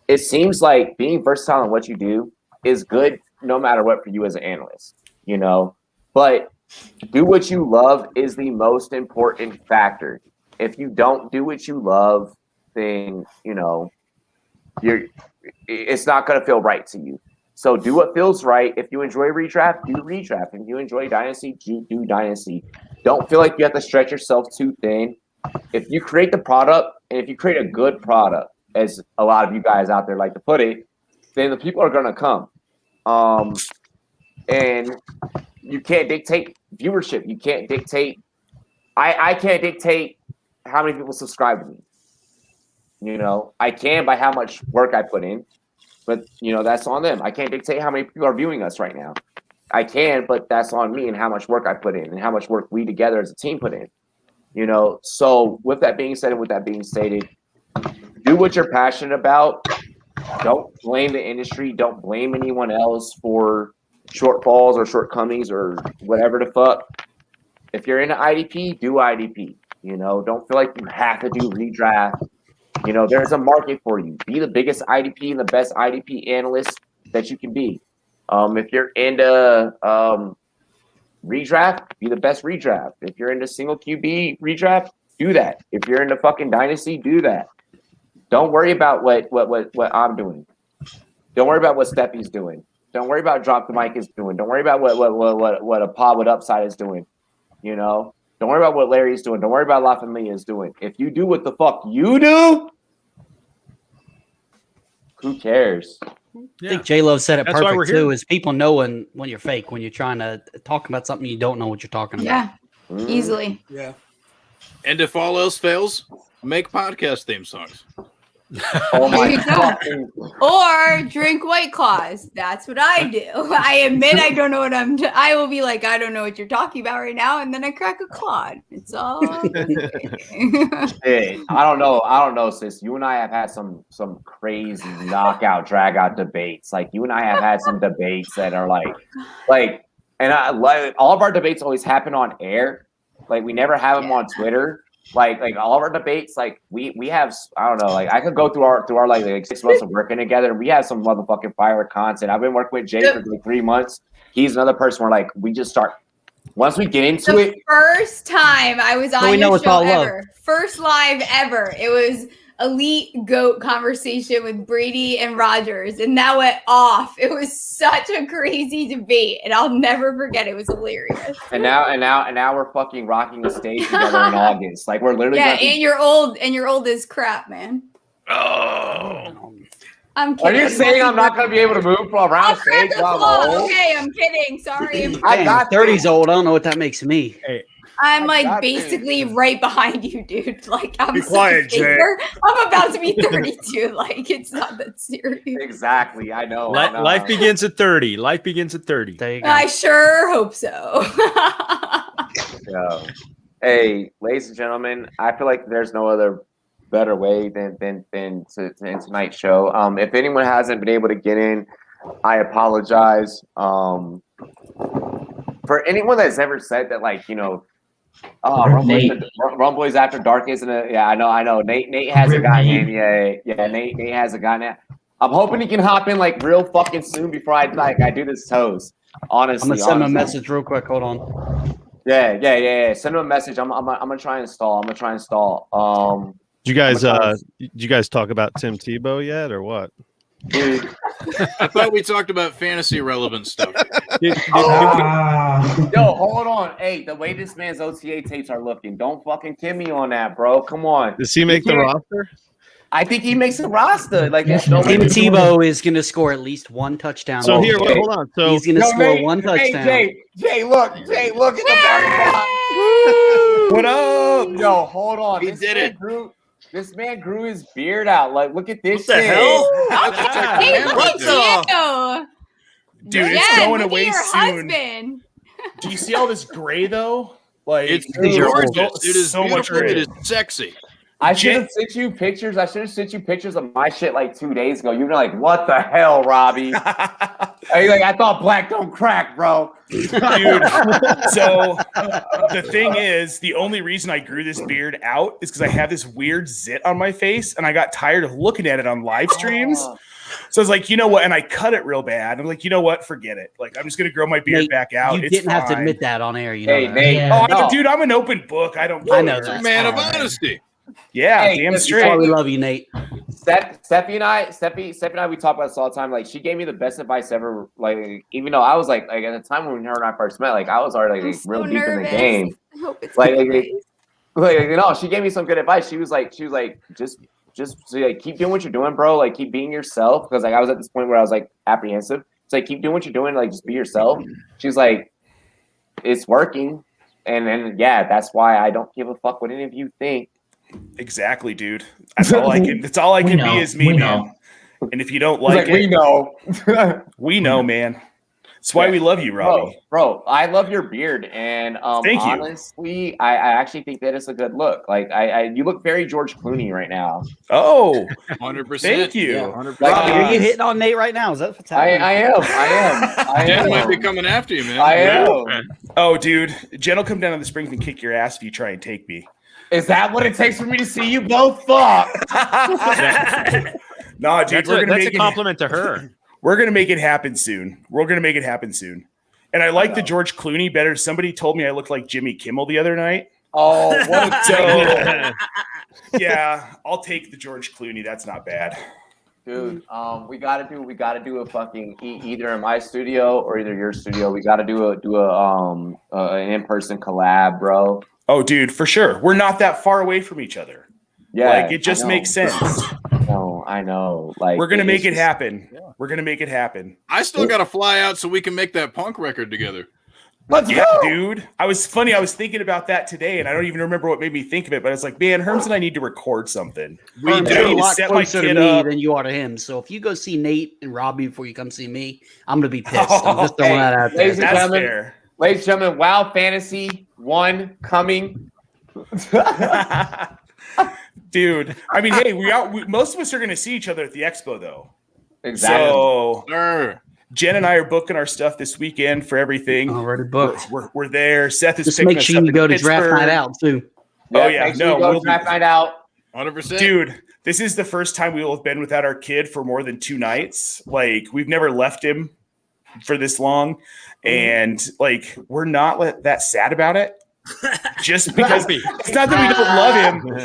It seems like being versatile in what you do is good no matter what for you as an analyst, but do what you love is the most important factor. If you don't do what you love, then it's not going to feel right to you. So do what feels right. If you enjoy redraft, do redraft. If you enjoy dynasty, do dynasty. Don't feel like you have to stretch yourself too thin. If you create the product, and if you create a good product, as a lot of you guys out there like to put it, then the people are going to come. And you can't dictate viewership. You can't dictate. I can't dictate how many people subscribe to me. I can by how much work I put in, but that's on them. I can't dictate how many people are viewing us right now. I can, but that's on me and how much work I put in and how much work we together as a team put in. So with that being said and with that being stated, do what you're passionate about. Don't blame the industry. Don't blame anyone else for shortfalls or shortcomings or whatever the fuck. If you're into IDP, do IDP. Don't feel like you have to do redraft. There's a market for you. Be the biggest IDP and the best IDP analyst that you can be. If you're into redraft, be the best redraft. If you're into single QB redraft, do that. If you're into fucking dynasty, do that. Don't worry about what I'm doing. Don't worry about what Steffi's doing. Don't worry about Drop the Mic is doing. Don't worry about what a pod with upside is doing. Don't worry about what Larry's doing. Don't worry about La Familia is doing. If you do what the fuck you do, who cares? I think J-Lo said it perfect too. Is people know when you're fake, when you're trying to talk about something you don't know what you're talking about. Yeah, easily. Yeah. And if all else fails, make podcast theme songs. Oh There you go. Or drink White Claws. That's what I do. I admit I don't know what I will be like, I don't know what you're talking about right now, and then I crack a claw. It's all Hey, I don't know, sis. You and I have had some crazy knockout, drag out debates. Like you and I have had some debates that are and I like all of our debates always happen on air. Like we never have them on Twitter. Like all of our debates, like we have, I don't know, like I could go through our like 6 months of working together, and we have some motherfucking fire content. I've been working with Jay for like 3 months. He's another person where like we just start once we get into it. First time I was on your show ever, first live ever. It was elite GOAT conversation with Brady and Rogers, and that went off. It was such a crazy debate, and I'll never forget. It was hilarious. And now we're fucking rocking the stage together in August. Like we're literally and you're old as crap, man. Oh, I'm kidding. Are you saying I'm not gonna be able to move from around the stage while I'm old? Okay, I'm kidding. Sorry. I got 30's old. I don't know what that makes me. Hey. I'm like basically right behind you, dude. Like I'm Be quiet, Jay. I'm about to be 32. Like it's not that serious. Exactly. I know. Life begins at 30. Life begins at 30. There you go. I sure hope so. Yeah. Hey, ladies and gentlemen, I feel like there's no other better way than in tonight's show. If anyone hasn't been able to get in, I apologize. For anyone that's ever said that, like, you know, Rumboyz After Dark isn't a. Yeah, I know. Nate hasn't gotten in. Yeah. Nate hasn't gotten in. I'm hoping he can hop in like real fucking soon before I do this toast. Honestly, I'm gonna send him a message real quick. Hold on. Yeah. Send him a message. I'm gonna try and install. Did you guys talk about Tim Tebow yet, or what? Dude, I thought we talked about fantasy relevant stuff. Yo, hold on. Hey, the way this man's OTA tapes are looking, don't fucking kid me on that, bro. Come on. Does he make the roster? I think he makes the roster. Like, Tim Tebow is going to score at least one touchdown. So here, hold on. So he's going to score one touchdown. Jay, look at the back. What up? Yo, hold on. He did it. This man grew his beard out. Like, look at this What the shit. hell? Hey, look at you. Dude, it's Jen, going look away at your soon. husband. Do you see all this gray though? Like It's gorgeous. It is so much beautiful. It gray. is sexy. I should have sent you pictures. Of my shit like 2 days ago. You were like, "What the hell, Robbie?" I thought black don't crack, bro. Dude, so the thing is, the only reason I grew this beard out is because I have this weird zit on my face, and I got tired of looking at it on live streams. So I was like, you know what? And I cut it real bad. I'm like, you know what? Forget it. Like, I'm just gonna grow my beard Nate, back out. You It's didn't have to fine. admit that on air. You know Hey, that. Nate. Dude, I'm an open book. I don't. I know care. that. Man of honesty. Yeah, Hey, damn that's straight. That's why we love you, Nate. Steffi and I, we talk about this all the time. Like, she gave me the best advice ever. Like, even though I was like at the time when her and I first met, like, I was already like, I'm real so deep in the nervous. game. I hope it's Like, good. you know, she gave me some good advice. She was like, just so, like, keep doing what you're doing, bro. Like, keep being yourself. Because like I was at this point where I was like apprehensive. It's like, keep doing what you're doing. Like, just be yourself. She's like, it's working, and yeah, that's why I don't give a fuck what any of you think. Exactly, dude. That's all I can. That's all I can be is me, man. And if you don't like it, we know. we know, man. That's why we love you, Robbie. Bro, I love your beard, and Thank you. honestly, I actually think that it's a good look. Like, you look very George Clooney right now. Oh, 100%. thank you. Yeah, 100%. Are you hitting on Nate right now? Is that what's happening? I am. Jen might be coming after you, man. I am. Oh, dude, Jen will come down to the Springs and kick your ass if you try and take me. Is that what it takes for me to see you both? Fuck. Nah, dude, That's a compliment to her. We're gonna make it happen soon. And I like the George Clooney better. Somebody told me I looked like Jimmy Kimmel the other night. Oh, what a so yeah, I'll take the George Clooney. That's not bad. Dude, we gotta do a fucking either in my studio or either your studio. We gotta do an in-person collab, bro. Oh, dude, for sure. We're not that far away from each other. Yeah, like it just makes sense. I know. Like, we're gonna make it just happen. Yeah. We're gonna make it happen. I still got to fly out so we can make that punk record together. Let's go, go, dude. I was thinking about that today, and I don't even remember what made me think of it. But I was like, man, Herms and I need to record something. You're a lot set my closer to kid me up. than you are to him. So if you go see Nate and Robbie before you come see me, I'm gonna be pissed. I'm just throwing that out there. Ladies and gentlemen, Wow Fantasy 1 coming. Dude, I mean, hey, most of us are going to see each other at the expo, though. Exactly. So, Jen and I are booking our stuff this weekend for everything. Already booked. We're there. Seth is Just picking make us sure up you in go to draft Pittsburgh. night out too. Oh yeah, make sure you go draft night out. 100%. Dude, this is the first time we will have been without our kid for more than 2 nights. Like, we've never left him for this long, and like, we're not that sad about it. Just because it's not that we don't love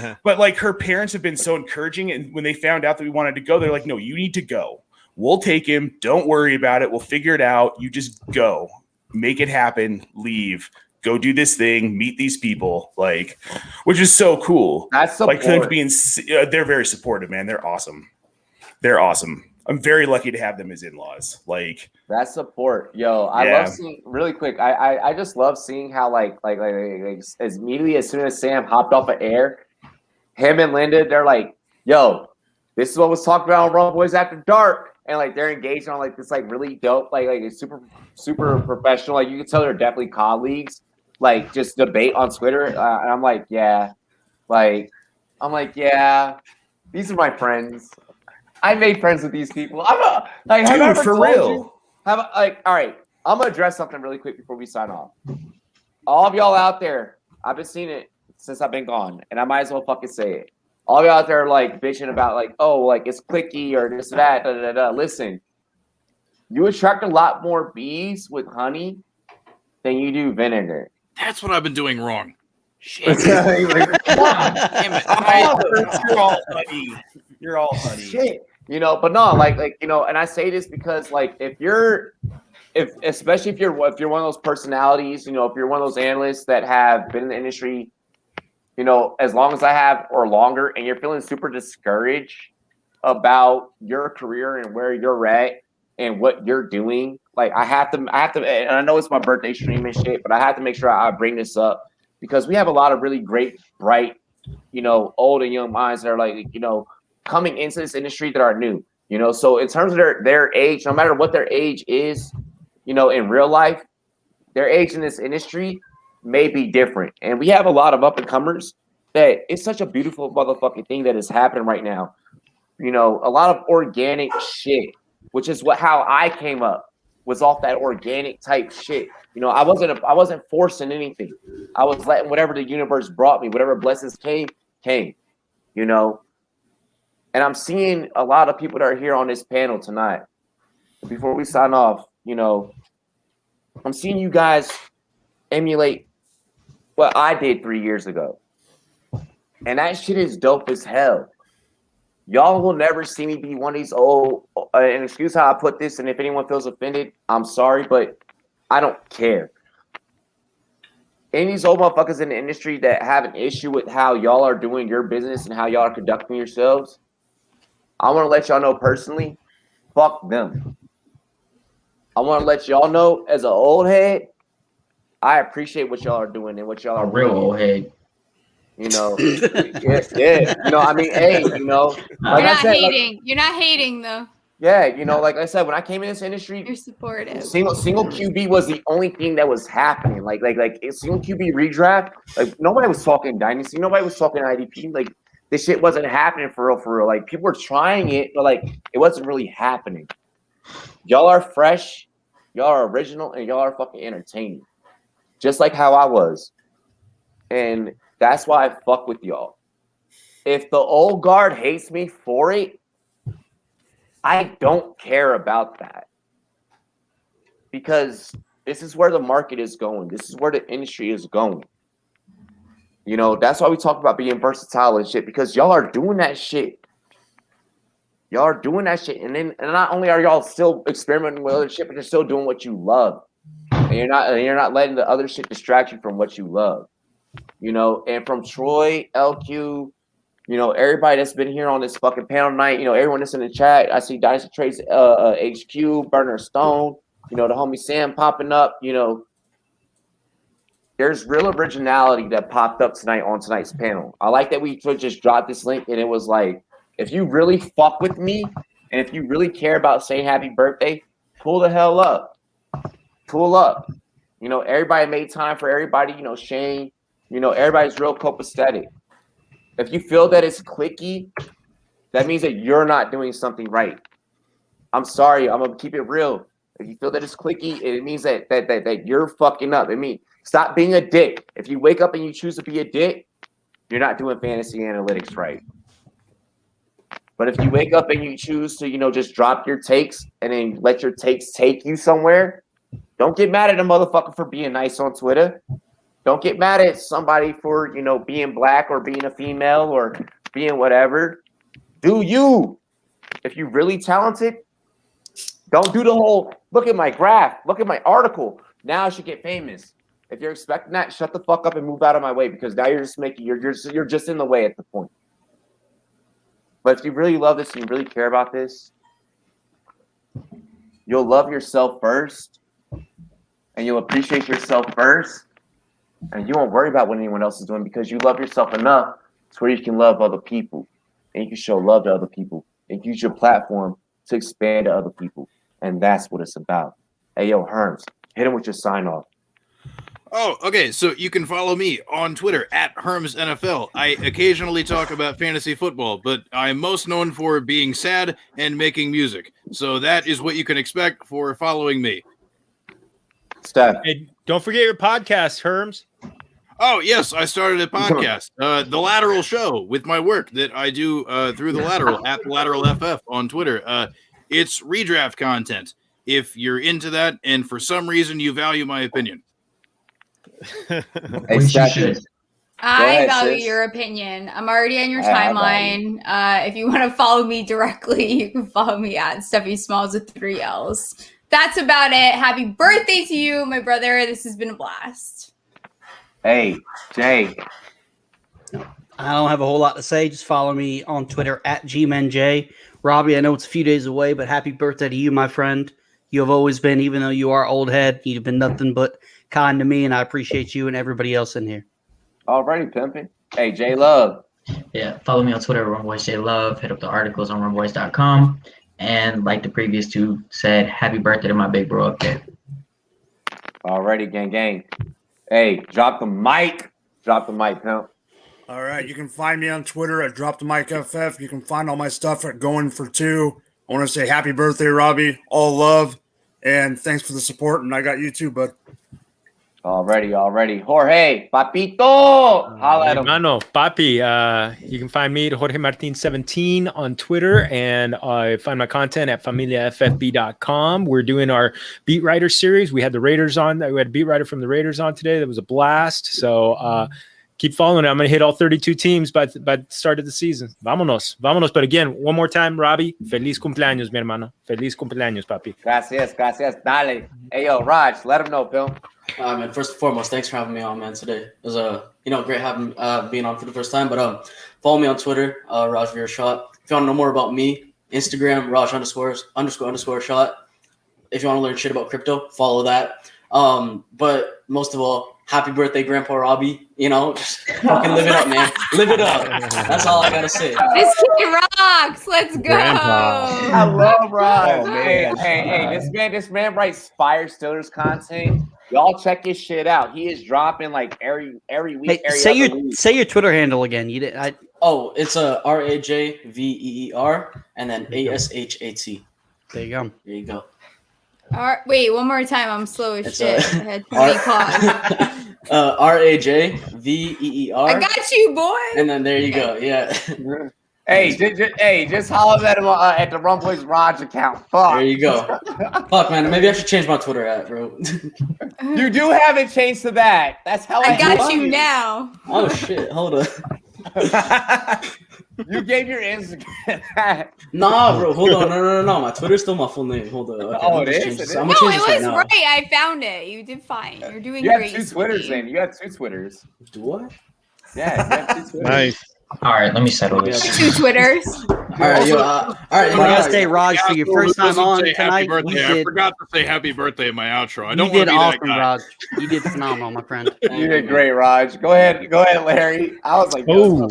him, but like, her parents have been so encouraging, and when they found out that we wanted to go, they're like, no, you need to go. We'll take him. Don't worry about it. We'll figure it out. You just go, make it happen, leave, go do this thing, meet these people, like, which is so cool. That's like them support. being they're very supportive, man. They're awesome. I'm very lucky to have them as in-laws. Like, That support, yo, I love seeing. Really quick, I just love seeing how like as immediately as soon as Sam hopped off of air, him and Linda, they're like, yo, this is what was talked about on Rumboyz After Dark, and like they're engaged on like this like really dope like it's super professional. Like, you can tell they're definitely colleagues. Like, just debate on Twitter, and I'm like, yeah, like I'm like, yeah, these are my friends. I made friends with these people. Have I ever for told real. you? All right, I'm gonna address something really quick before we sign off. All of y'all out there, I've been seeing it since I've been gone, and I might as well fucking say it. All y'all out there like bitching about like, oh, like it's clicky or this or that. Da, da, da, da. Listen, you attract a lot more bees with honey than you do vinegar. That's what I've been doing wrong. Shit. Damn it. You're all honey. You're all honey. Shit. But no, and I say this because like especially if you're one of those personalities, if you're one of those analysts that have been in the industry, as long as I have or longer, and you're feeling super discouraged about your career and where you're at and what you're doing, like I have to, and I know it's my birthday stream and shit, but I have to make sure I bring this up because we have a lot of really great, bright, old and young minds that are like, coming into this industry that are new, so in terms of their age, no matter what their age is, in real life, their age in this industry may be different. And we have a lot of up and comers that it's such a beautiful motherfucking thing that is happening right now. A lot of organic shit, which is how I came up, was off that organic type shit. I wasn't forcing anything. I was letting whatever the universe brought me, whatever blessings came. And I'm seeing a lot of people that are here on this panel tonight. Before we sign off, I'm seeing you guys emulate what I did 3 years ago. And that shit is dope as hell. Y'all will never see me be one of these old, and excuse how I put this, and if anyone feels offended, I'm sorry, but I don't care. Any of these old motherfuckers in the industry that have an issue with how y'all are doing your business and how y'all are conducting yourselves, I want to let y'all know personally, fuck them. I want to let y'all know as an old head, I appreciate what y'all are doing and what y'all are real old head. Yeah. I mean, hey, like You're not I said, hating. You're not hating though. yeah, like I said, when I came in this industry, You're supportive. single QB was the only thing that was happening. Like single QB redraft, like nobody was talking dynasty, nobody was talking IDP. Like this shit wasn't happening for real. Like people were trying it, but like it wasn't really happening. Y'all are fresh, y'all are original, and y'all are fucking entertaining. Just like how I was. And that's why I fuck with y'all. If the old guard hates me for it, I don't care about that. Because this is where the market is going. This is where the industry is going. That's why we talk about being versatile and shit, because y'all are doing that shit. Y'all are doing that shit. And not only are y'all still experimenting with other shit, but you're still doing what you love. And you're not letting the other shit distract you from what you love. And from Troy, LQ, everybody that's been here on this fucking panel tonight, everyone that's in the chat. I see Dynasty Trades, HQ, Burner Stone, the homie Sam popping up, there's real originality that popped up tonight on tonight's panel. I like that we just dropped this link and it was like, if you really fuck with me and if you really care about saying happy birthday, pull the hell up. Pull up. Everybody made time for everybody, Shane, everybody's real copacetic. If you feel that it's cliquey, that means that you're not doing something right. I'm sorry, I'm gonna keep it real. If you feel that it's cliquey, it means that you're fucking up. I mean, stop being a dick. If you wake up and you choose to be a dick, you're not doing fantasy analytics right. But if you wake up and you choose to, just drop your takes and then let your takes take you somewhere, don't get mad at a motherfucker for being nice on Twitter. Don't get mad at somebody for, being black or being a female or being whatever. Do you. If you're really talented, don't do the whole, look at my graph, look at my article. Now I should get famous. If you're expecting that, shut the fuck up and move out of my way, because now you're just in the way at the point. But if you really love this and you really care about this, you'll love yourself first and you'll appreciate yourself first. And you won't worry about what anyone else is doing, because you love yourself enough to where you can love other people and you can show love to other people and use your platform to expand to other people. And that's what it's about. Hey, yo, Herms, hit him with your sign off. Oh, okay. So you can follow me on Twitter at HermsNFL. I occasionally talk about fantasy football, but I'm most known for being sad and making music. So that is what you can expect for following me. Steph. Hey, don't forget your podcast, Herms. Oh, yes. I started a podcast, The Lateral Show, with my work that I do through The Lateral at The Lateral FF on Twitter. It's redraft content. If you're into that and for some reason you value my opinion. Hey, should. I value your opinion. I'm already on your timeline. If you want to follow me directly, you can follow me at Steffi Smalls with 3 L's. That's about it. Happy birthday to you, my brother. This has been a blast. Hey, Jay. I don't have a whole lot to say. Just follow me on Twitter at GMenJ. Robbie, I know it's a few days away, but happy birthday to you, my friend. You have always been, even though you are old head, you've been nothing but kind to me, and I appreciate you and everybody else in here. Alrighty, pimping. Hey, J Love. Yeah, follow me on Twitter, Rumboyz J Love. Hit up the articles on rumboyz.com. And like the previous two said, happy birthday to my big bro up there. Alrighty, gang. Hey, drop the mic. Drop the mic, pimp. All right, you can find me on Twitter at Drop the Mic FF. You can find all my stuff at Going for Two. I want to say happy birthday, Robbie. All love, and thanks for the support. And I got you too, bud. Already. Jorge, Papito. Holla at him. Hermano, papi. You can find me at Jorge Martin 17 on Twitter, and I find my content at familiaffb.com. We're doing our beat writer series. We had the Raiders on. We had a beat writer from the Raiders on today. That was a blast. So keep following it. I'm going to hit all 32 teams by the start of the season. Vámonos. But again, one more time, Robbie, feliz cumpleaños, mi hermano. Feliz cumpleaños, papi. Gracias. Dale. Hey, yo, Raj, let him know, pimp. Man, first and foremost, thanks for having me on, man. Today it was great having being on for the first time. But follow me on Twitter, Raj Veer Shot. If you want to know more about me, Instagram, Raj ___ shot. If you want to learn shit about crypto, follow that. But most of all, happy birthday, Grandpa Robbie. Just fucking live it up, man. Live it up. That's all I gotta say. This kid rocks. Let's go. Grandpa. I love Raj. Hey, this man writes Fire Steelers content. Y'all check his shit out. He is dropping like every week. Say your Twitter handle again. You did. It's RAJVEER and then ASHAT. There you go. All right, wait, one more time. I'm slow as shit. I had too many calls. RAJVEER. I got you, boy. And then there you go. Yeah. Hey, just holler at him at the Rumboyz Raj account. Fuck. There you go. Fuck, man. Maybe I should change my Twitter at, bro. You do have it changed to that. That's how I got you now. Oh shit! Hold up. You gave your Instagram. Nah, bro. Hold on. No. My Twitter's still my full name. Hold on. Okay, oh, it is. No, it was right. I found it. You did fine. You're doing great. You have two Twitters then. You have two Twitters. Do I? Yeah, you have two Twitters. Nice. All right, let me settle this. Two Twitters. All right, I gotta say, Raj, for your first time on tonight, I forgot to say happy birthday in my outro. I don't you want did to be awesome, that guy. Raj. You did phenomenal, my friend. You did great, Raj. Go ahead, Larry. I was like, oh.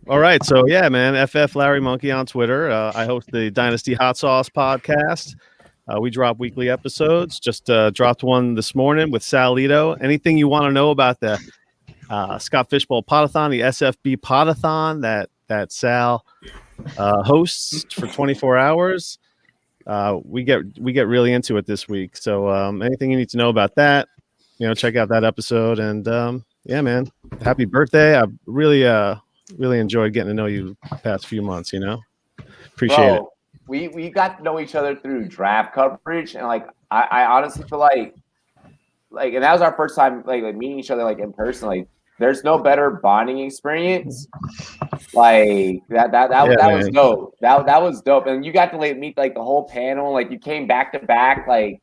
All right, so yeah, man, FF Larry Monkey on Twitter. I host the Dynasty Hot Sauce podcast. We drop weekly episodes. Just dropped one this morning with Sal Lito. Anything you want to know about the Scott Fishbowl Podathon, the SFB Podathon that Sal hosts for 24 hours. We get really into it this week. So anything you need to know about that, check out that episode. And yeah, man, happy birthday. I really enjoyed getting to know you the past few months. Appreciate it. We got to know each other through draft coverage, and I honestly feel like and that was our first time like meeting each other in person. There's no better bonding experience. That was dope. That was dope. And you got to meet the whole panel. You came back to back. I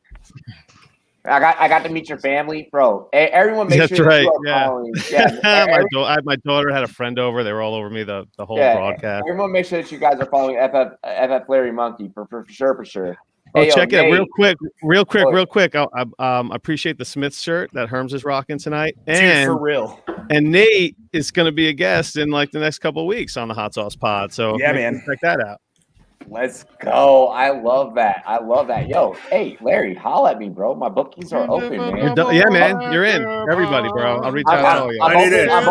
got to meet your family, bro. Everyone make sure right. you are following. Yeah. My daughter had a friend over. They were all over me the whole broadcast. Everyone make sure that you guys are following FF Larry Monkey for sure. Oh, hey, check it real quick. I appreciate the Smith shirt that Herms is rocking tonight. And dude, for real. And Nate is going to be a guest in the next couple of weeks on the Hot Sauce Pod. So yeah, man, check that out. Let's go. I love that. I love that. Yo, hey, Larry, holla at me, bro. My bookies are open, man. Yeah, man, you're in. Everybody, bro. I'll reach out to all you. I'm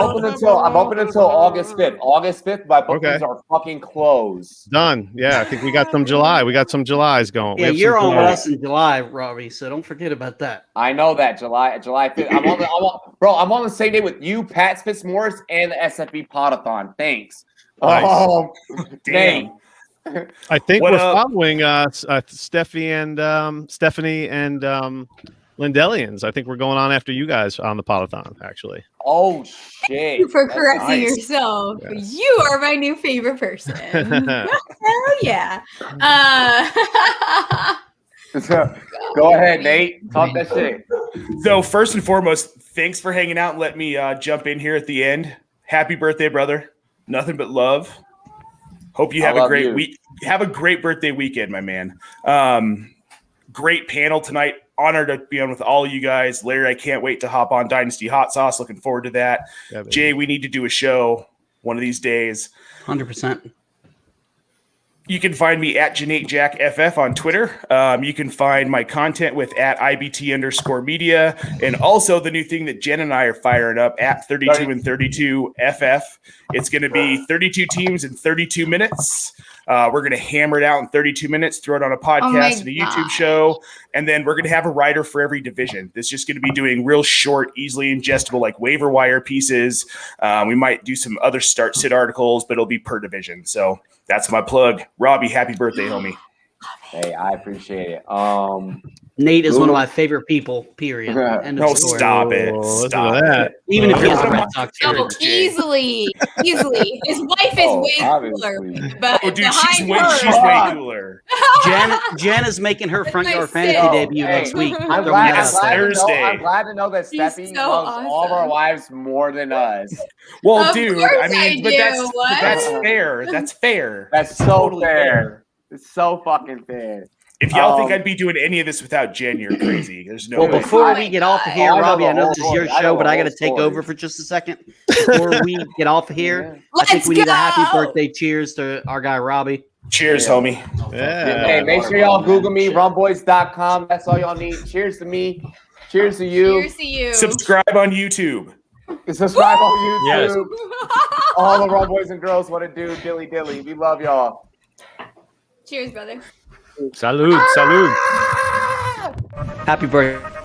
open until August 5th. August 5th, my bookies are fucking closed. Done. Yeah, I think we got some July. We got some Julys going. Yeah, you're on with us in July, Robbie, so don't forget about that. I know that July 5th. I'm on the same day with you, Pat Fitzmaurice, and the SFB Podathon. Thanks. Nice. Damn. I think we're following Stephanie and Lindellians. I think we're going on after you guys on the Podathon, actually. Oh shit! Thank you for correcting nice. yourself. Yes. You are my new favorite person. Hell yeah! Go ahead, Nate. Talk that shit. So first and foremost, thanks for hanging out and let me jump in here at the end. Happy birthday, brother. Nothing but love. Hope you have a great week. Have a great birthday weekend, my man. Great panel tonight. Honored to be on with all of you guys. Larry, I can't wait to hop on Dynasty Hot Sauce. Looking forward to that. Yeah, Jay, we need to do a show one of these days. 100%. You can find me at JanateJackFF on Twitter. You can find my content with at IBT_media. And also the new thing that Jen and I are firing up at 32 and 32 FF. It's going to be 32 teams in 32 minutes. We're going to hammer it out in 32 minutes, throw it on a podcast and a YouTube show. And then we're going to have a writer for every division. That's just going to be doing real short, easily ingestible, like waiver wire pieces. We might do some other sit articles, but it'll be per division. So that's my plug. Robbie, happy birthday, homie. Hey, I appreciate it. Nate is one of my favorite people, period. End of story. Stop it. Stop that. Even if he has a Red Sox Oh, easily. His wife is way cooler. But she's way cooler. Jen is making her front yard fantasy debut next week. I'm glad to know that Steffi loves all of our wives more than us. Well, dude, I mean, but that's fair. That's fair. That's so fair. It's so fucking fair. If y'all think I'd be doing any of this without Jen, you're crazy. There's no way. Well, before we get off of here, Robbie, I know this is your show, but I got to take over for just a second. Before we get off of here, I think we need a happy birthday cheers to our guy, Robbie. Cheers, homie. Yeah. Hey, make sure y'all Google me, rumboys.com. That's all y'all need. Cheers to me. Cheers to you. Cheers to you. Subscribe on YouTube. Subscribe on YouTube. Yes. All the Rumboys and girls want to do dilly dilly. We love y'all. Cheers, brother. Salud, salud. Happy birthday.